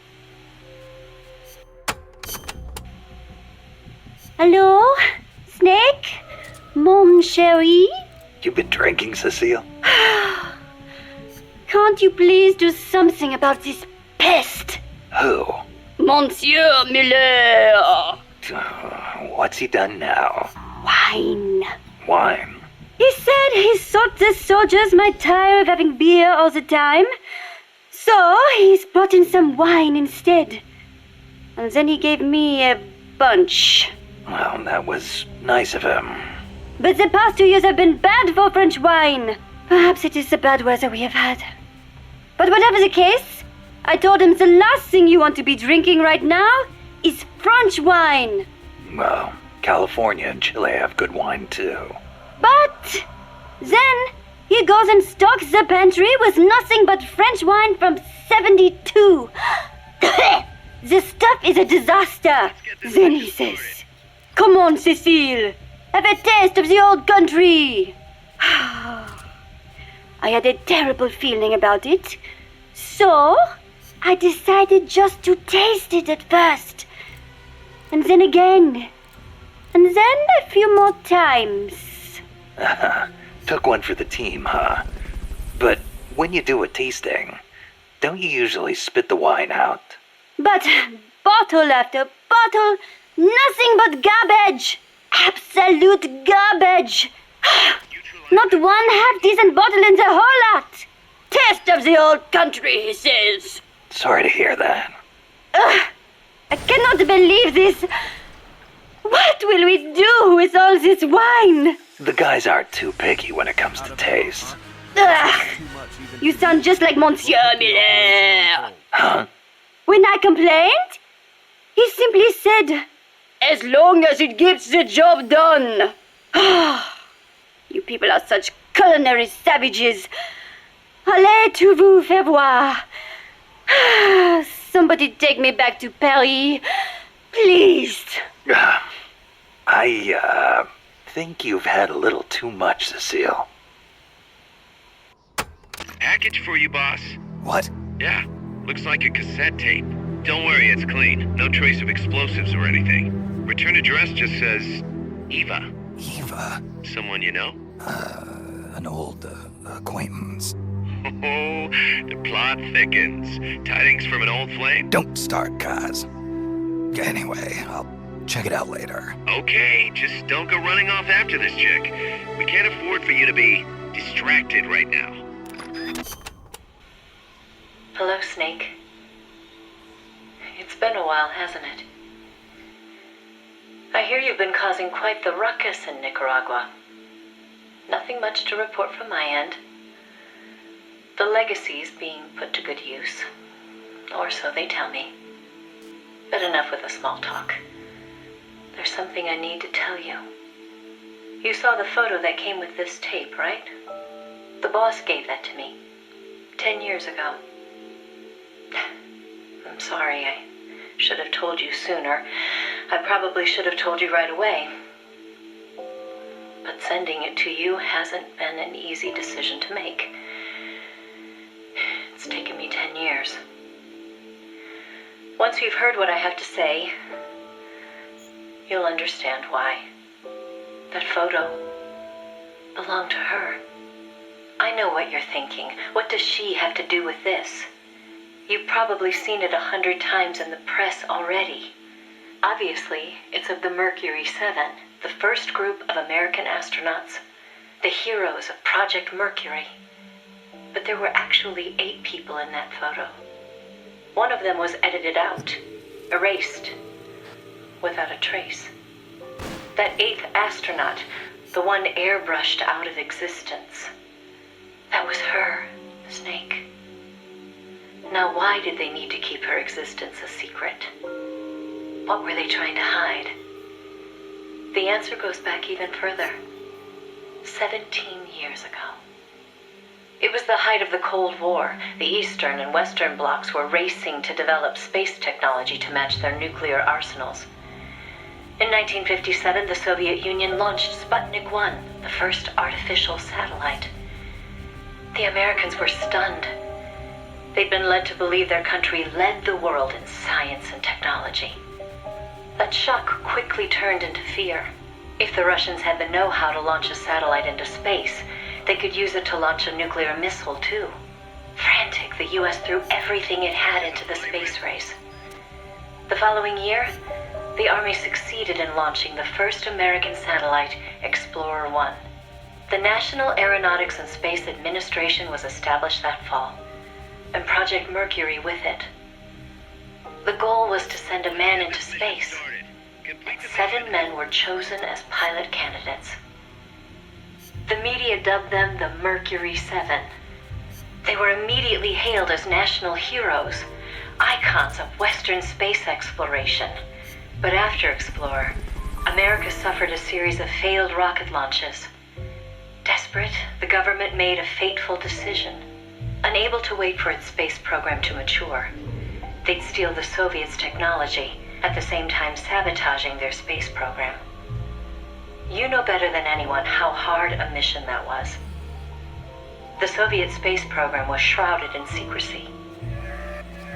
Hello? Snake? Mon chéri? You been drinking, Cecile? Can't you please do something about this pest? Who? Monsieur Muller! What's he done now? Wine. Wine. He said he thought the soldiers might tire of having beer all the time. So he's brought in some wine instead. And then he gave me a bunch. Well, that was nice of him. But the past 2 years have been bad for French wine. Perhaps it is the bad weather we have had. But whatever the case, I told him the last thing you want to be drinking right now is French wine. Well, California and Chile have good wine too. But then he goes and stocks the pantry with nothing but French wine from 72. This stuff is a disaster. Then he says, come on, Cecile, have a taste of the old country. I had a terrible feeling about it. So I decided just to taste it at first. And then again. and then a few more times. Took one for the team, huh? But when you do a tasting, don't you usually spit the wine out? But bottle after bottle, nothing but garbage! Absolute garbage! Not one half-decent bottle in the whole lot! Taste of the old country, he says. Sorry to hear that. I cannot believe this. What will we do with all this wine? The guys aren't too picky when it comes to taste. Ugh, you sound just like Monsieur Miller. Huh? When I complained, he simply said, as long as it gets the job done. You people are such culinary savages. Allez vous faire voir. Somebody take me back to Paris, please. I think you've had a little too much, Cecile. Package for you, boss. What? Yeah, looks like a cassette tape. Don't worry, it's clean. No trace of explosives or anything. Return address just says Eva. Eva? Someone you know? An old acquaintance. Oh, the plot thickens. Tidings from an old flame? Don't start, Kaz. Anyway, I'll check it out later. Okay, just don't go running off after this chick. We can't afford for you to be distracted right now. Hello, Snake. It's been a while, hasn't it? I hear you've been causing quite the ruckus in Nicaragua. Nothing much to report from my end. The legacy's being put to good use. Or so they tell me. But enough with the small talk. There's something I need to tell you. You saw the photo that came with this tape, right? The boss gave that to me. 10 years ago. I'm sorry, I should have told you sooner. I probably should have told you right away. But sending it to you hasn't been an easy decision to make. It's taken me 10 years. Once you've heard what I have to say, you'll understand why. That photo belonged to her. I know what you're thinking. What does she have to do with this? You've probably seen it 100 times in the press already. Obviously, it's of the Mercury 7, the first group of American astronauts, the heroes of Project Mercury. But there were actually 8 people in that photo. One of them was edited out, erased, without a trace. That 8th astronaut, the one airbrushed out of existence, that was her, Snake. Now, why did they need to keep her existence a secret? What were they trying to hide? The answer goes back even further. 17 years ago. It was the height of the Cold War. The Eastern and Western blocs were racing to develop space technology to match their nuclear arsenals. In 1957, the Soviet Union launched Sputnik 1, the first artificial satellite. The Americans were stunned. They'd been led to believe their country led the world in science and technology. That shock quickly turned into fear. If the Russians had the know-how to launch a satellite into space, they could use it to launch a nuclear missile, too. Frantic, the U.S. threw everything it had into the space race. The following year, the Army succeeded in launching the first American satellite, Explorer 1. The National Aeronautics and Space Administration was established that fall, and Project Mercury with it. The goal was to send a man into space. 7 men were chosen as pilot candidates. The media dubbed them the Mercury 7. They were immediately hailed as national heroes, icons of Western space exploration. But after Explorer, America suffered a series of failed rocket launches. Desperate, the government made a fateful decision. Unable to wait for its space program to mature, they'd steal the Soviets' technology, at the same time sabotaging their space program. You know better than anyone how hard a mission that was. The Soviet space program was shrouded in secrecy.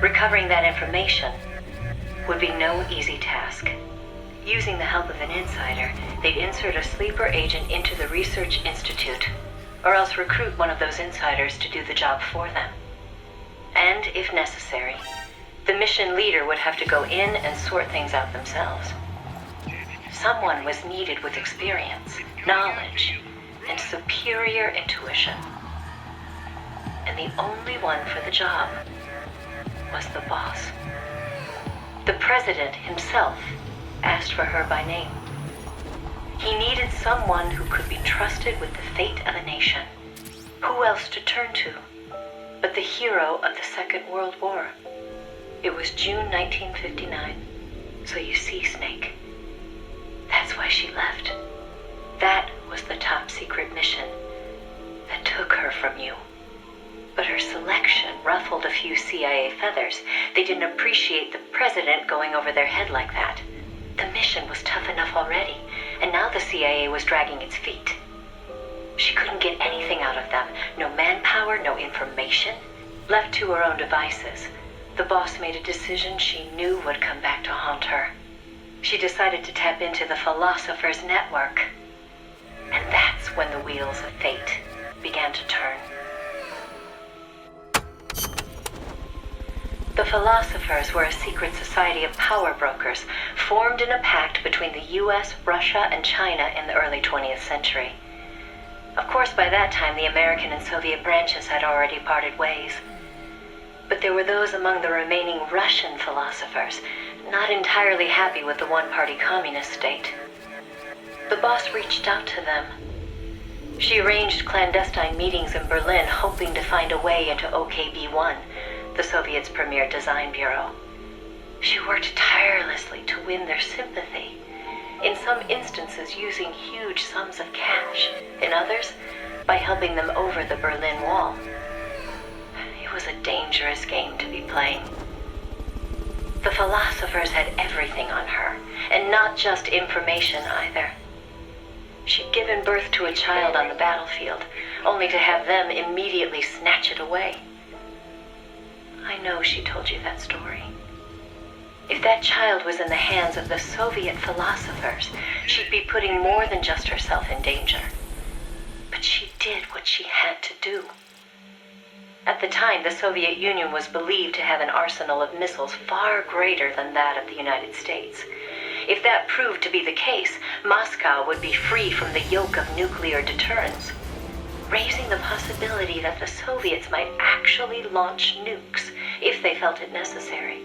Recovering that information would be no easy task. Using the help of an insider, they'd insert a sleeper agent into the research institute, or else recruit one of those insiders to do the job for them. And, if necessary, the mission leader would have to go in and sort things out themselves. Someone was needed with experience, knowledge, and superior intuition. And the only one for the job was the boss. The president himself asked for her by name. He needed someone who could be trusted with the fate of a nation. Who else to turn to but the hero of the Second World War? It was June 1959. So you see, Snake, that's why she left. That was the top secret mission that took her from you. But her selection ruffled a few CIA feathers. They didn't appreciate the president going over their head like that. The mission was tough enough already, and now the CIA was dragging its feet. She couldn't get anything out of them. No manpower, no information. Left to her own devices, the boss made a decision she knew would come back to haunt her. She decided to tap into the Philosopher's Network. And that's when the wheels of fate began to turn. The Philosophers were a secret society of power brokers formed in a pact between the US, Russia, and China in the early 20th century. Of course, by that time, the American and Soviet branches had already parted ways. But there were those among the remaining Russian philosophers not entirely happy with the one-party communist state. The boss reached out to them. She arranged clandestine meetings in Berlin, hoping to find a way into OKB-1, the Soviets' premier design bureau. She worked tirelessly to win their sympathy, in some instances using huge sums of cash, in others by helping them over the Berlin Wall. It was a dangerous game to be playing. The Philosophers had everything on her, and not just information either. She'd given birth to a child on the battlefield, only to have them immediately snatch it away. I know she told you that story. If that child was in the hands of the Soviet philosophers, she'd be putting more than just herself in danger. But she did what she had to do. At the time, the Soviet Union was believed to have an arsenal of missiles far greater than that of the United States. If that proved to be the case, Moscow would be free from the yoke of nuclear deterrence, raising the possibility that the Soviets might actually launch nukes if they felt it necessary.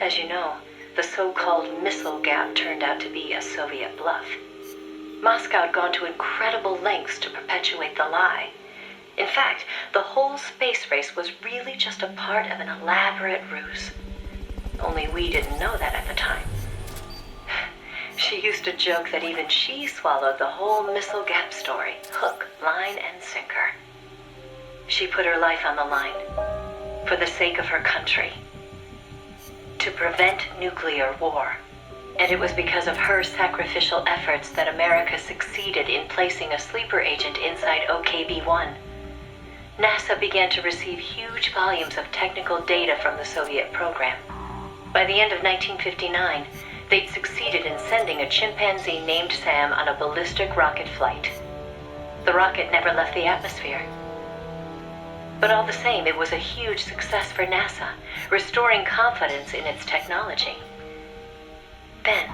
As you know, the so-called missile gap turned out to be a Soviet bluff. Moscow had gone to incredible lengths to perpetuate the lie. In fact, the whole space race was really just a part of an elaborate ruse. Only we didn't know that at the time. She used to joke that even she swallowed the whole missile gap story, hook, line, and sinker. She put her life on the line for the sake of her country, to prevent nuclear war. And it was because of her sacrificial efforts that America succeeded in placing a sleeper agent inside OKB-1. NASA began to receive huge volumes of technical data from the Soviet program. By the end of 1959, they'd succeeded in sending a chimpanzee named Sam on a ballistic rocket flight. The rocket never left the atmosphere. But all the same, it was a huge success for NASA, restoring confidence in its technology. Then,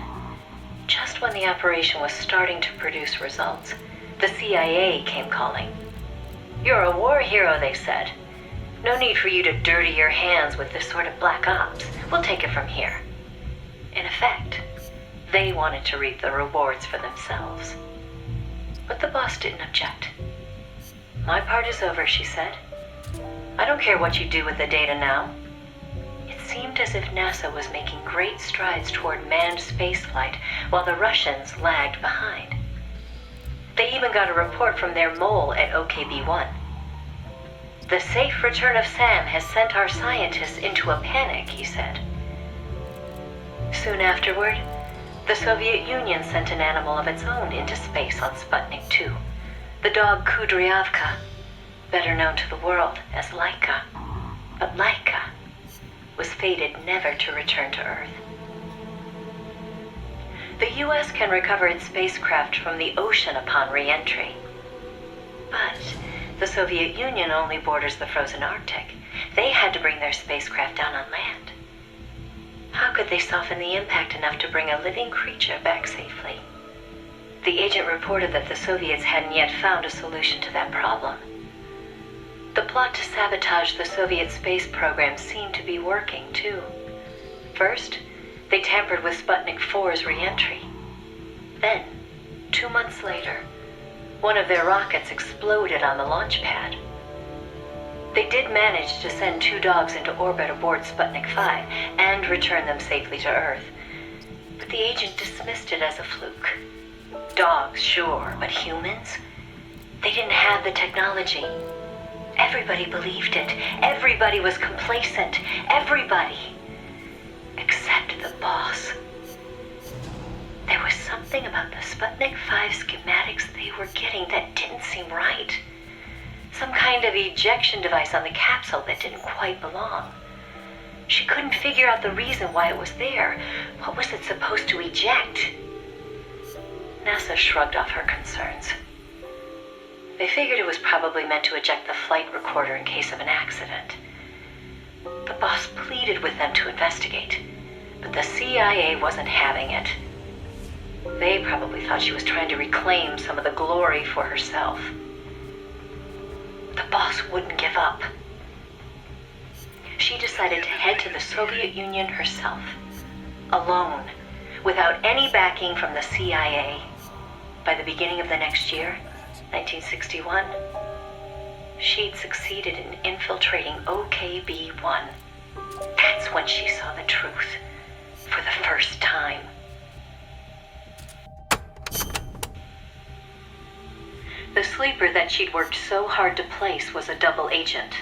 just when the operation was starting to produce results, the CIA came calling. "You're a war hero," they said. "No need for you to dirty your hands with this sort of black ops. We'll take it from here." In effect, they wanted to reap the rewards for themselves. But the boss didn't object. "My part is over," she said. "I don't care what you do with the data now." It seemed as if NASA was making great strides toward manned spaceflight, while the Russians lagged behind. They even got a report from their mole at OKB-1. "The safe return of Sam has sent our scientists into a panic," he said. Soon afterward, the Soviet Union sent an animal of its own into space on Sputnik 2, the dog Kudryavka, better known to the world as Laika. But Laika was fated never to return to Earth. The U.S. can recover its spacecraft from the ocean upon re-entry. But the Soviet Union only borders the frozen Arctic. They had to bring their spacecraft down on land. How could they soften the impact enough to bring a living creature back safely? The agent reported that the Soviets hadn't yet found a solution to that problem. The plot to sabotage the Soviet space program seemed to be working, too. First, they tampered with Sputnik 4's re-entry. Then, 2 months later, one of their rockets exploded on the launch pad. They did manage to send 2 dogs into orbit aboard Sputnik 5 and return them safely to Earth. But the agent dismissed it as a fluke. Dogs, sure, but humans? They didn't have the technology. Everybody believed it. Everybody was complacent. Everybody. Except the boss. There was something about the Sputnik 5 schematics they were getting that didn't seem right. Some kind of ejection device on the capsule that didn't quite belong. She couldn't figure out the reason why it was there. What was it supposed to eject? NASA shrugged off her concerns. They figured it was probably meant to eject the flight recorder in case of an accident. The boss pleaded with them to investigate, but the CIA wasn't having it. They probably thought she was trying to reclaim some of the glory for herself. The boss wouldn't give up. She decided to head to the Soviet Union herself, alone, without any backing from the CIA. By the beginning of the next year, 1961, she'd succeeded in infiltrating OKB-1. That's when she saw the truth, for the first time. The sleeper that she'd worked so hard to place was a double agent.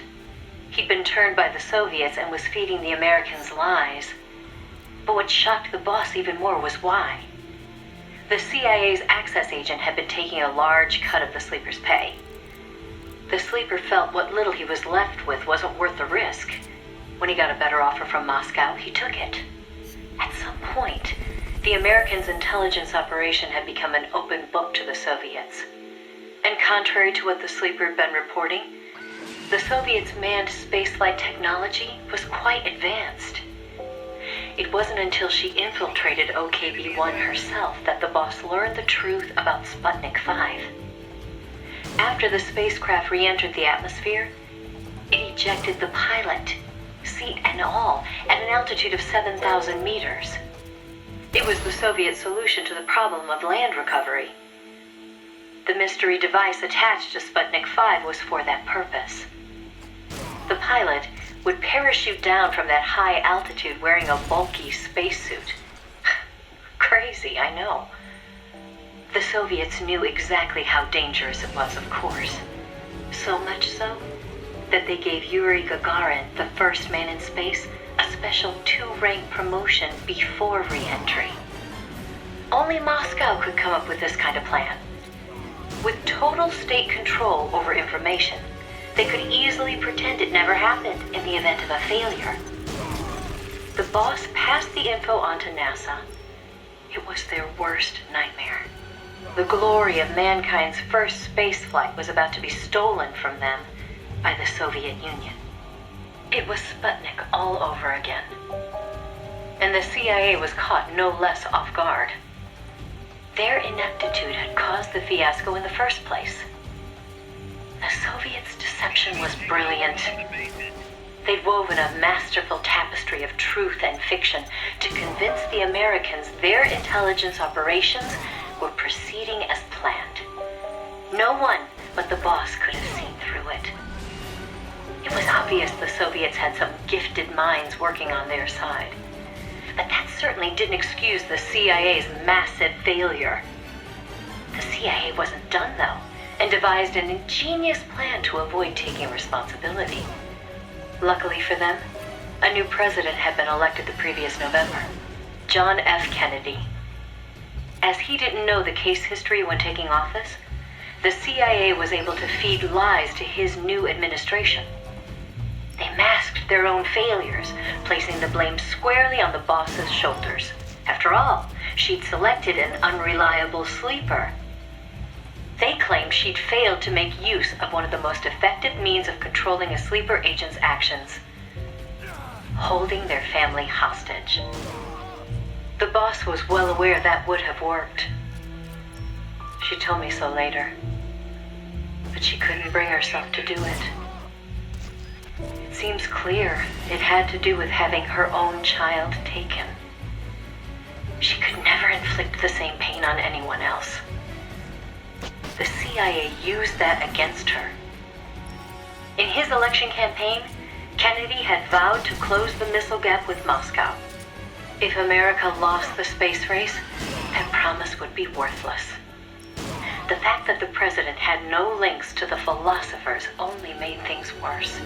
He'd been turned by the Soviets and was feeding the Americans lies. But what shocked the boss even more was why. The CIA's access agent had been taking a large cut of the sleeper's pay. The sleeper felt what little he was left with wasn't worth the risk. When he got a better offer from Moscow, he took it. At some point, the Americans' intelligence operation had become an open book to the Soviets. And contrary to what the sleeper had been reporting, the Soviets' manned spaceflight technology was quite advanced. It wasn't until she infiltrated OKB-1 herself that the boss learned the truth about Sputnik 5. After the spacecraft re-entered the atmosphere, it ejected the pilot, seat and all, at an altitude of 7,000 meters. It was the Soviet solution to the problem of land recovery. The mystery device attached to Sputnik 5 was for that purpose. The pilot would parachute down from that high altitude wearing a bulky spacesuit. Crazy, I know. The Soviets knew exactly how dangerous it was, of course. So much so that they gave Yuri Gagarin, the first man in space, a special 2-rank promotion before re-entry. Only Moscow could come up with this kind of plan. With total state control over information, they could easily pretend it never happened in the event of a failure. The boss passed the info on to NASA. It was their worst nightmare. The glory of mankind's first spaceflight was about to be stolen from them by the Soviet Union. It was Sputnik all over again. And the CIA was caught no less off guard. Their ineptitude had caused the fiasco in the first place. The Soviets' deception was brilliant. They'd woven a masterful tapestry of truth and fiction to convince the Americans their intelligence operations were proceeding as planned. No one but the boss could have seen through it. It was obvious the Soviets had some gifted minds working on their side. But that certainly didn't excuse the CIA's massive failure. The CIA wasn't done, though, and devised an ingenious plan to avoid taking responsibility. Luckily for them, a new president had been elected the previous November, John F. Kennedy. As he didn't know the case history when taking office, the CIA was able to feed lies to his new administration. They masked their own failures, placing the blame squarely on the boss's shoulders. After all, she'd selected an unreliable sleeper. They claimed she'd failed to make use of one of the most effective means of controlling a sleeper agent's actions: holding their family hostage. The boss was well aware that would have worked. She told me so later, but she couldn't bring herself to do it. It seems clear it had to do with having her own child taken. She could never inflict the same pain on anyone else. The CIA used that against her. In his election campaign, Kennedy had vowed to close the missile gap with Moscow. If America lost the space race, that promise would be worthless. The fact that the president had no links to the philosophers only made things worse.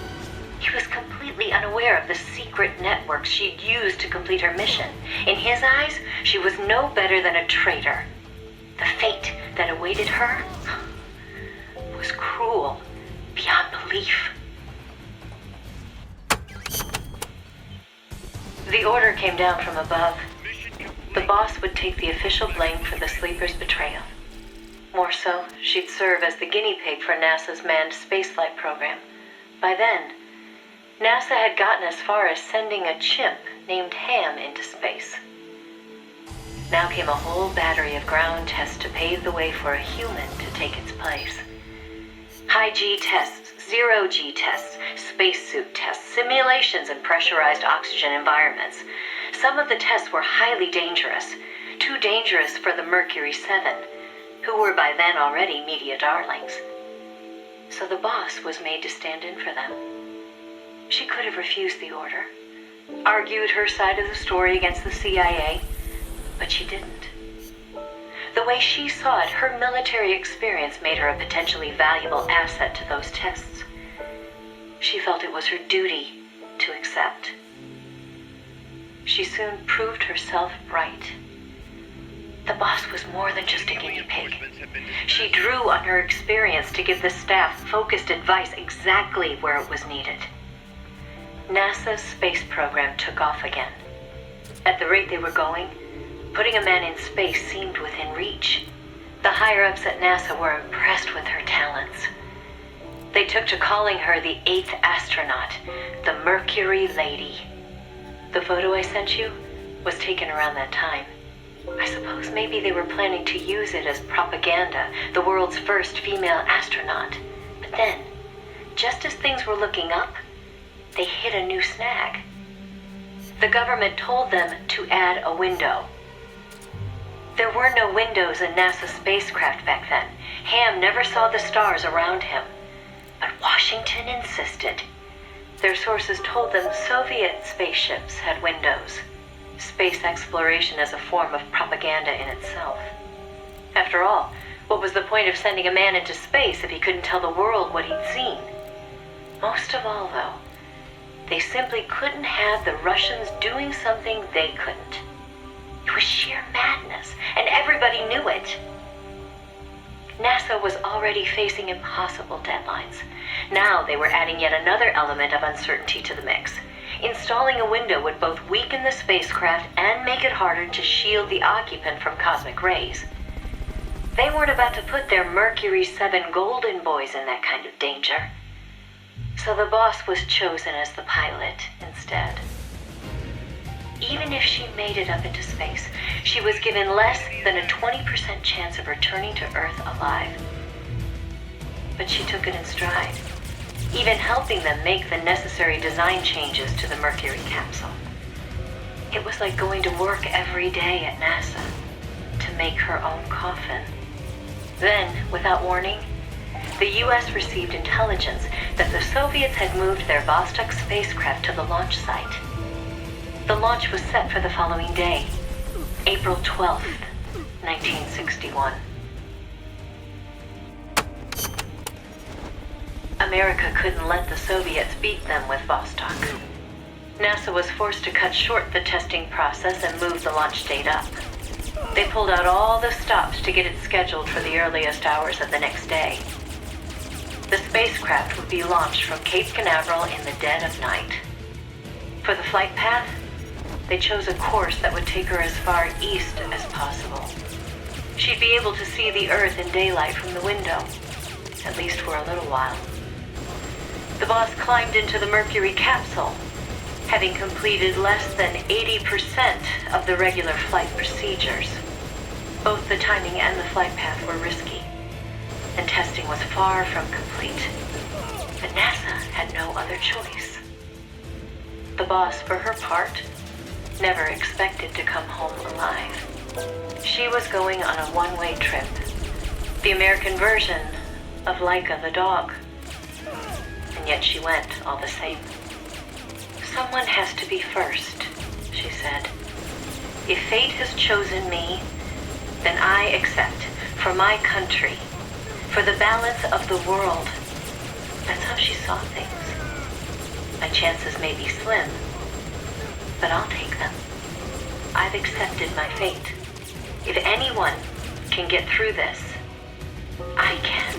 He was completely unaware of the secret networks she'd used to complete her mission. In his eyes, she was no better than a traitor. The fate that awaited her was cruel beyond belief. The order came down from above. The boss would take the official blame for the sleeper's betrayal. More so, she'd serve as the guinea pig for NASA's manned spaceflight program. By then, NASA had gotten as far as sending a chimp named Ham into space. Now came a whole battery of ground tests to pave the way for a human to take its place. High-G tests, zero-G tests, spacesuit tests, simulations in pressurized oxygen environments. Some of the tests were highly dangerous, too dangerous for the Mercury 7, who were by then already media darlings. So the boss was made to stand in for them. She could have refused the order, argued her side of the story against the CIA, but she didn't. The way she saw it, her military experience made her a potentially valuable asset to those tests. She felt it was her duty to accept. She soon proved herself right. The boss was more than just a guinea pig. She drew on her experience to give the staff focused advice exactly where it was needed. NASA's space program took off again. At the rate they were going, putting a man in space seemed within reach. The higher-ups at NASA were impressed with her talents. They took to calling her the 8th astronaut, the Mercury Lady. The photo I sent you was taken around that time. I suppose maybe they were planning to use it as propaganda, the world's first female astronaut. But then, just as things were looking up, they hit a new snag. The government told them to add a window. There were no windows in NASA spacecraft back then. Ham never saw the stars around him. But Washington insisted. Their sources told them Soviet spaceships had windows. Space exploration as a form of propaganda in itself. After all, what was the point of sending a man into space if he couldn't tell the world what he'd seen? Most of all, though, they simply couldn't have the Russians doing something they couldn't. It was sheer madness, and everybody knew it. NASA was already facing impossible deadlines. Now they were adding yet another element of uncertainty to the mix. Installing a window would both weaken the spacecraft and make it harder to shield the occupant from cosmic rays. They weren't about to put their Mercury 7 golden boys in that kind of danger. So the boss was chosen as the pilot instead. Even if she made it up into space, she was given less than a 20% chance of returning to Earth alive. But she took it in stride, even helping them make the necessary design changes to the Mercury capsule. It was like going to work every day at NASA to make her own coffin. Then, without warning, the US received intelligence that the Soviets had moved their Vostok spacecraft to the launch site. The launch was set for the following day, April 12th, 1961. America couldn't let the Soviets beat them with Vostok. NASA was forced to cut short the testing process and move the launch date up. They pulled out all the stops to get it scheduled for the earliest hours of the next day. The spacecraft would be launched from Cape Canaveral in the dead of night. For the flight path, They chose a course that would take her as far east as possible. She'd be able to see the Earth in daylight from the window, at least for a little while. The boss climbed into the Mercury capsule, having completed less than 80% of the regular flight procedures. Both the timing and the flight path were risky, and testing was far from complete. But NASA had no other choice. The boss, for her part, never expected to come home alive. She was going on a one-way trip, the American version of Laika the dog. And yet she went all the same. Someone has to be first, she said. If fate has chosen me, then I accept, for my country, for the balance of the world. That's how she saw things. My chances may be slim, but I'll take them. I've accepted my fate. If anyone can get through this, I can.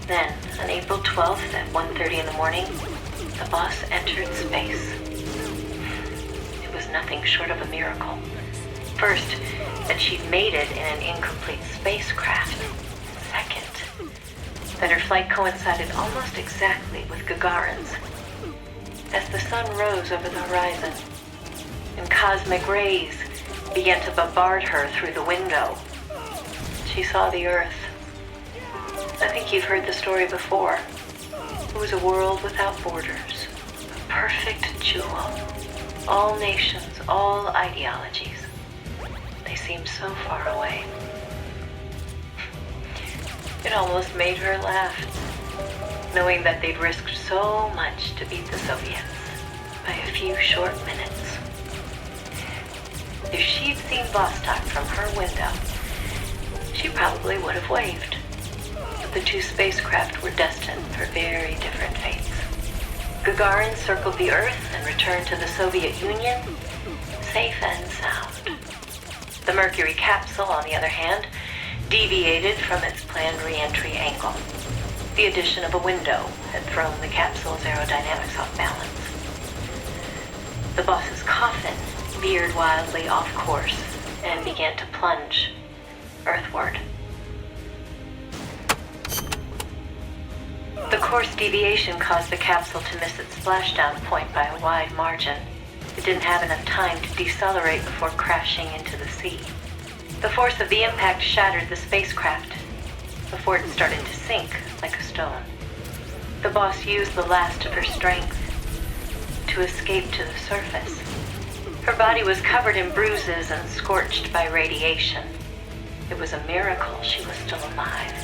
Then, on April 12th at 1:30 in the morning, the boss entered space. It was nothing short of a miracle. First, that she'd made it in an incomplete spacecraft. Second, that her flight coincided almost exactly with Gagarin's. As the sun rose over the horizon, and cosmic rays began to bombard her through the window, she saw the Earth. I think you've heard the story before. It was a world without borders, a perfect jewel. All nations, all ideologies. They seemed so far away. It almost made her laugh, knowing that they'd risked so much to beat the Soviets by a few short minutes. If she'd seen Vostok from her window, she probably would have waved. But the two spacecraft were destined for very different fates. Gagarin circled the Earth and returned to the Soviet Union, safe and sound. The Mercury capsule, on the other hand, deviated from its planned re-entry angle. The addition of a window had thrown the capsule's aerodynamics off balance. The boss's coffin veered wildly off course and began to plunge earthward. The course deviation caused the capsule to miss its splashdown point by a wide margin. It didn't have enough time to decelerate before crashing into the sea. The force of the impact shattered the spacecraft before it started to sink like a stone. The boss used the last of her strength to escape to the surface. Her body was covered in bruises and scorched by radiation. It was a miracle she was still alive.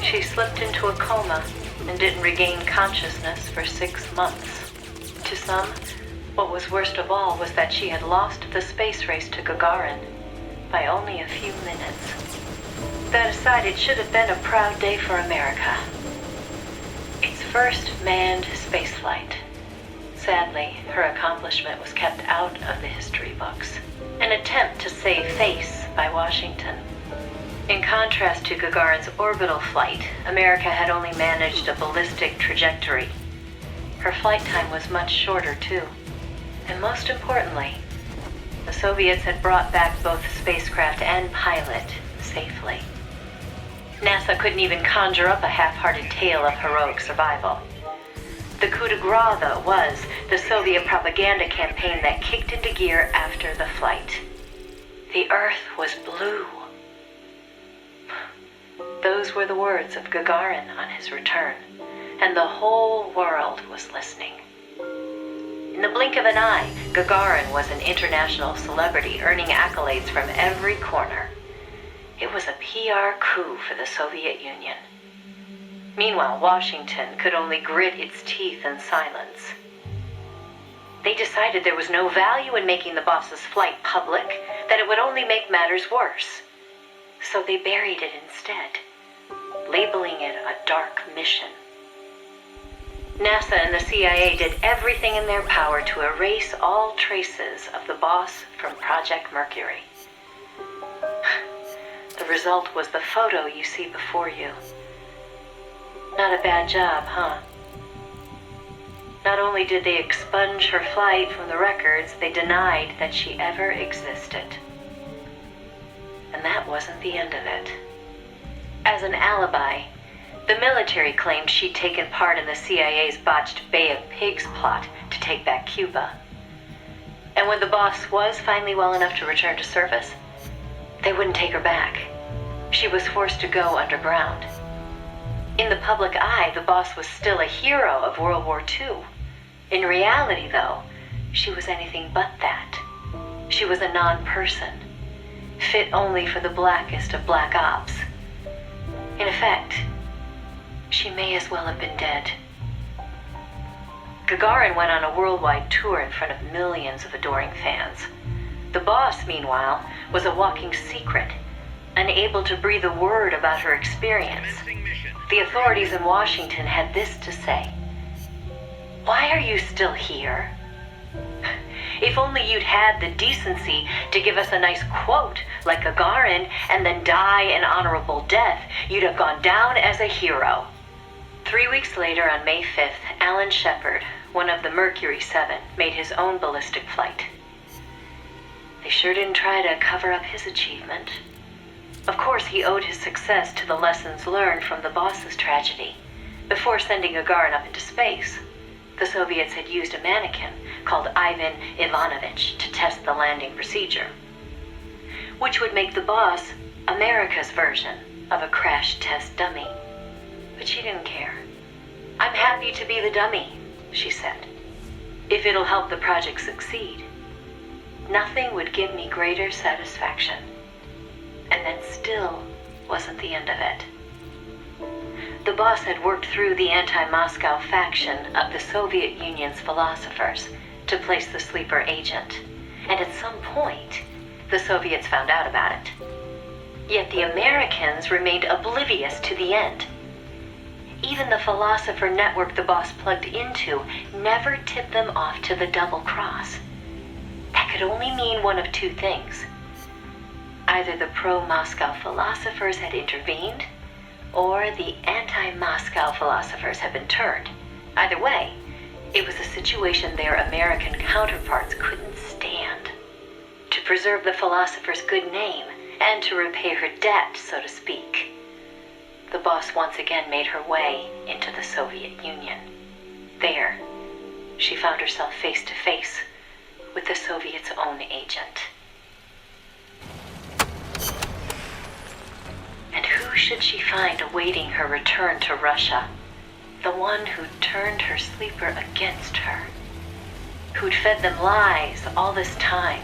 She slipped into a coma and didn't regain consciousness for 6 months. To some, what was worst of all was that she had lost the space race to Gagarin by only a few minutes. That aside, it should have been a proud day for America. Its first manned spaceflight. Sadly, her accomplishment was kept out of the history books. An attempt to save face by Washington. In contrast to Gagarin's orbital flight, America had only managed a ballistic trajectory. Her flight time was much shorter, too. And most importantly, the Soviets had brought back both spacecraft and pilot safely. NASA couldn't even conjure up a half-hearted tale of heroic survival. The coup de grace, though, was the Soviet propaganda campaign that kicked into gear after the flight. The Earth was blue. Those were the words of Gagarin on his return, and the whole world was listening. In the blink of an eye, Gagarin was an international celebrity, earning accolades from every corner. It was a PR coup for the Soviet Union. Meanwhile, Washington could only grit its teeth in silence. They decided there was no value in making the boss's flight public, that it would only make matters worse. So they buried it instead, labeling it a dark mission. NASA and the CIA did everything in their power to erase all traces of the boss from Project Mercury. The result was the photo you see before you. Not a bad job, huh? Not only did they expunge her flight from the records, they denied that she ever existed. And that wasn't the end of it. As an alibi, the military claimed she'd taken part in the CIA's botched Bay of Pigs plot to take back Cuba. And when the boss was finally well enough to return to service, they wouldn't take her back. She was forced to go underground. In the public eye, the boss was still a hero of World War II. In reality, though, she was anything but that. She was a non-person, fit only for the blackest of black ops. In effect, she may as well have been dead. Gagarin went on a worldwide tour in front of millions of adoring fans. The boss, meanwhile, was a walking secret, unable to breathe a word about her experience. The authorities in Washington had this to say: "Why are you still here? If only you'd had the decency to give us a nice quote like Gagarin and then die an honorable death, you'd have gone down as a hero." 3 weeks later, on May 5th, Alan Shepard, one of the Mercury 7, made his own ballistic flight. They sure didn't try to cover up his achievement. Of course, he owed his success to the lessons learned from the boss's tragedy. Before sending Gagarin up into space, the Soviets had used a mannequin called Ivan Ivanovich to test the landing procedure, which would make the boss America's version of a crash test dummy. But she didn't care. "I'm happy to be the dummy," she said, "if it'll help the project succeed. Nothing would give me greater satisfaction." And that still wasn't the end of it. The boss had worked through the anti-Moscow faction of the Soviet Union's philosophers to place the sleeper agent, and at some point, the Soviets found out about it. Yet the Americans remained oblivious to the end. Even the philosopher network the boss plugged into never tipped them off to the double cross. That could only mean one of two things. Either the pro-Moscow philosophers had intervened, or the anti-Moscow philosophers had been turned. Either way, it was a situation their American counterparts couldn't stand. To preserve the philosopher's good name, and to repay her debt, so to speak, the boss once again made her way into the Soviet Union. There, she found herself face to face with the Soviets' own agent. And who should she find awaiting her return to Russia? The one who'd turned her sleeper against her, who'd fed them lies all this time.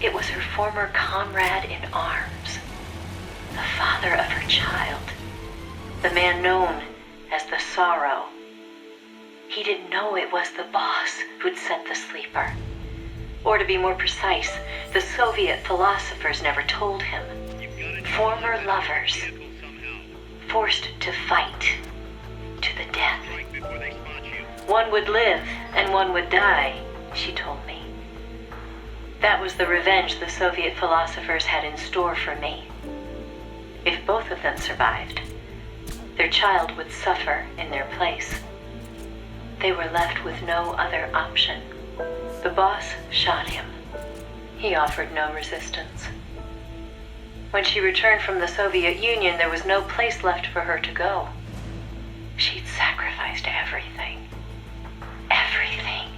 It was her former comrade in arms, the father of her child, the man known as the Sorrow. He didn't know it was the boss who'd sent the sleeper. Or to be more precise, the Soviet philosophers never told him. Former lovers, forced to fight to the death. One would live and one would die, she told me. That was the revenge the Soviet philosophers had in store for me. If both of them survived, their child would suffer in their place. They were left with no other option. The boss shot him. He offered no resistance. When she returned from the Soviet Union, there was no place left for her to go. She'd sacrificed everything. Everything.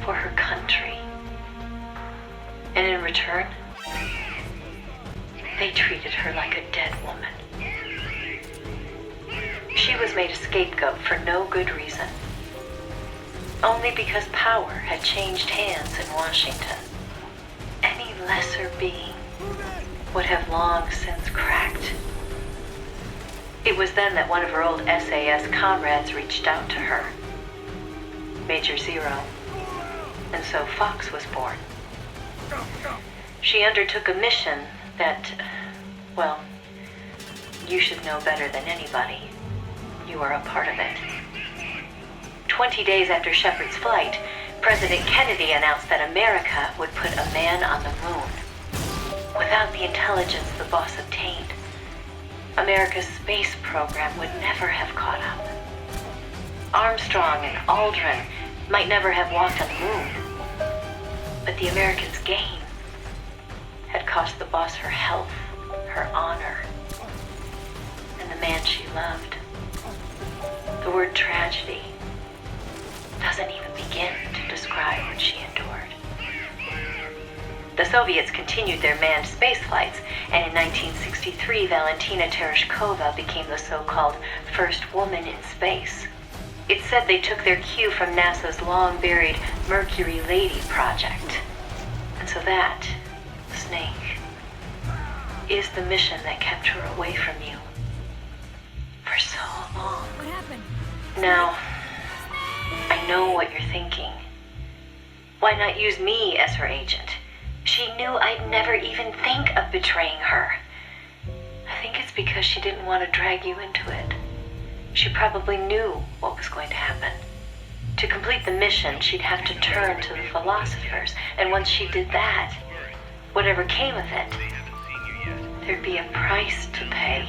For her country. And in return, they treated her like a dead woman. She was made a scapegoat for no good reason. Only because power had changed hands in Washington. Any lesser being would have long since cracked. It was then that one of her old SAS comrades reached out to her, Major Zero, and so Fox was born. She undertook a mission that, well, you should know better than anybody. You are a part of it. 20 days after Shepard's flight, President Kennedy announced that America would put a man on the moon. Without the intelligence the boss obtained, America's space program would never have caught up. Armstrong and Aldrin might never have walked on the moon. But the Americans' gain had cost the boss her health, her honor, and the man she loved. The word tragedy doesn't even begin to describe what she endured. The Soviets continued their manned space flights, and in 1963, Valentina Tereshkova became the so-called first woman in space. It's said they took their cue from NASA's long-buried Mercury Lady project. And so that, Snake, is the mission that kept her away from you for so long. What happened? Now, I know what you're thinking. Why not use me as her agent? She knew I'd never even think of betraying her. I think it's because she didn't want to drag you into it. She probably knew what was going to happen. To complete the mission, she'd have to turn to the philosophers, and once she did that, whatever came of it, there'd be a price to pay.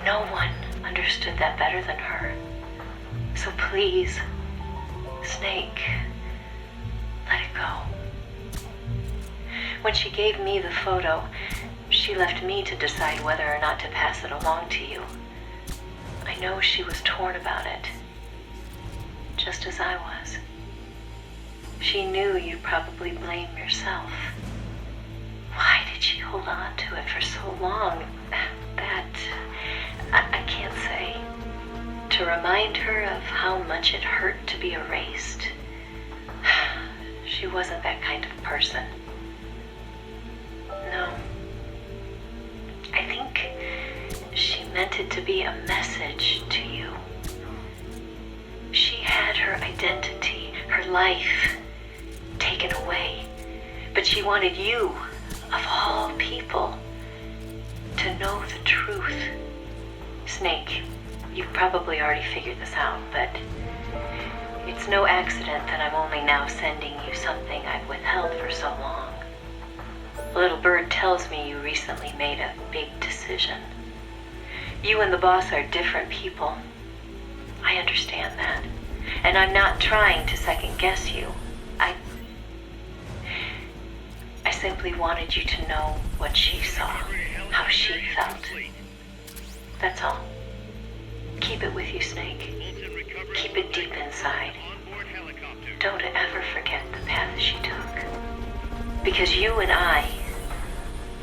No one understood that better than her. So please, Snake, let it go. When she gave me the photo, she left me to decide whether or not to pass it along to you. I know she was torn about it, just as I was. She knew you'd probably blame yourself. Why did she hold on to it for so long? That, I can't say. To remind her of how much it hurt to be erased. She wasn't that kind of person. No. I think she meant it to be a message to you. She had her identity, her life, taken away. But she wanted you, of all people, to know the truth. Snake, you've probably already figured this out, but it's no accident that I'm only now sending you something I've withheld for so long. A little bird tells me you recently made a big decision. You and the boss are different people. I understand that. And I'm not trying to second guess you. I simply wanted you to know what she saw, how she felt. That's all. Keep it with you, Snake. Keep it deep inside. Don't ever forget the path she took. Because you and I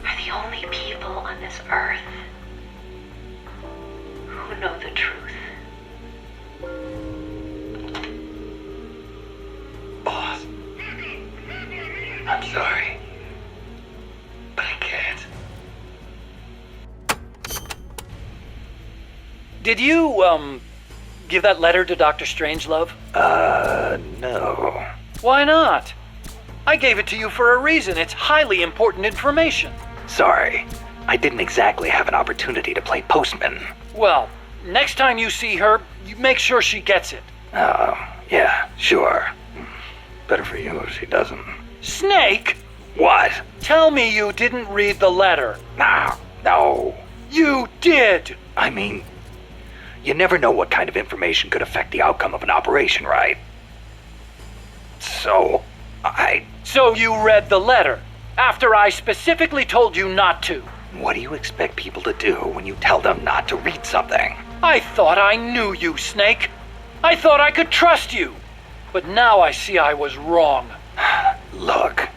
are the only people on this earth who know the truth. Boss, I'm sorry, but I can't. Did you, give that letter to Dr. Strangelove? No. Why not? I gave it to you for a reason. It's highly important information. Sorry, I didn't exactly have an opportunity to play postman. Well, next time you see her, you make sure she gets it. Oh, yeah, sure. Better for you if she doesn't. Snake! What? Tell me you didn't read the letter. No. You did! I mean, you never know what kind of information could affect the outcome of an operation, right? So you read the letter, after I specifically told you not to. What do you expect people to do when you tell them not to read something? I thought I knew you, Snake. I thought I could trust you. But now I see I was wrong. Look,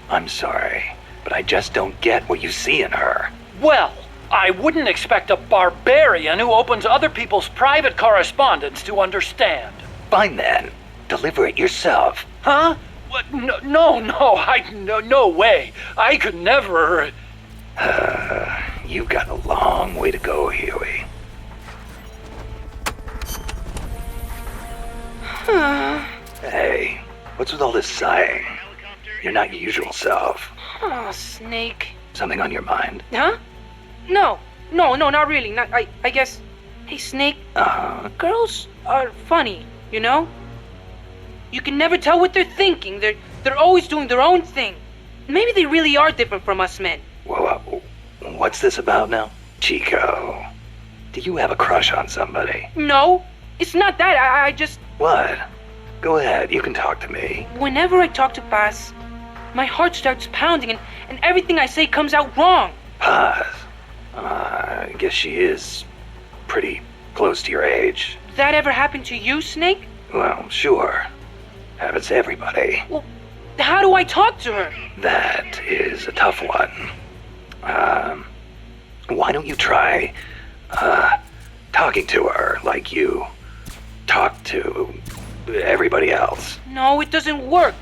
I'm sorry, but I just don't get what you see in her. Well, I wouldn't expect a barbarian who opens other people's private correspondence to understand. Fine then. Deliver it yourself. Huh? What? No way. I could never... You've got a long way to go, Huey. Hey, what's with all this sighing? You're not your usual self. Oh, Snake. Something on your mind? Huh? No, not really. I guess... Hey, Snake. Girls are funny, you know? You can never tell what they're thinking. They're always doing their own thing. Maybe they really are different from us men. Whoa, what's this about now? Chico, do you have a crush on somebody? No, It's not that. I just... What? Go ahead, you can talk to me. Whenever I talk to Paz, my heart starts pounding and everything I say comes out wrong. Paz? I guess she is pretty close to your age. That ever happened to you, Snake? Well, sure. Happens to everybody. Well, how do I talk to her? That is a tough one. Why don't you try, talking to her like you talk to everybody else? No, it doesn't work.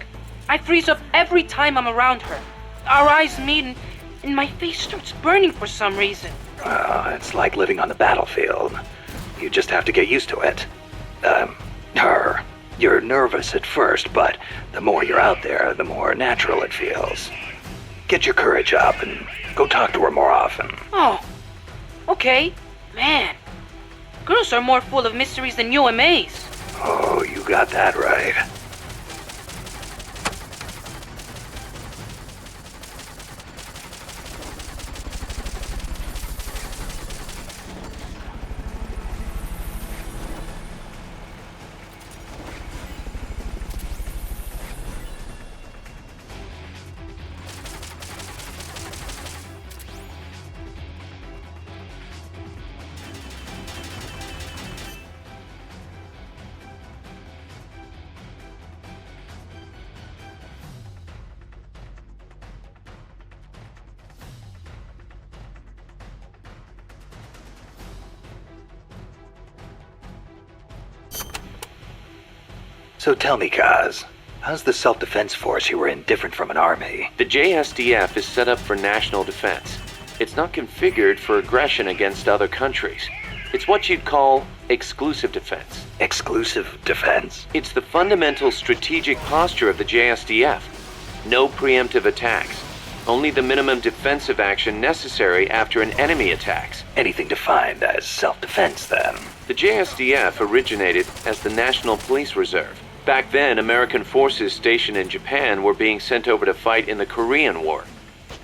I freeze up every time I'm around her. Our eyes meet and my face starts burning for some reason. It's like living on the battlefield. You just have to get used to it. You're nervous at first, but the more you're out there, the more natural it feels. Get your courage up and go talk to her more often. Oh, okay. Man, girls are more full of mysteries than UMAs. Oh, you got that right. So tell me, Kaz, how's the self-defense force you were in different from an army? The JSDF is set up for national defense. It's not configured for aggression against other countries. It's what you'd call exclusive defense. Exclusive defense? It's the fundamental strategic posture of the JSDF. No preemptive attacks. Only the minimum defensive action necessary after an enemy attacks. Anything defined as self-defense, then? The JSDF originated as the National Police Reserve. Back then, American forces stationed in Japan were being sent over to fight in the Korean War.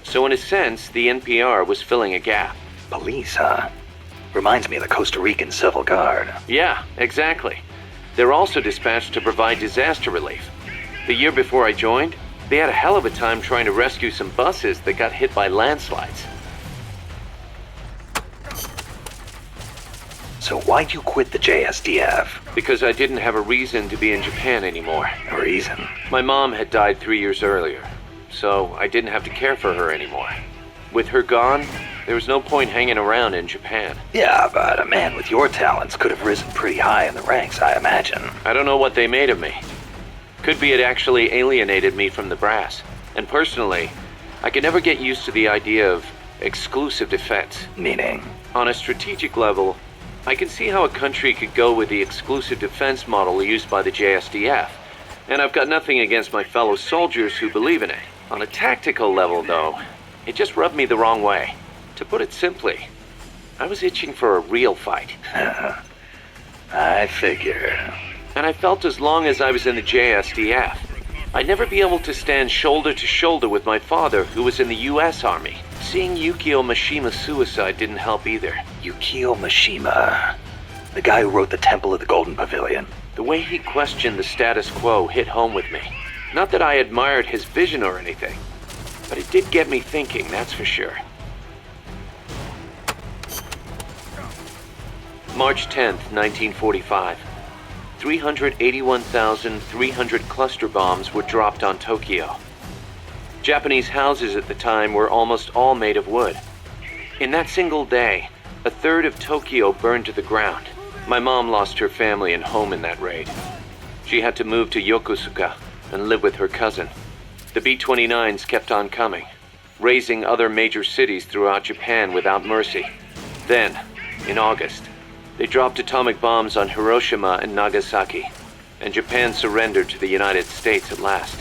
So in a sense, the NPR was filling a gap. Police, huh? Reminds me of the Costa Rican Civil Guard. Yeah, exactly. They're also dispatched to provide disaster relief. The year before I joined, they had a hell of a time trying to rescue some buses that got hit by landslides. So why'd you quit the JSDF? Because I didn't have a reason to be in Japan anymore. A reason? My mom had died 3 years earlier, so I didn't have to care for her anymore. With her gone, there was no point hanging around in Japan. Yeah, but a man with your talents could have risen pretty high in the ranks, I imagine. I don't know what they made of me. Could be it actually alienated me from the brass. And personally, I could never get used to the idea of exclusive defense. Meaning? On a strategic level, I can see how a country could go with the exclusive defense model used by the JSDF. And I've got nothing against my fellow soldiers who believe in it. On a tactical level, though, it just rubbed me the wrong way. To put it simply, I was itching for a real fight. I figured. And I felt as long as I was in the JSDF, I'd never be able to stand shoulder to shoulder with my father, who was in the US Army. Seeing Yukio Mishima's suicide didn't help either. Yukio Mishima. The guy who wrote The Temple of the Golden Pavilion. The way he questioned the status quo hit home with me. Not that I admired his vision or anything, but it did get me thinking, that's for sure. March 10th, 1945. 381,300 cluster bombs were dropped on Tokyo. Japanese houses at the time were almost all made of wood. In that single day, a third of Tokyo burned to the ground. My mom lost her family and home in that raid. She had to move to Yokosuka and live with her cousin. The B-29s kept on coming, razing other major cities throughout Japan without mercy. Then, in August, they dropped atomic bombs on Hiroshima and Nagasaki, and Japan surrendered to the United States at last.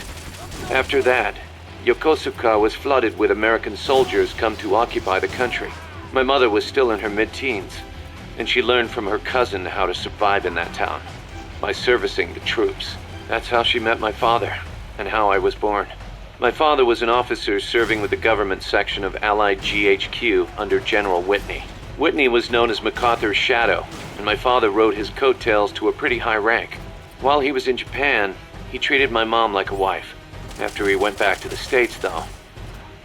After that, Yokosuka was flooded with American soldiers come to occupy the country. My mother was still in her mid-teens, and she learned from her cousin how to survive in that town, by servicing the troops. That's how she met my father, and how I was born. My father was an officer serving with the government section of Allied GHQ under General Whitney. Whitney was known as MacArthur's shadow, and my father rode his coattails to a pretty high rank. While he was in Japan, he treated my mom like a wife. After he went back to the States, though,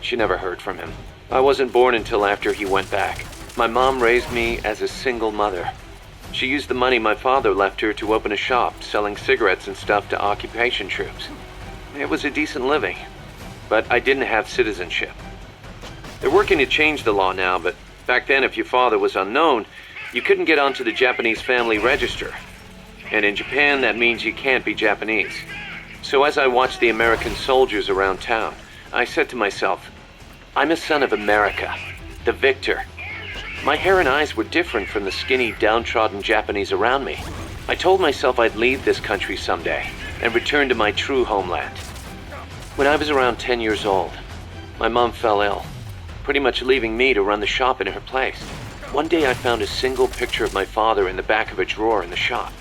she never heard from him. I wasn't born until after he went back. My mom raised me as a single mother. She used the money my father left her to open a shop selling cigarettes and stuff to occupation troops. It was a decent living, but I didn't have citizenship. They're working to change the law now, but back then if your father was unknown, you couldn't get onto the Japanese family register. And in Japan, that means you can't be Japanese. So as I watched the American soldiers around town, I said to myself, I'm a son of America, the victor. My hair and eyes were different from the skinny, downtrodden Japanese around me. I told myself I'd leave this country someday and return to my true homeland. When I was around 10 years old, my mom fell ill, pretty much leaving me to run the shop in her place. One day I found a single picture of my father in the back of a drawer in the shop.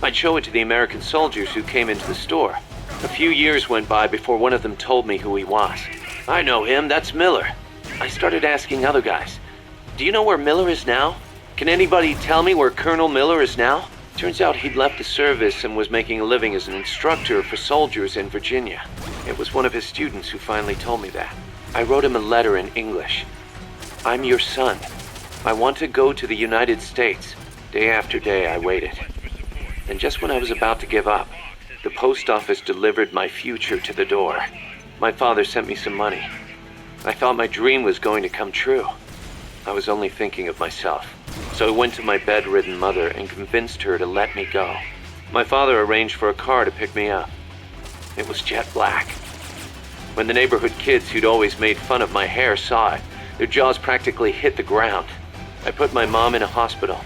I'd show it to the American soldiers who came into the store. A few years went by before one of them told me who he was. I know him, that's Miller. I started asking other guys, do you know where Miller is now? Can anybody tell me where Colonel Miller is now? Turns out he'd left the service and was making a living as an instructor for soldiers in Virginia. It was one of his students who finally told me that. I wrote him a letter in English. I'm your son. I want to go to the United States. Day after day I waited. And just when I was about to give up, the post office delivered my future to the door. My father sent me some money. I thought my dream was going to come true. I was only thinking of myself. So I went to my bedridden mother and convinced her to let me go. My father arranged for a car to pick me up. It was jet black. When the neighborhood kids who'd always made fun of my hair saw it, their jaws practically hit the ground. I put my mom in a hospital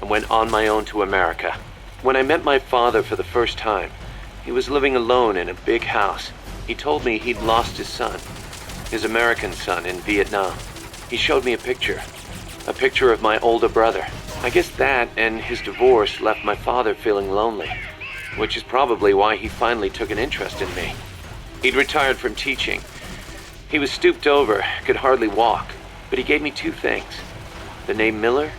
and went on my own to America. When I met my father for the first time, he was living alone in a big house. He told me he'd lost his son, his American son, in Vietnam. He showed me a picture of my older brother. I guess that and his divorce left my father feeling lonely, which is probably why he finally took an interest in me. He'd retired from teaching. He was stooped over, could hardly walk, but he gave me two things: the name Miller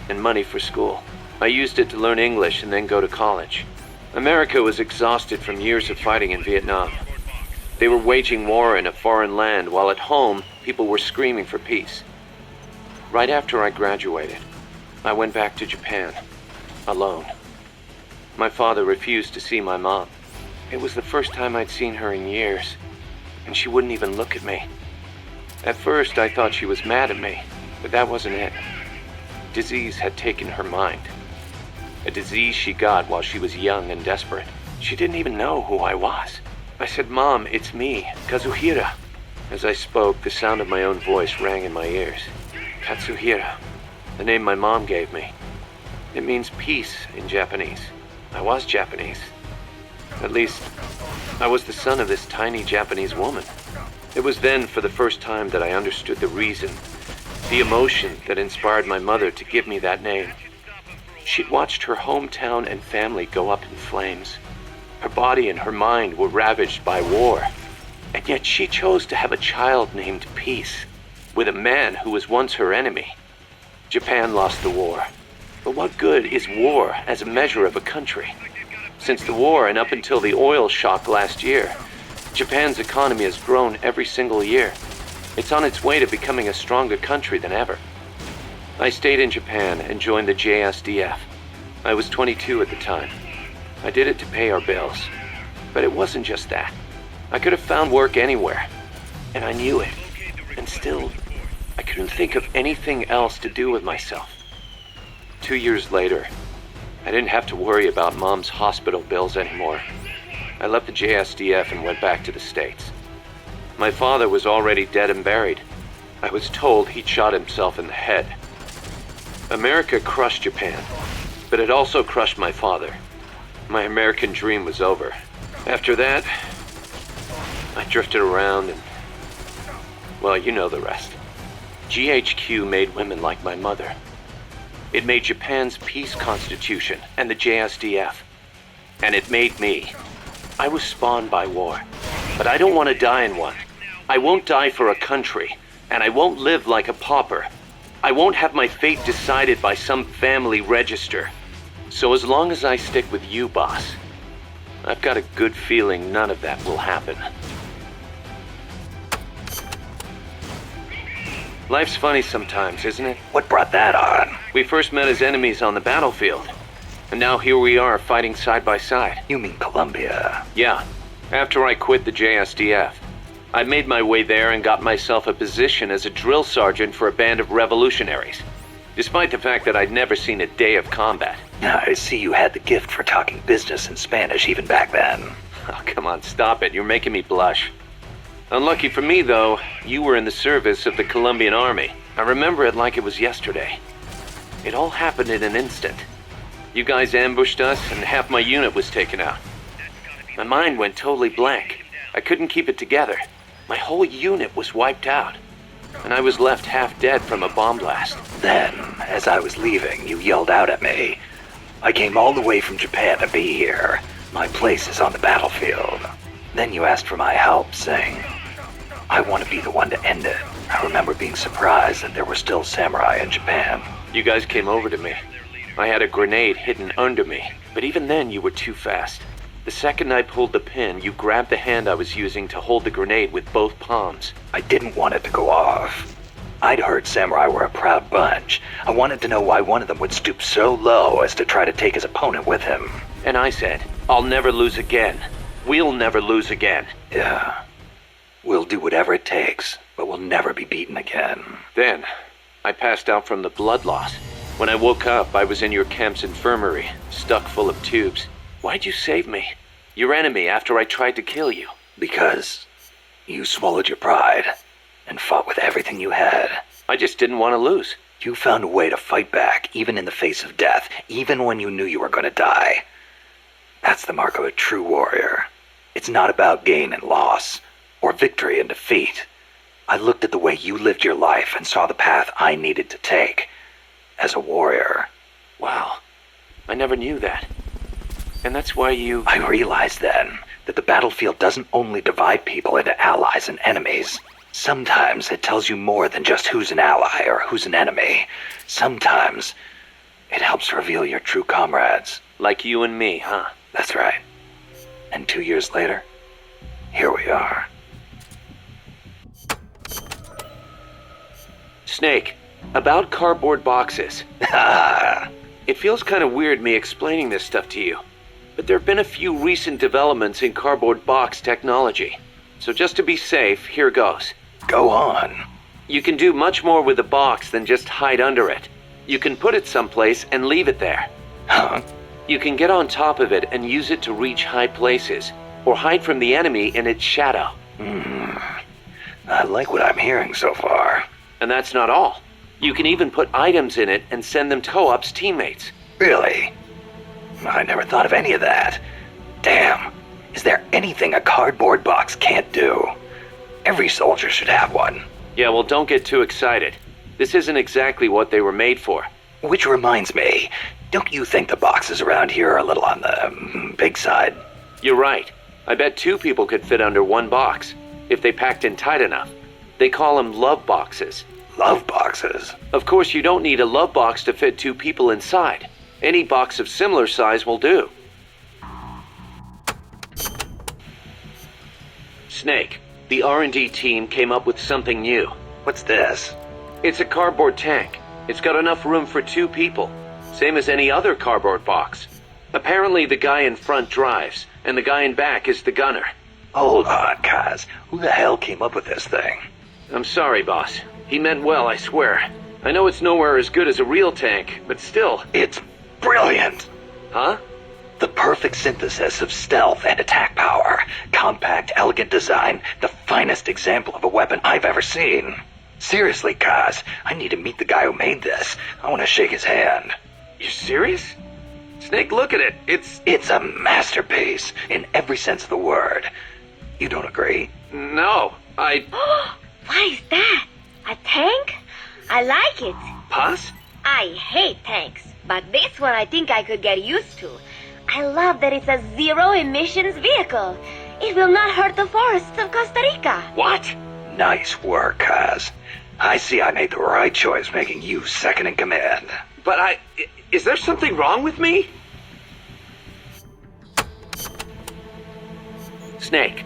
and money for school. I used it to learn English and then go to college. America was exhausted from years of fighting in Vietnam. They were waging war in a foreign land, while at home, people were screaming for peace. Right after I graduated, I went back to Japan, alone. My father refused to see my mom. It was the first time I'd seen her in years, and she wouldn't even look at me. At first, I thought she was mad at me, but that wasn't it. Disease had taken her mind. A disease she got while she was young and desperate. She didn't even know who I was. I said, Mom, it's me, Kazuhira. As I spoke, the sound of my own voice rang in my ears. Katsuhira, the name my mom gave me. It means peace in Japanese. I was Japanese. At least, I was the son of this tiny Japanese woman. It was then, for the first time, that I understood the reason, the emotion that inspired my mother to give me that name. She'd watched her hometown and family go up in flames. Her body and her mind were ravaged by war. And yet she chose to have a child named Peace, with a man who was once her enemy. Japan lost the war. But what good is war as a measure of a country? Since the war and up until the oil shock last year, Japan's economy has grown every single year. It's on its way to becoming a stronger country than ever. I stayed in Japan and joined the JSDF. I was 22 at the time. I did it to pay our bills. But it wasn't just that. I could have found work anywhere, and I knew it. And still, I couldn't think of anything else to do with myself. 2 years later, I didn't have to worry about Mom's hospital bills anymore. I left the JSDF and went back to the States. My father was already dead and buried. I was told he'd shot himself in the head. America crushed Japan, but it also crushed my father. My American dream was over. After that, I drifted around and, well, you know the rest. GHQ made women like my mother. It made Japan's peace constitution and the JSDF. And it made me. I was spawned by war, but I don't want to die in one. I won't die for a country, and I won't live like a pauper. I won't have my fate decided by some family register. So as long as I stick with you, boss, I've got a good feeling none of that will happen. Life's funny sometimes, isn't it? What brought that on? We first met as enemies on the battlefield, and now here we are fighting side by side. You mean Columbia? Yeah, after I quit the JSDF. I made my way there and got myself a position as a drill sergeant for a band of revolutionaries, despite the fact that I'd never seen a day of combat. I see you had the gift for talking business in Spanish even back then. Oh, come on, stop it. You're making me blush. Unlucky for me, though, you were in the service of the Colombian Army. I remember it like it was yesterday. It all happened in an instant. You guys ambushed us, and half my unit was taken out. My mind went totally blank. I couldn't keep it together. My whole unit was wiped out, and I was left half dead from a bomb blast. Then, as I was leaving, you yelled out at me. I came all the way from Japan to be here. My place is on the battlefield. Then you asked for my help, saying, I want to be the one to end it. I remember being surprised that there were still samurai in Japan. You guys came over to me. I had a grenade hidden under me, but even then you were too fast. The second I pulled the pin, you grabbed the hand I was using to hold the grenade with both palms. I didn't want it to go off. I'd heard samurai were a proud bunch. I wanted to know why one of them would stoop so low as to try to take his opponent with him. And I said, I'll never lose again. We'll never lose again. Yeah. We'll do whatever it takes, but we'll never be beaten again. Then, I passed out from the blood loss. When I woke up, I was in your camp's infirmary, stuck full of tubes. Why'd you save me? Your enemy after I tried to kill you. Because you swallowed your pride and fought with everything you had. I just didn't want to lose. You found a way to fight back, even in the face of death, even when you knew you were going to die. That's the mark of a true warrior. It's not about gain and loss, or victory and defeat. I looked at the way you lived your life and saw the path I needed to take as a warrior. Wow, I never knew that. And that's why you... I realized then that the battlefield doesn't only divide people into allies and enemies. Sometimes it tells you more than just who's an ally or who's an enemy. Sometimes it helps reveal your true comrades. Like you and me, huh? That's right. And 2 years later, here we are. Snake, about cardboard boxes. It feels kind of weird me explaining this stuff to you, but there have been a few recent developments in cardboard box technology. So just to be safe, here goes. Go on. You can do much more with a box than just hide under it. You can put it someplace and leave it there. Huh? You can get on top of it and use it to reach high places, or hide from the enemy in its shadow. I like what I'm hearing so far. And that's not all. You can even put items in it and send them to co-op's teammates. Really? I never thought of any of that. Damn. Is there anything a cardboard box can't do? Every soldier should have one. Yeah, well, don't get too excited. This isn't exactly what they were made for. Which reminds me, don't you think the boxes around here are a little on the big side? You're right. I bet 2 people could fit under one box, if they packed in tight enough. They call them love boxes. Love boxes? Of course, you don't need a love box to fit 2 people inside. Any box of similar size will do. Snake, the R&D team came up with something new. What's this? It's a cardboard tank. It's got enough room for 2 people, same as any other cardboard box. Apparently the guy in front drives, and the guy in back is the gunner. Hold on, Kaz. Who the hell came up with this thing? I'm sorry, boss. He meant well, I swear. I know it's nowhere as good as a real tank, but still... It's brilliant! Huh? The perfect synthesis of stealth and attack power. Compact, elegant design. The finest example of a weapon I've ever seen. Seriously, Kaz, I need to meet the guy who made this. I want to shake his hand. You serious? Snake, look at it. It's a masterpiece, in every sense of the word. You don't agree? No, What is that? A tank? I like it. Puss? I hate tanks, but this one I think I could get used to. I love that it's a zero-emissions vehicle. It will not hurt the forests of Costa Rica. What? Nice work, Kaz. I see I made the right choice making you second in command. But is there something wrong with me? Snake,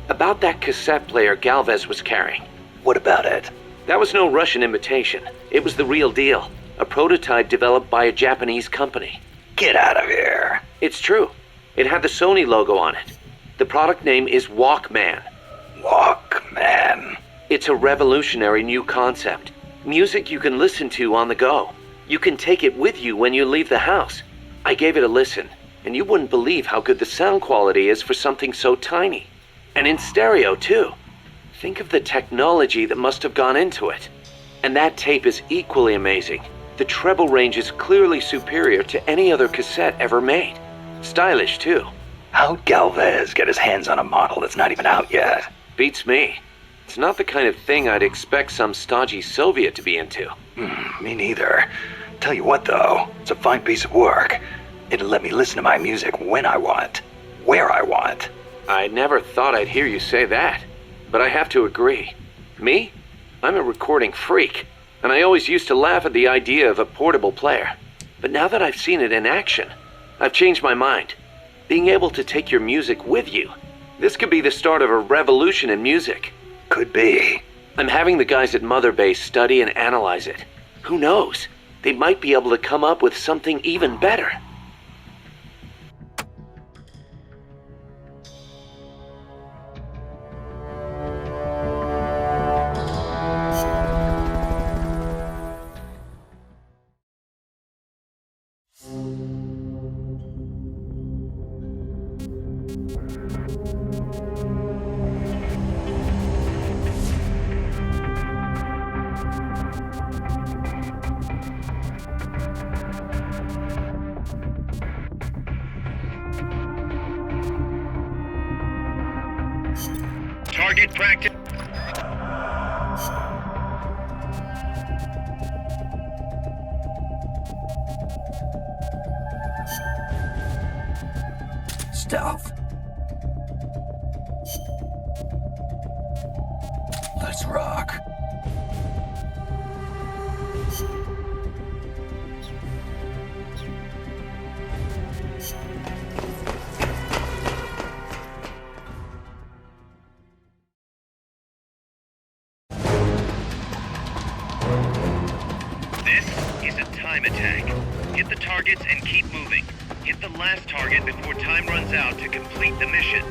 about that cassette player Galvez was carrying. What about it? That was no Russian imitation. It was the real deal. A prototype developed by a Japanese company. Get out of here. It's true. It had the Sony logo on it. The product name is Walkman. Walkman. It's a revolutionary new concept. Music you can listen to on the go. You can take it with you when you leave the house. I gave it a listen, and you wouldn't believe how good the sound quality is for something so tiny. And in stereo, too. Think of the technology that must have gone into it. And that tape is equally amazing. The treble range is clearly superior to any other cassette ever made. Stylish, too. How'd Galvez get his hands on a model that's not even out yet? Beats me. It's not the kind of thing I'd expect some stodgy Soviet to be into. Me neither. Tell you what, though, it's a fine piece of work. It'll let me listen to my music when I want, where I want. I never thought I'd hear you say that, but I have to agree. Me? I'm a recording freak, and I always used to laugh at the idea of a portable player. But now that I've seen it in action, I've changed my mind. Being able to take your music with you, this could be the start of a revolution in music. Could be. I'm having the guys at Mother Base study and analyze it. Who knows? They might be able to come up with something even better. Target practice. Stealth. Let's rock. This is a time attack. Hit the targets and keep moving. Hit the last target before time runs out to complete the mission.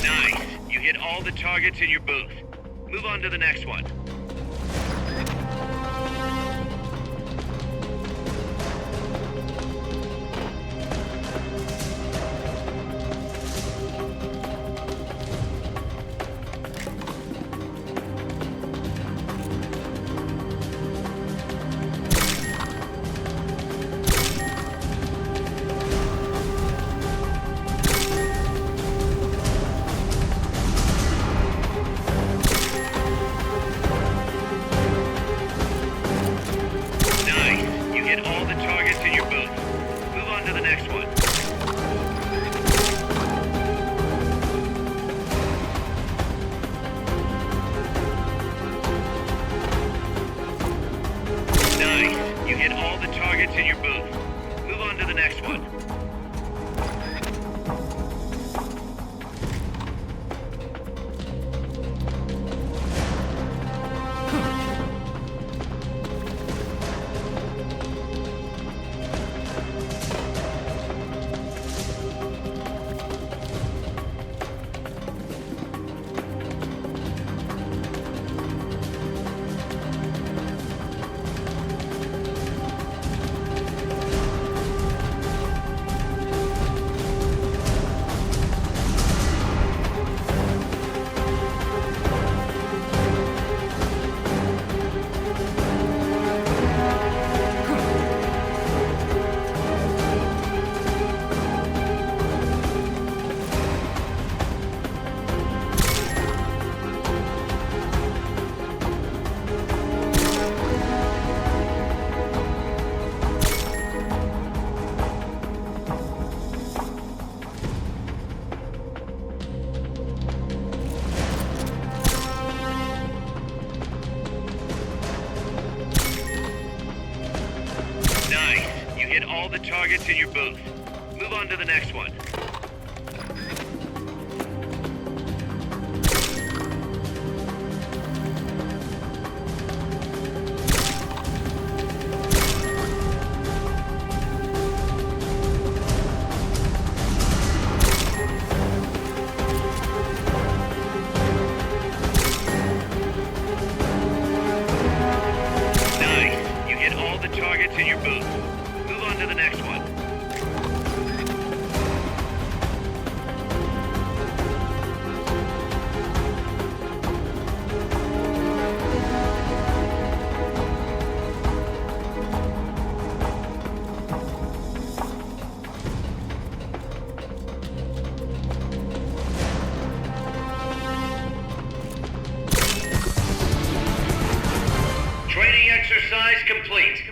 Nice. You hit all the targets in your booth. Move on to the next one. Nice. You hit all the targets in your booth. Move on to the next one. Nice. You hit all the targets in your booth. Move on to the next one. hit all the targets in your booth. Move on to the next one. Nice. You hit all the targets in your booth. Move on to the next one. Training exercise complete.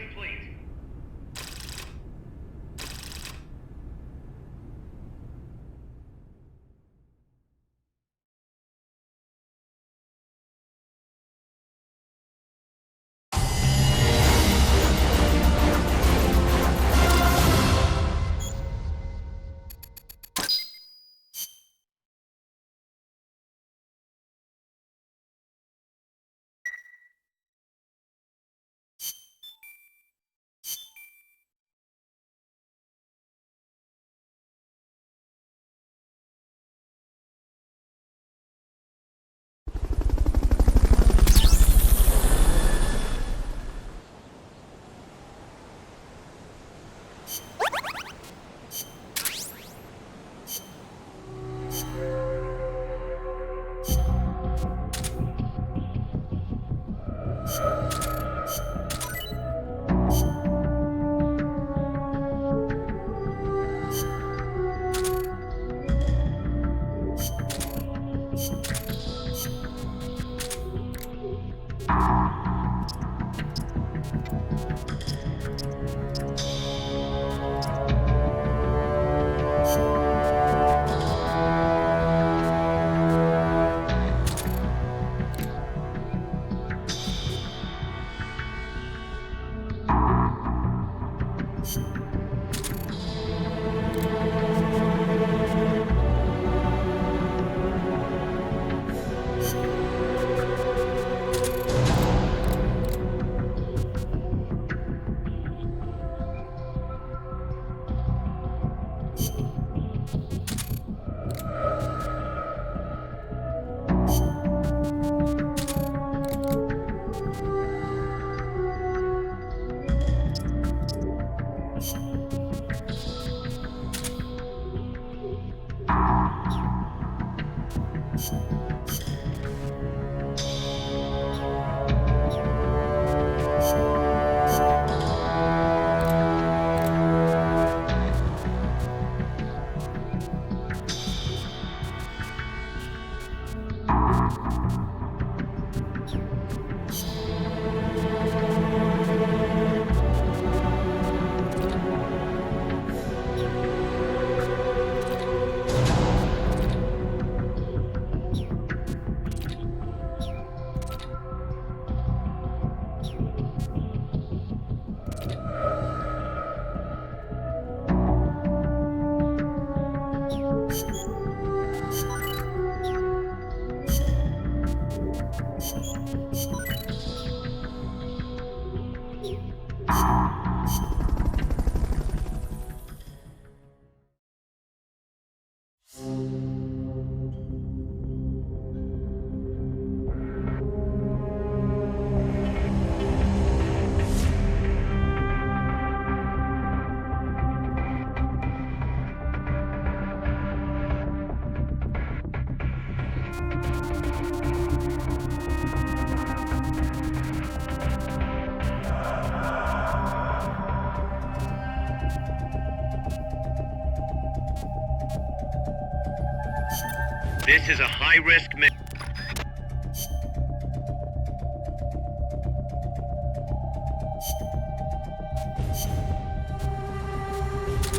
This is a high-risk mission.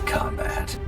Combat.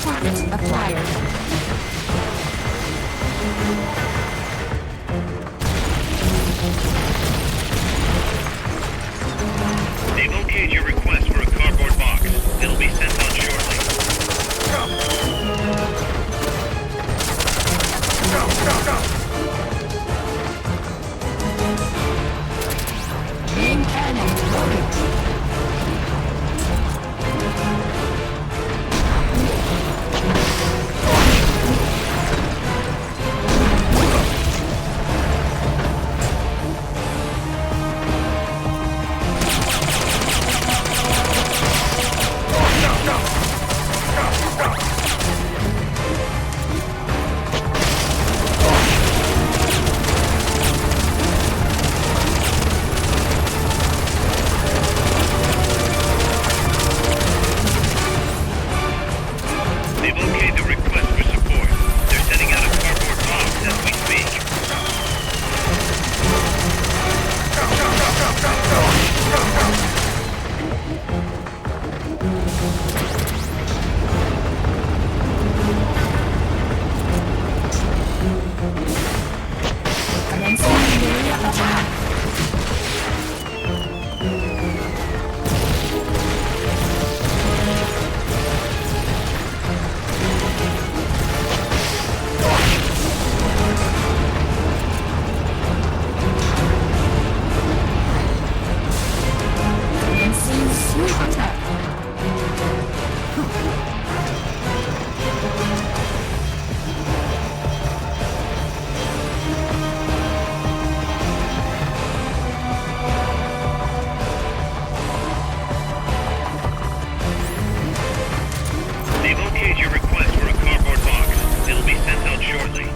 Target acquired. They've okayed your request for a cardboard box. It'll be sent out shortly. Main cannon loaded. They've okayed the request for support. They're sending out a cardboard box as we speak. Commencing area attack. Commencing sneak attack. They've okayed your request for a cardboard box. It'll be sent out shortly.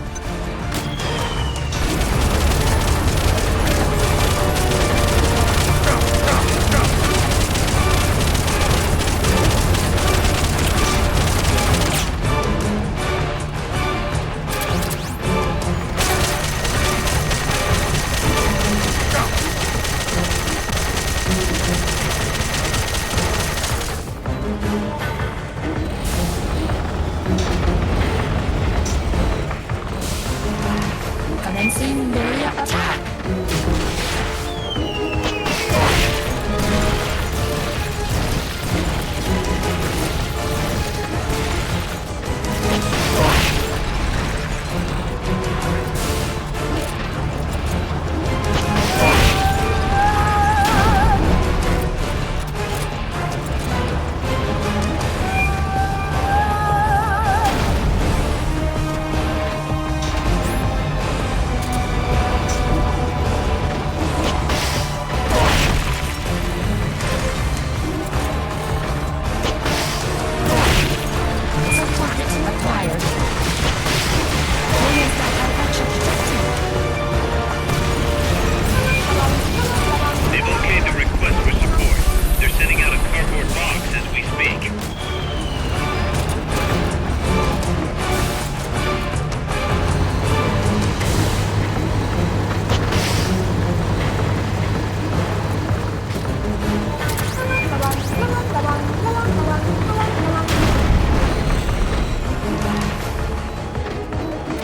Commencing area attack. Target acquired. Areas that are action detected. They've okayed the request for support. They're sending out a cardboard box as we speak.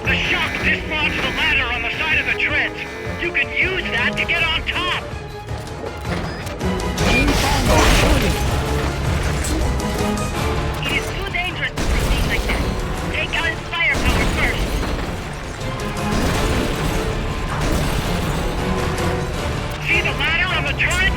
The shock dislodged the ladder on the side of the treads. You can use that to get on top. Main cannon loaded. It is too dangerous to proceed like this. Take out his firepower first. See the ladder on the turret?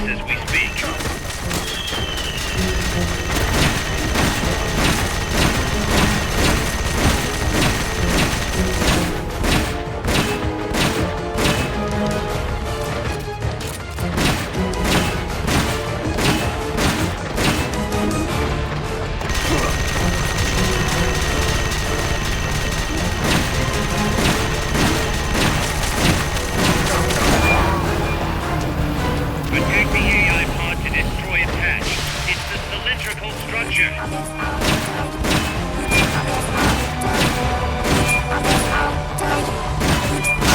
as we speak. Attack the AI pod to destroy its hatch. It's the cylindrical structure.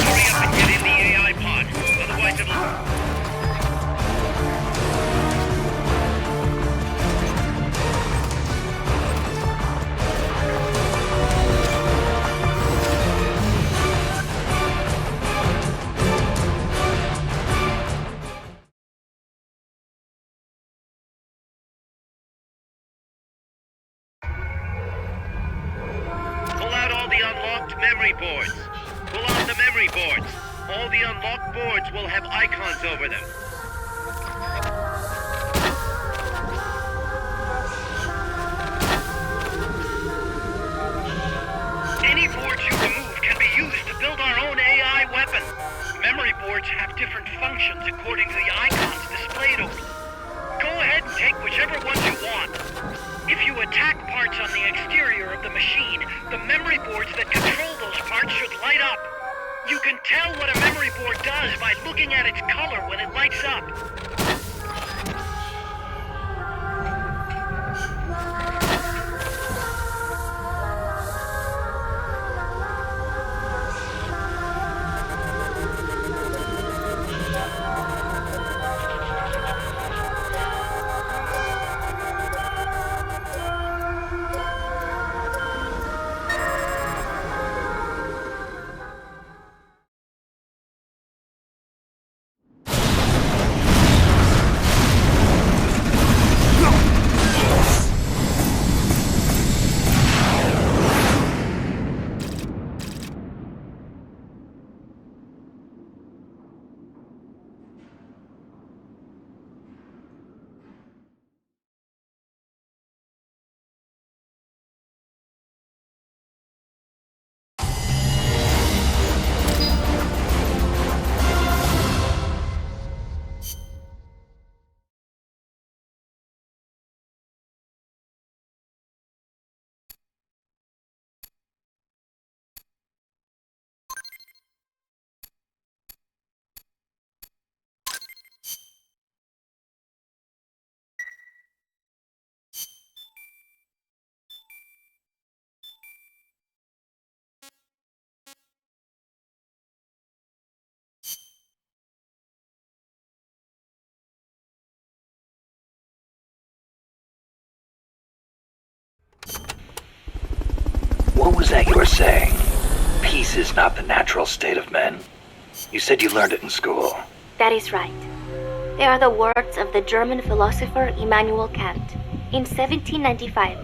Hurry up and get in the AI pod. Otherwise it'll... Pull out all the unlocked memory boards. Pull out the memory boards. All the unlocked boards will have icons over them. Any boards you remove can be used to build our own AI weapon. Memory boards have different functions according to the icons displayed over them. Go ahead and take whichever ones you want. If you attack parts on the exterior of the machine, the memory boards that control those parts should light up. You can tell what a memory board does by looking at its color when it lights up. What was that you were saying? Peace is not the natural state of men. You said you learned it in school. That is right. They are the words of the German philosopher Immanuel Kant. In 1795,